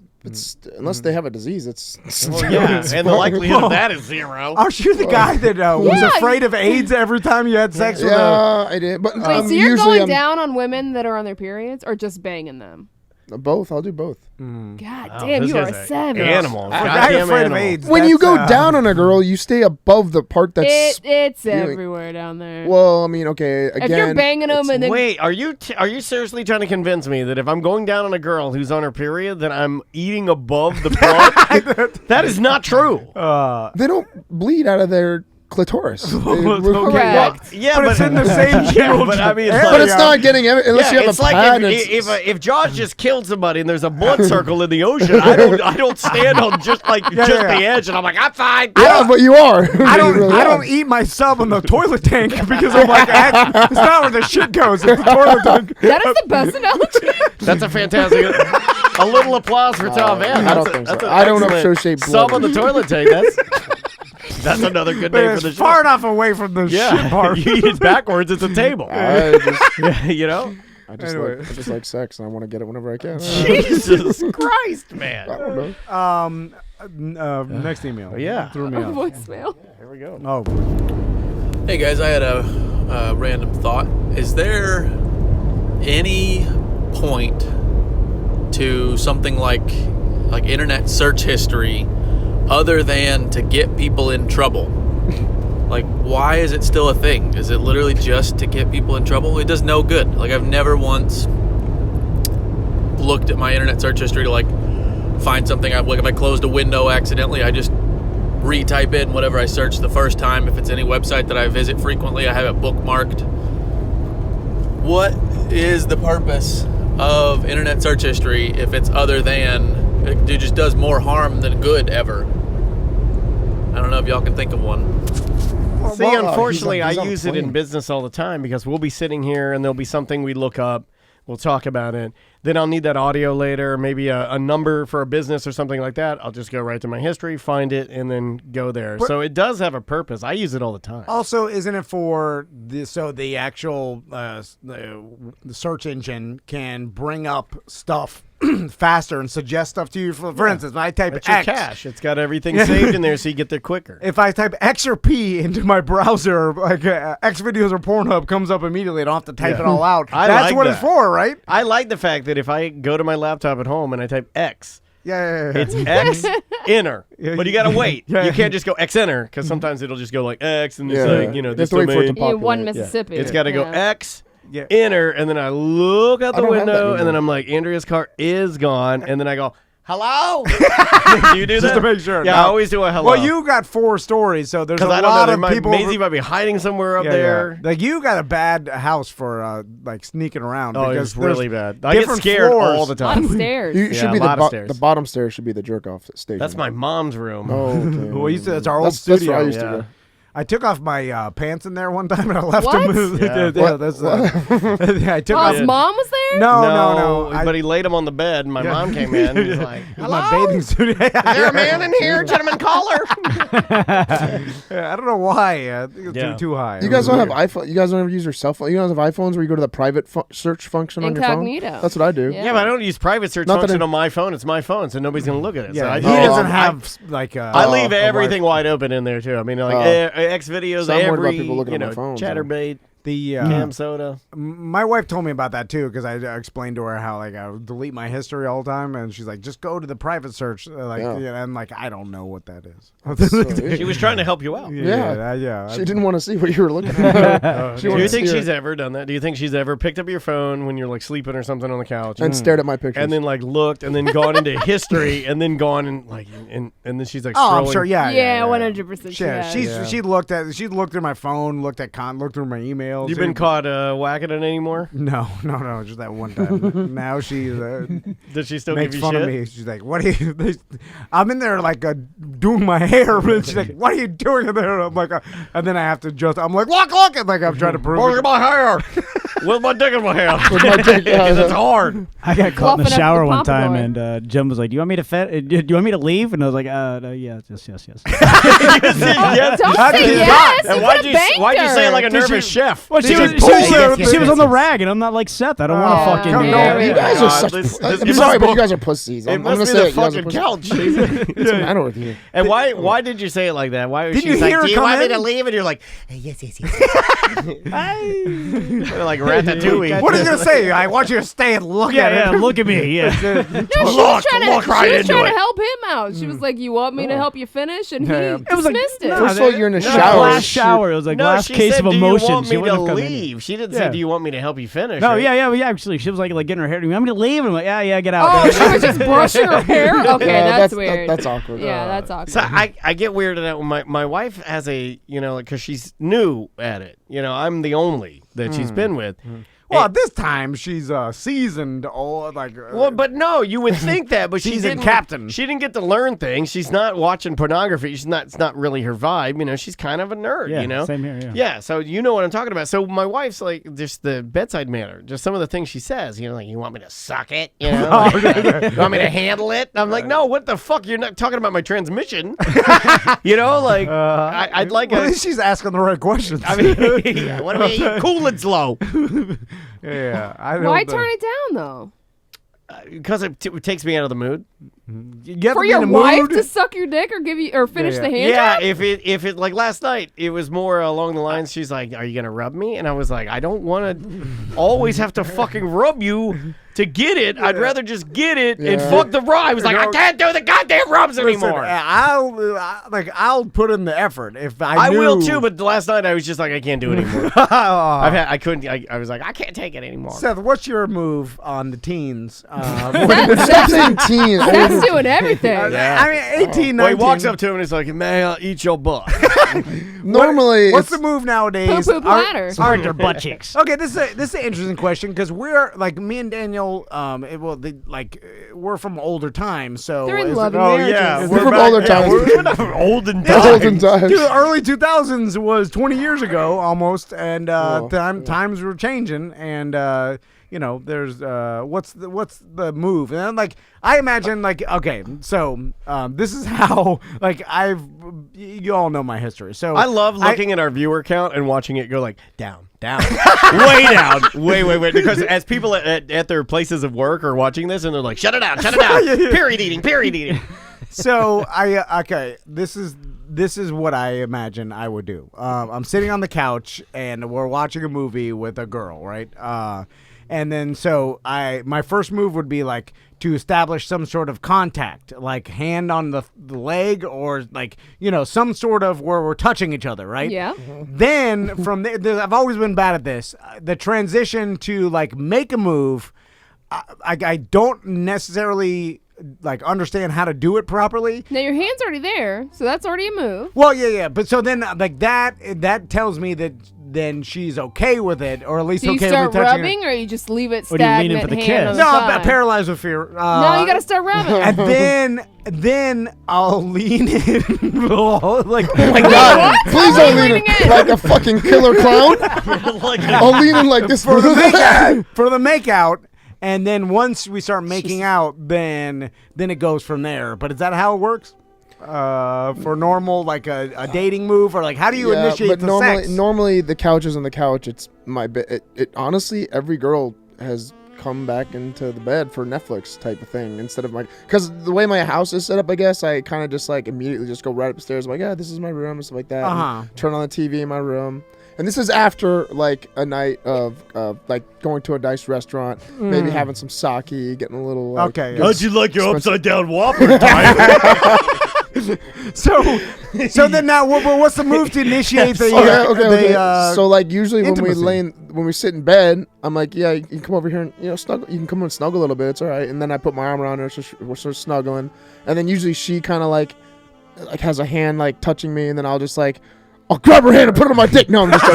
unless they have a disease, it's and the likelihood of that is zero. Aren't you the guy that was afraid of AIDS every time you had sex with I did. But wait, so you're going down on women that are on their periods, or just banging them? Both. I'll do both. God damn, you are a savage. Animal. I'm afraid of AIDS. When you go down on a girl, you stay above the part that's it's everywhere down there. Well, I mean, okay, again. If you're banging them and then wait, are you seriously trying to convince me that if I'm going down on a girl who's on her period, that I'm eating above the part? That is not true. They don't bleed out of their clitoris. Yeah, but it's in the same general. But I mean, but it's not getting unless you have it's a like pad. if Josh just killed somebody and there's a blood circle in the ocean, I don't stand on just the edge and I'm like, I'm fine. But you are. I don't eat my sub on the toilet tank because I'm like, it's not where the shit goes. It's the toilet tank. That is the best analogy. That's a fantastic. A little applause for Tom Van. I don't think so. I don't associate blood. Sub on the toilet tank. That's another good name for the show. Far enough away from the shit part. You eat it backwards. It's a table. You know. I just like sex, and I want to get it whenever I can. Jesus Christ, man! I don't know. Next email. Yeah. Threw me off. Voicemail. Here we go. Oh. Hey guys, I had a random thought. Is there any point to something like internet search history other than to get people in trouble? Like, why is it still a thing? Is it literally just to get people in trouble? It does no good. Like, I've never once looked at my internet search history to, like, find something. Like, if I closed a window accidentally, I just retype in whatever I searched the first time. If it's any website that I visit frequently, I have it bookmarked. What is the purpose of internet search history if it's other than it just does more harm than good ever? I don't know if y'all can think of one. See, unfortunately, I use it in business all the time because we'll be sitting here and there'll be something we look up. We'll talk about it. Then I'll need that audio later, maybe a number for a business or something like that. I'll just go right to my history, find it, and then go there. So it does have a purpose. I use it all the time. Also, isn't it for the actual the search engine can bring up stuff faster and suggest stuff to you? For instance, when I type It's X, your cache. It's got everything saved in there so you get there quicker. if I type X or P into my browser, like X videos or Pornhub comes up immediately. I don't have to type it all out. That's what it's for, right? I like the fact that if I go to my laptop at home and I type X, Yeah. it's X enter. But you got to wait. Yeah. You can't just go X enter because sometimes it'll just go like X and it's like, You have this to wait for it to domain. populate. One Mississippi. It's got to go Yeah. X enter, and then I look out the don't have that window, and then anymore. I'm like, Andrea's car is gone, and then I go, hello? Do you do Just that? to make sure. Yeah, No. I always do a hello. Well, you got 4 stories, so there's a because I don't lot know, of people. Maisie might be hiding somewhere up there. Like you got a bad house for like sneaking around. Oh, because it's really there's bad. I get different scared floors. all the time. On stairs. You should Yeah, be a lot of stairs. the bottom stairs should be the jerk off station. That's my mom's room. Oh, okay. Well, that's our old That's studio. where I used to Yeah. go. I took off my pants in there one time and I left What? them. Yeah. That's I took Paul's off. mom was there? No. But he laid him on the bed, and my mom came in. And was like, It was my bathing suit. is there a man in here? Gentlemen, caller. I don't know why. I think it's too high. You guys don't have iPhone. You guys don't ever use your cell phone. You guys have iPhones where you go to the private search function on your Incognito. phone. That's what I do. Yeah. Yeah, but I don't use private search Not that function it- on my phone. It's my phone, so nobody's going to look at it. Yeah, so I he just- doesn't I- have like. I leave a everything wide open in there too. I mean, like X videos, So I'm worried about every people looking at my phone, so. Chatterbait, The Cam Soda. My wife told me about that too because I explained to her how like I would delete my history all the time, and she's like, "Just go to the private search." And I'm like, "I don't know what that is." She was trying to help you out. Yeah. She didn't want to see what you were looking at. Do you think she's ever done that? Do you think she's ever picked up your phone when you're like sleeping or something on the couch and stared at my pictures and then like looked and then gone into history and then gone and like and then she's like, Oh, I'm scrolling. sure. Yeah, 100%. Yeah, she looked through my phone, looked through my emails. You've been caught whacking it anymore? No, just that one time. Now she's does she still makes give you fun shit? of me. She's like, "What are you?" I'm in there like doing my hair, and she's like, "What are you doing in there?" I'm like, and then I have to just. I'm like, "Look!" And like I'm trying to prove. Look at my hair. With my dick in my hair. With my dick, That's hard. I got caught in the Fluffing up shower the one time, pompadour. and Jem was like, "Do you want me to do you want me to leave?" And I was like, no, yes." Don't say yes. And You why'd you say it like a Did nervous she- chef? Well, she was on the rag, and I'm not like Seth. I don't want to fucking. You guys are such. This- I'm it sorry, must but be- you guys are pussies. It I'm must gonna be say the it. You guys are fucking pussies. couch. What's the matter with you? And why did you say it like that? Why was Didn't she you like, hear her "Do you come want me in?" to leave?" And you're like, "Yes." Like Ratatouille. What are you gonna say? I want you to stay and look at it. Yeah, look at me. Yeah. No, she was trying to help him out. She was like, "You want me to help you finish?" And he dismissed it. First of all, you're in a shower. Last shower. It was like last case of emotion. Do you want She me to wouldn't have come in. leave? She didn't say, "Do you want me to help you finish?" No, right? yeah. Actually, she was like getting her hair. I'm gonna leave. And I'm like, yeah, get out. Oh, she was just brushing her hair. Okay, that's weird. That's awkward. Yeah, that's awkward. So I get weirded out when my wife has a, because she's new at it. I'm the only that she's been with. Well, at this time she's seasoned. Well, but no, you would think that, but she's seasoned captain. She didn't get to learn things. She's not watching pornography. It's not really her vibe. She's kind of a nerd. Yeah, same here. Yeah. Yeah, so you know what I'm talking about. So my wife's like just the bedside manner, just some of the things she says. Like, you want me to suck it? You want me to handle it? I'm like, no, what the fuck? You're not talking about my transmission. I'd like. At least she's asking the right questions. I mean, what do we eat? Coolidge low. Yeah. Why turn it down though? Because it takes me out of the mood. For your wife to suck your dick or give you or finish the hand job? If it like last night, it was more along the lines. She's like, "Are you gonna rub me?" And I was like, "I don't want to always have to fucking rub you to get it. I'd rather just get it and fuck the rub." I was like, "I can't do the goddamn rubs anymore." I'll put in the effort if I knew. will too, but last night I was just like, I can't do it anymore. I was like, I can't take it anymore. Seth, what's your move on the teens? Stop saying teens. Seth's doing everything. I mean, 18, 19. Well, he walks up to him and he's like, "May I eat your butt?" Normally, what's the move nowadays? Poo-poo platter. Aren't their butt cheeks? Okay, this is an interesting question because we're like me and Daniel. We're from older times, so they're in love and we're from older times. We're not from olden times. Olden times. Dude, early 2000s was 20 years ago almost, and times were changing, and there's what's the move? And then, I imagine okay, so this is how you all know my history. So I love looking at our viewer count and watching it go down, way down, way. Because as people at their places of work are watching this and they're like, shut it down, period eating. So this is what I imagine I would do. I'm sitting on the couch and we're watching a movie with a girl, right? And then my first move would be to establish some sort of contact, like hand on the leg or some sort of where we're touching each other, right? Yeah. Then from there, I've always been bad at this. The transition to make a move, I don't necessarily understand how to do it properly. Now your hand's already there, so that's already a move. Well, yeah. But so then that tells me that then she's okay with it, or at least do you okay start with touching rubbing, or you just leave it Or do you lean stagnant? in for the hand kiss? on No, the I'm side? paralyzed with fear. No, you gotta start rubbing. And then I'll lean in. Oh my God! Please don't lean in like a fucking killer clown. I'll lean in like this for the makeout. And then once we start making out, then it goes from there. But is that how it works? For normal, a dating move, or how do you initiate the sex? Normally the couch is on the couch. It's my bed. It honestly, every girl has come back into the bed for Netflix type of thing instead of because the way my house is set up, I guess I kind of just immediately just go right upstairs. I'm like, yeah, this is my room and stuff like that. Turn on the TV in my room. And this is after a night of going to a nice restaurant, maybe having some sake, getting a little okay. How'd you like your upside down Whopper? So then now, what's the move to initiate the? Okay. So usually when we sit in bed, I'm like, yeah, you can come over here and snuggle. You can come and snuggle a little bit. It's all right. And then I put my arm around her, so we're sort of snuggling. And then usually she kind of has a hand touching me, and then I'll just I'll grab her hand and put it on my dick. No, I'm just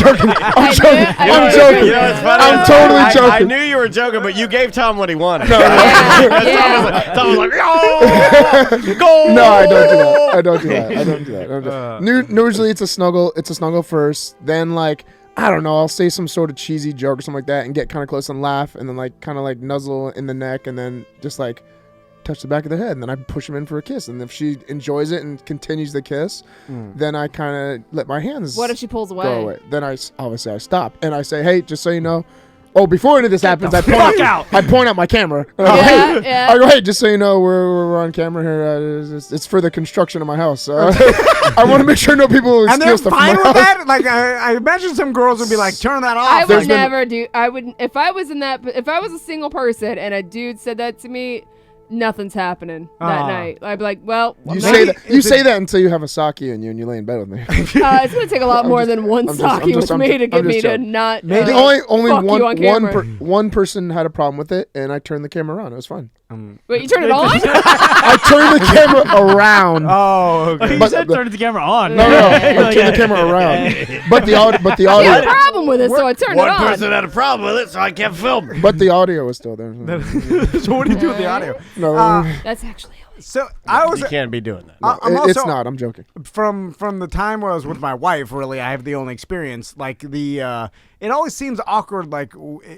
joking. I'm joking. I'm totally joking. I knew you were joking, but you gave Tom what he wanted. No, Tom was like, go! No, I don't do that. Usually it's a snuggle. It's a snuggle first. Then I don't know. I'll say some sort of cheesy joke or something like that, and get kind of close and laugh, and then kind of nuzzle in the neck, and then just touch the back of the head, and then I push him in for a kiss. And if she enjoys it and continues the kiss, then I kind of let my hands What if she pulls away? go away. Then I obviously I stop and I say, hey, just so you know, Oh, before any of this happens, I point out my camera. I go, hey, just so you know, we're on camera here. It's for the construction of my house. I want to make sure no people steal stuff from my house. And they're fine with that? Like, I imagine some girls would be like, turn that off. I would never do. I would if I was a single person and a dude said that to me. Nothing's happening that night. I'd be like, well, you say that until you have a sake in you and you lay in bed with me. It's gonna take a lot more than one sake with me to get me to not. Maybe only one person had a problem with it, and I turned the camera on. It was fine. Wait, you turned it on? I turned the camera around. Oh, okay. You said turn the camera on. No, I turned the camera around. But the audio. I had a problem with it, so I turned it on. One person had a problem with it, so I kept filming. But the audio was still there. So what do you do with the audio? No, that's actually. So I was. You can't be doing that. It's not. I'm joking. From the time when I was with my wife, really, I have the only experience. Like it always seems awkward. Like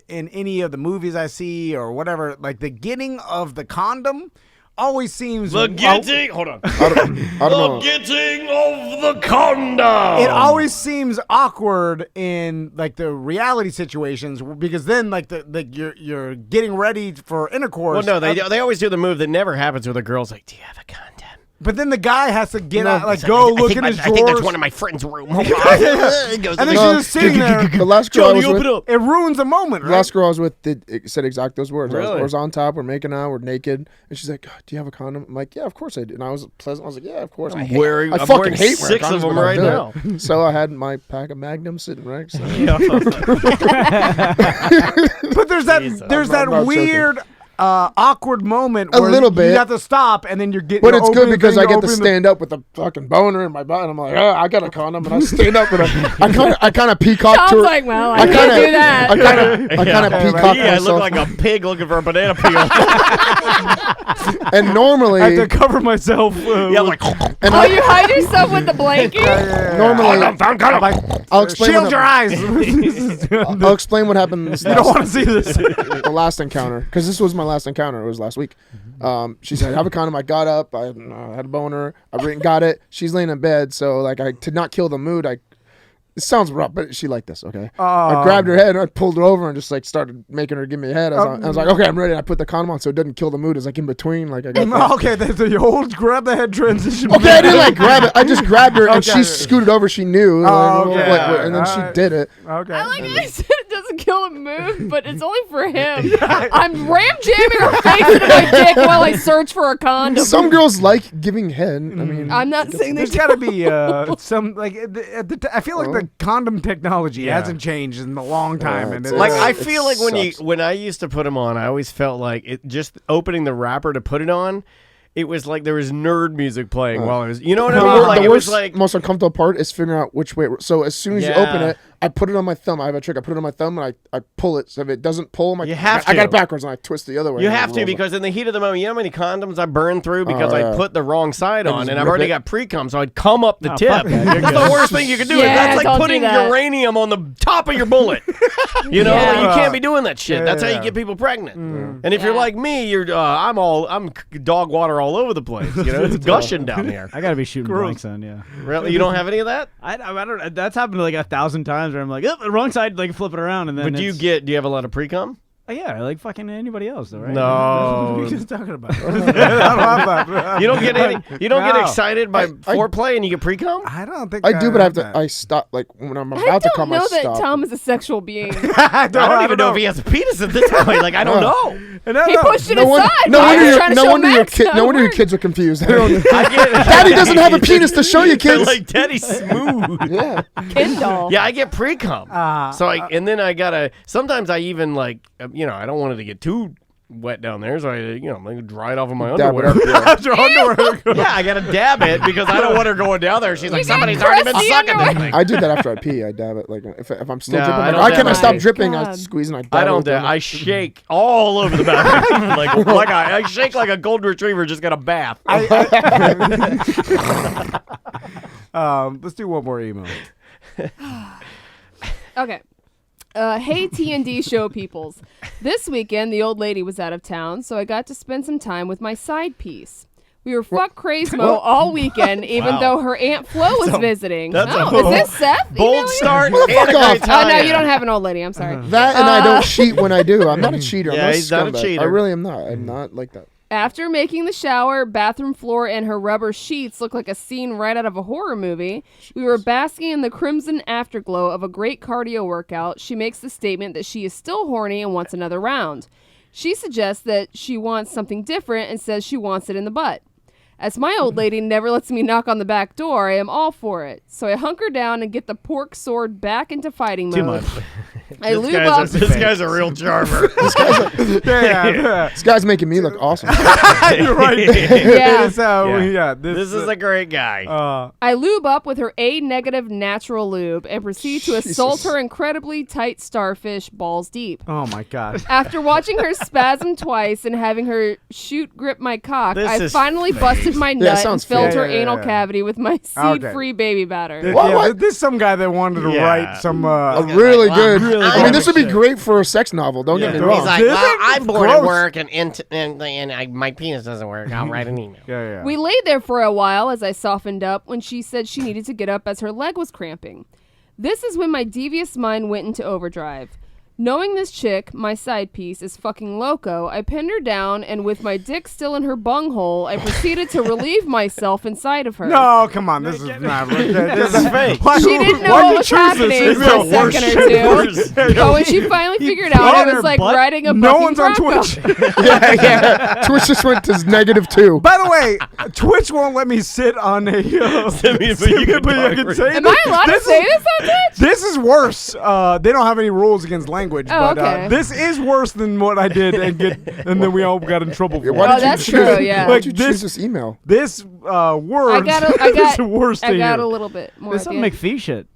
in any of the movies I see or whatever. Like the getting of the condom always seems hold on. I don't know. Getting of the condom. It always seems awkward in like the reality situations because then like you're getting ready for intercourse. Well, no, they always do the move that never happens with a girl's like, do you have a condom? But then the guy has to get out, like go look in his drawers. I think that's one of my friend's room. And then she's just sitting there. The last girl I was with, it ruins a moment, right? The last girl I was with said exact those words. Really? I was on top, we're making out, we're naked, and she's like, "Do you have a condom?" I'm like, "Yeah, of course I do." And I was pleasant. I was like, "Yeah, of course." I'm fucking wearing hate 6 of them right now. So I had my pack of Magnum sitting right. So. But there's that weird. Awkward moment where a little bit. You have to stop and then you're getting. But it's good because I get to stand up with a fucking boner in my butt. I'm like, I got a condom, and I stand up and I kind of peacock Sean's to her. like, well, I can't do that. I kind of peacock I myself. look like a pig looking for a banana peel. And normally, I have to cover myself. Like. And you hide yourself with the blanket. Normally, I'll explain. Shield your eyes. I'll explain what happened. You don't want to see this. The last encounter, because this was my last encounter. It was last week. She said, "Have a condom." I got up. I had a boner. I went and got it. She's laying in bed, so like to not kill the mood, it sounds rough, but she liked this. Okay, I grabbed her head and I pulled her over and just like started making her give me a head. I was like, "Okay, I'm ready." And I put the condom on so it doesn't kill the mood. It's like in between, like I got. Okay, the old grab the head transition. Okay, I didn't like grab it. I just grabbed her and she scooted over. She knew, and then she did it. Okay, I like I said it doesn't kill a mood, but it's only for him. I'm ram jamming her face into my dick while I search for a condom. Some girls like giving head. I mean, I'm not saying there's got to be some like I feel like the condom technology hasn't changed in a long time, and like I feel like when I used to put them on, I always felt like it just opening the wrapper to put it on. It was like there was nerd music playing while I was, you know what I mean? Like the it was like most uncomfortable part is figuring out which way. So as soon as you open it, I put it on my thumb. I have a trick. I put it on my thumb and I pull it. So if it doesn't pull, I got it backwards and I twist the other way. You have to because in the heat of the moment, you know how many condoms I burned through because I put the wrong side on and I've already got pre-cum, so I'd come up the tip. That's the worst thing you could do. That's like putting uranium on the top of your bullet. You know, like, you can't be doing that shit. That's how you get people pregnant. And if you're like me, you're I'm dog water all over the place. You know, it's gushing down here. I gotta be shooting blanks on, Really? You don't have any of that? I don't. That's happened like 1,000 times where I'm like, the wrong side, like flip it around, and then. But do you have a lot of pre-cum? Yeah, like fucking anybody else, though, right? No. What are you just talking about? You don't get any. You don't get excited by foreplay and you get pre-cum? I don't think I do, but I stop like when I'm about to come. I don't know that Tom is a sexual being. I don't even know if he has a penis at this point. Like I don't know. He pushed it aside. No wonder your kids are confused. Daddy doesn't have a penis to show you, kids. Like Daddy's smooth. Yeah. Ken doll. Yeah, I get pre-cum. And then I gotta. Sometimes I even like. I don't want it to get too wet down there, so I dry it off of my underwear. Yeah, I gotta dab it because I don't want her going down there. She's like, somebody's already been sucking this thing. I do that after I pee. I dab it. Like if I'm still dripping, like, why can't I stop dripping? I squeeze and I dab I don't dab. I shake all over the bathroom. like I shake like a golden retriever just got a bath. Let's do one more email. Okay. Hey T&D show peoples. This weekend the old lady was out of town, so I got to spend some time with my side piece. We were fuck crazy all weekend, even though her Aunt Flo was visiting. That's is this Seth? Bold start. Fuck off. Oh, no, you don't have an old lady. I'm sorry. That and I don't cheat when I do. I'm not a cheater. Yeah, I'm he's not a scumbag. cheater. I really am not. I'm not like that. After making the shower, bathroom floor, and her rubber sheets look like a scene right out of a horror movie, we were basking in the crimson afterglow of a great cardio workout. She makes the statement that she is still horny and wants another round. She suggests that she wants something different and says she wants it in the butt. As my old lady never lets me knock on the back door, I am all for it. So I hunker down and get the pork sword back into fighting mode. Too much. I lube up. This guy's a real charmer. This guy's making me look awesome. You're right. Yeah. This is a great guy. I lube up with her A-negative natural lube and proceed to assault her incredibly tight starfish balls deep. Oh my God. After watching her spasm twice and having her shoot grip my cock, This I is finally busted my nut and sounds filled fair. her anal cavity with my seed-free baby batter. This is some guy that wanted to write some really good. I mean, this would be great for a sex novel. Don't get me wrong. He's like, well, I'm bored at work and my penis doesn't work. I'll write an email. We laid there for a while as I softened up when she said she needed to get up as her leg was cramping. This is when my devious mind went into overdrive. Knowing this chick, my side piece, is fucking loco, I pinned her down, and with my dick still in her bunghole, I proceeded to relieve myself inside of her. No, come on. This is not This is fake. She didn't know what was happening for a second or two. But when she finally figured out, it was like riding a No bucking one's on bronco. Twitch. yeah. Twitch just went to -2. By the way, Twitch won't let me sit on a. But you can say Am I allowed to say this on Twitch? This is worse. They don't have any rules against language, Oh, but okay. this is worse than what I did, and then we all got in trouble for it. Why did that's you choose, true, yeah. Why did you choose this email? This word I is the worst to got hear. a little bit more. This at is the some end. McPhee shit.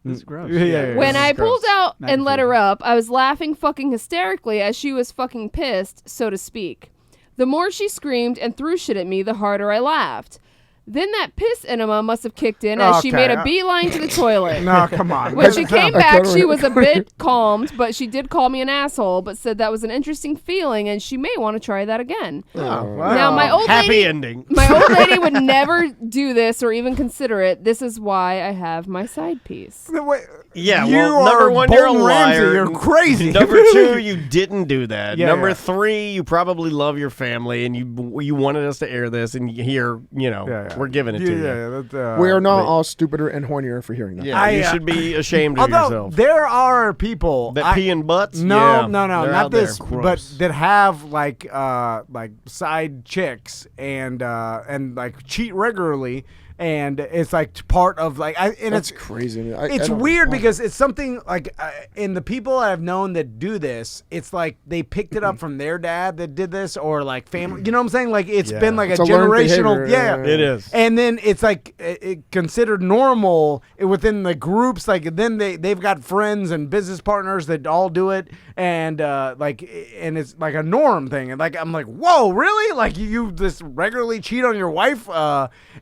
This is gross. Yeah. When I pulled out Not and let McPhee. her up, I was laughing fucking hysterically as she was fucking pissed, so to speak. The more she screamed and threw shit at me, the harder I laughed. Then that piss enema must have kicked in as she made a beeline to the toilet. No, come on. When she came back, she was a bit calmed, but she did call me an asshole, but said that was an interesting feeling and she may want to try that again. Now, my old Happy lady, ending. my old lady would never do this or even consider it. This is why I have my side piece. Yeah, You well, are number one, you're a Bolton Ramsey. liar. You're crazy. Number two, you didn't do that. Yeah, Number yeah. three, you probably love your family, and you wanted us to air this, and here, we're giving it to you. We are not all stupider and hornier for hearing that. Yeah, you should be ashamed of Although yourself. there are people That pee in butts? No, Yeah, no, they're not out there. this, but that have like side chicks and like cheat regularly. And it's like part of like, That's crazy. It's weird because it's something like, in the people I've known that do this, it's like they picked it up from their dad that did this, or like family. You know what I'm saying? Like it's been like It's a a learned generational. behavior. It is. And then it's like considered normal within the groups. Like then they've got friends and business partners that all do it, and and it's like a norm thing. And like I'm like, whoa, really? Like you just regularly cheat on your wife?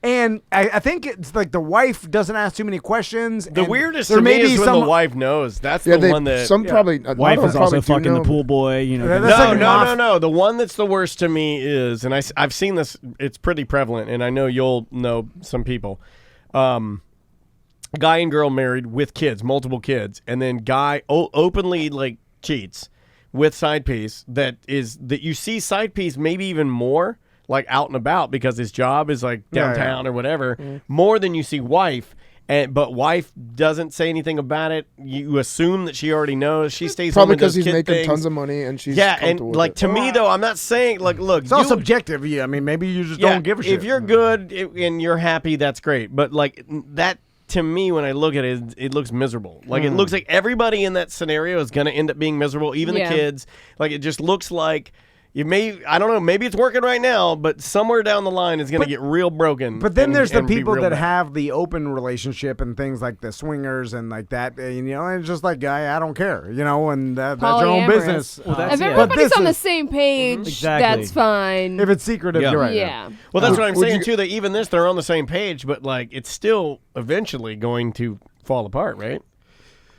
And I think it's like the wife doesn't ask too many questions. The and weirdest there to may me be is when some the wife knows. That's Yeah, the one that probably Wife is also fucking the pool boy. You know. No. The one that's the worst to me is, and I've seen this. It's pretty prevalent, and I know you'll know some people. Guy and girl married with kids, multiple kids, and then guy openly like cheats with side piece. That you see side piece maybe even more like out and about because his job is like downtown or whatever, more than you see wife. But wife doesn't say anything about it. You assume that she already knows. She stays Probably home because and does he's kid making things. tons of money and she's and comfortable with like it. to me though, I'm not saying like look. It's all subjective. Yeah, I mean maybe you just don't give a shit. If you're good and you're happy, that's great. But like that. To me, when I look at it, it looks miserable. Like it looks like everybody in that scenario is going to end up being miserable, even the kids. Like it just looks like I don't know, maybe it's working right now, but somewhere down the line it's going to get real broken. But then there's the and be people real that bad. have the open relationship and things like the swingers and like that, and it's just like, I don't care, and that's your own Polyamorous. business. Well, that's- If yeah. everybody's But on the this same page, Exactly. that's fine. If it's secretive, you're right. Yeah. Well, that's what I'm Would saying you- too. That even this, they're on the same page, but like it's still eventually going to fall apart, right?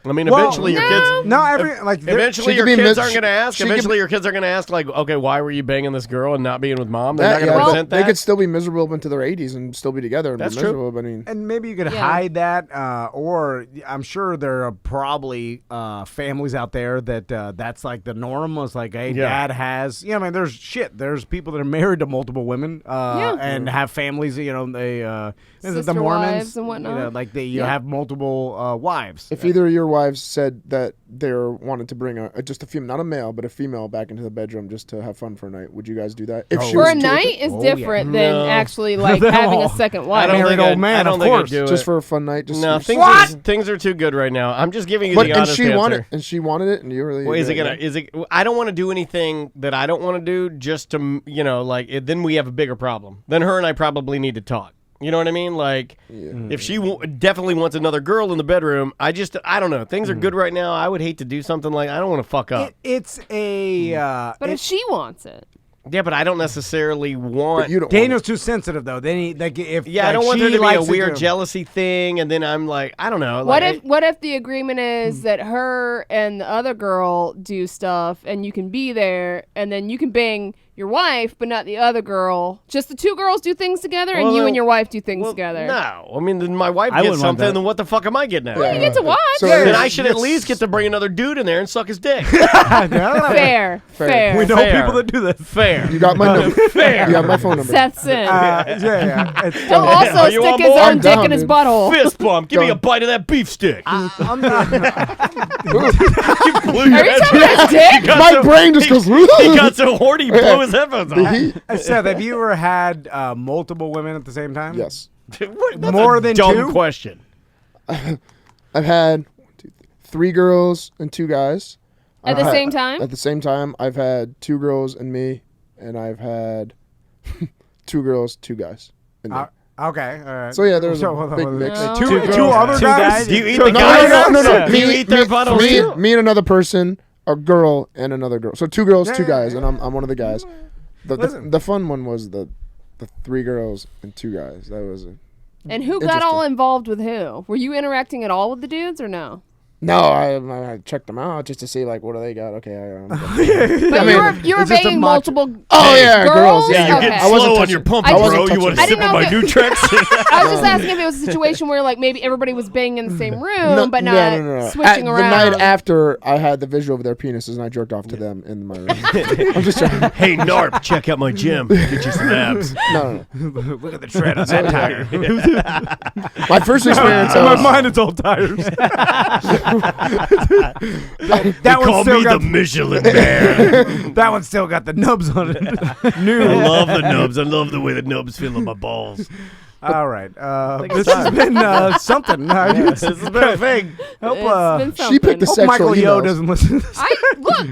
I mean, eventually your kids. No, eventually your kids aren't going to ask. Eventually your kids are going to ask, like, okay, why were you banging this girl and not being with mom? They're not going to resent that. They could still be miserable into their 80s and still be together and That's be true. miserable. But I mean, and maybe you could hide that, or I'm sure there are probably families out there that that's like the norm. It's like, hey, dad has. I mean, there's people that are married to multiple women and have families. They Sister the Mormons wives and whatnot. You have multiple wives. if either of your wives said that they wanted to bring just a female, not a male, but a female back into the bedroom just to have fun for a night, would you guys do that? If she For was a night is different than actually like No. having a second wife. Married old man, I don't of think I'd course. do just it. for a fun night. Just No, things are too good right now. I'm just giving you the honest answer. And she wanted it, and you really. Well, I don't want to do anything that I don't want to do just to, then we have a bigger problem. Then her and I probably need to talk. You know what I mean? Like, if she definitely wants another girl in the bedroom, I don't know. Things are good right now. I would hate to do something like, I don't want to fuck up. It's a. But if she wants it. Yeah, but I don't necessarily want. Daniel's too sensitive though. Then I don't want there to be a weird jealousy thing, and then I'm like, I don't know. What if the agreement is that her and the other girl do stuff, and you can be there, and then you can bang your wife, but not the other girl? Just the two girls do things together, and you and your wife do things together. No, I mean, then my wife gets something, then what the fuck am I getting at? Well, you get to watch. Then I should at least get to bring another dude in there and suck his dick. Fair. We know people that do that. Fair. You got my number. Fair. You have my phone number. Seth's in. He'll also stick his own dick in his butthole. Fist bump. Give me a bite of that beef stick. I'm not. Are you talking about his dick? My brain just goes. He got so horny, he blew his headphones off. Seth, have you ever had multiple women at the same time? Yes. More than dumb two? question. I've had 3 girls and 2 guys. At the same time? At the same time. I've had 2 girls and me, and I've had 2 girls, 2 guys. Okay, all right. So yeah, there's a big mix. Two other guys? Do you eat the guys? No. Do you eat their bottles? Me and another person, a girl and another girl. So 2 girls, 2 guys, and I'm one of the guys. The fun one was the 3 girls and 2 guys. That was And who got all involved with who? Were you interacting at all with the dudes or no? No, I checked them out just to see like what do they got. Okay, But you were banging multiple. Girls. Yeah, you're getting slow on your pump, bro. You want to sip on my Nutrex? I was just asking if it was a situation where like maybe everybody was banging in the same room, but not switching around. The night after, I had the visual of their penises and I jerked off to them in my room. I'm just trying. Hey, Narp, check out my gym. Get you some abs. No. Look at the tread on that tire. My first experience. In my mind, it's all tires. That one call me the Michelin Man. That one still got the nubs on it. I love the nubs. I love the way the nubs feel on my balls. All right. This has been something. This has been a thing. Hope, It's been something. She picked the hope sexual Michael Yo emails. doesn't listen to this.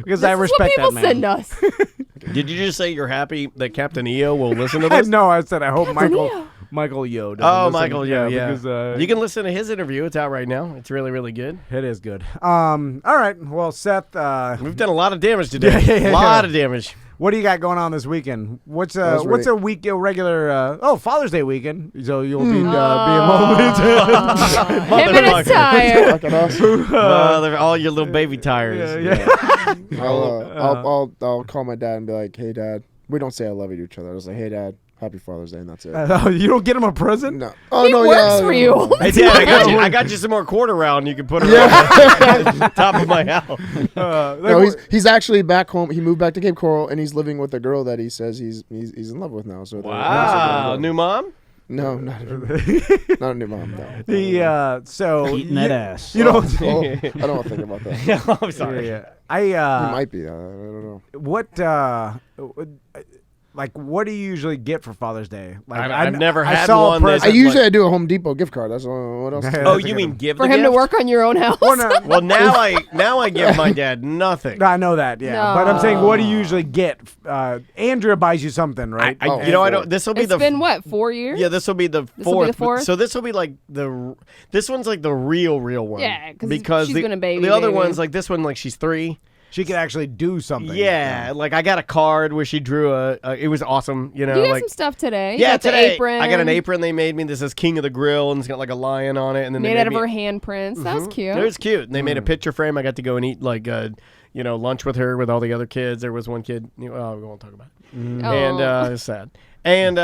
Because I respect what people that man. send us. Did you just say you're happy that Captain EO will listen to this? No, I said I hope Neo. Michael Yo doesn't Oh, listen. Michael Yo, yeah. Because, you can listen to his interview. It's out right now. It's really, really good. It is good. All right. Well, Seth. We've done a lot of damage today. Yeah. A lot of damage. What do you got going on this weekend? What's a week regular? Father's Day weekend. So you'll be being home. Him and his tire. They're all your little baby tires. I'll call my dad and be like, "Hey, Dad." We don't say I love you to each other. I was like, "Hey, Dad, happy Father's Day," and that's it. You don't get him a present? No. He works for you. Hey, Dad, I got you some more quarter round. You can put it on the top of my house. No, he's actually back home. He moved back to Cape Coral, and he's living with a girl that he says he's in love with now. So wow, new mom? No, not a new mom. No. So Eating that ass. You don't. I don't want to think about that. I'm sorry. He might be. I don't know. What do you usually get for Father's Day? Like I've never had saw one. I usually do a Home Depot gift card. That's what else? Oh, you mean give for the him gift? to work on your own house? Well, now I give my dad nothing. I know that, yeah. No. But I'm saying, what do you usually get? Andrea buys you something, right? I don't. This will be It's been what, 4 years? Yeah, this will be the This will be the fourth? So this will be like this one's like the real one. Yeah, because she's the, been a baby. The other one's like this one, like she's 3. she could actually do something. Yeah, like I got a card where she drew it was awesome, You got some stuff today. You got today. The apron. I got an apron they made me that says King of the Grill, and it's got like a lion on it. And then made out of her handprints. That was cute. It was cute. And they made a picture frame. I got to go and eat like lunch with her with all the other kids. There was one kid. We won't talk about it. And it's sad. And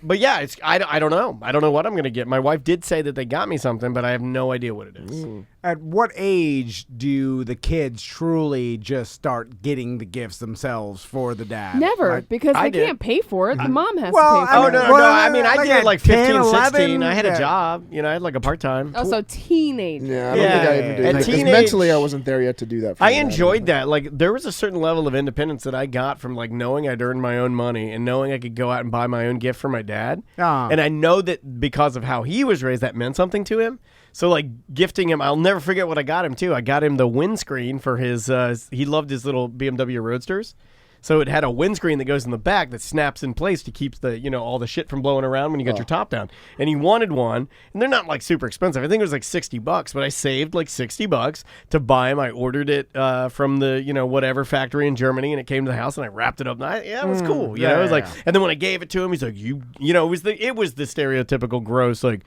but yeah, I don't know. I don't know what I'm gonna get. My wife did say that they got me something, but I have no idea what it is. At what age do the kids truly just start getting the gifts themselves for the dad? Never, because they can't pay for it. The mom has to pay Well, for it. No. I mean, I did it like 15, 11, 16. I had yeah. a job. I had like a part-time. Oh, so teenage. Yeah, I don't think I even do that. 'Cause mentally, I wasn't there yet to do that. For I my dad. enjoyed that. Like, there was a certain level of independence that I got from like knowing I'd earned my own money and knowing I could go out and buy my own gift for my dad. And I know that because of how he was raised, that meant something to him. So like gifting him, I'll never forget what I got him too. I got him the windscreen for his. He loved his little BMW Roadsters. So it had a windscreen that goes in the back that snaps in place to keep the, all the shit from blowing around when you got your top down. And he wanted one, and they're not like super expensive. I think it was like $60, but I saved like $60 to buy him. I ordered it from the, whatever factory in Germany, and it came to the house, and I wrapped it up. And it was cool. It was like, and then when I gave it to him, he's like, it was the stereotypical gross, like,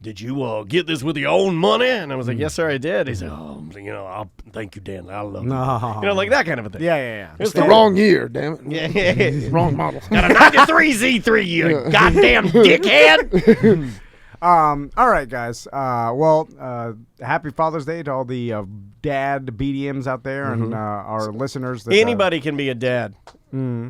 did you get this with your own money? And I was like, yes, sir, I did. He said, I'll thank you, Dan. I love it. Like that kind of a thing. Yeah. It's the wrong year, damn it. Yeah. Wrong model. Got a 93 Z3, you goddamn dickhead. All right, guys. Happy Father's Day to all the dad BDMs out there and our listeners. That, Anybody can be a dad.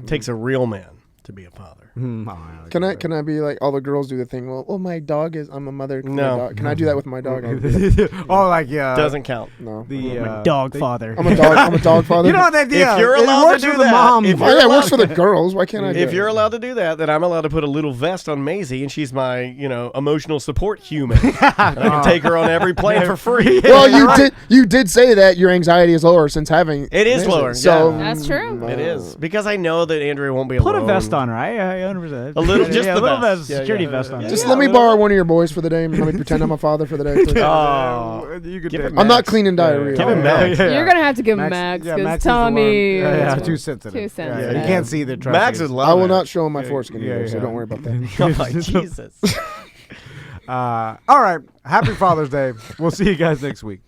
Takes a real man to be a father. Can I be like all the girls do the thing? Well, my dog is. I'm a mother. No. Can I do that with my dog? Doesn't count. No. My dog father. I'm a dog father. You know what that idea? If you're allowed to do that, it works for the girls. Why can't I? If you're allowed to do that, then I'm allowed to put a little vest on Maisie, and she's my emotional support human. And I can take her on every plane for free. Well, you did say that your anxiety is lower since having. It is lower. So that's true. It is because I know that Andrea won't be alone. Put a vest on, right? 100%. A little, just a the little vest. security vest on. Just let me borrow one of your boys for the day. Let me pretend I'm a father for the day. You could I'm not cleaning diarrhea. Give him Max. You're gonna have to give him Max because Tommy. Too sensitive. Too sensitive. You can't see the. Max is love. I will not show him my foreskin either, so don't worry about that. Oh my Jesus. All right. Happy Father's Day. We'll see you guys next week.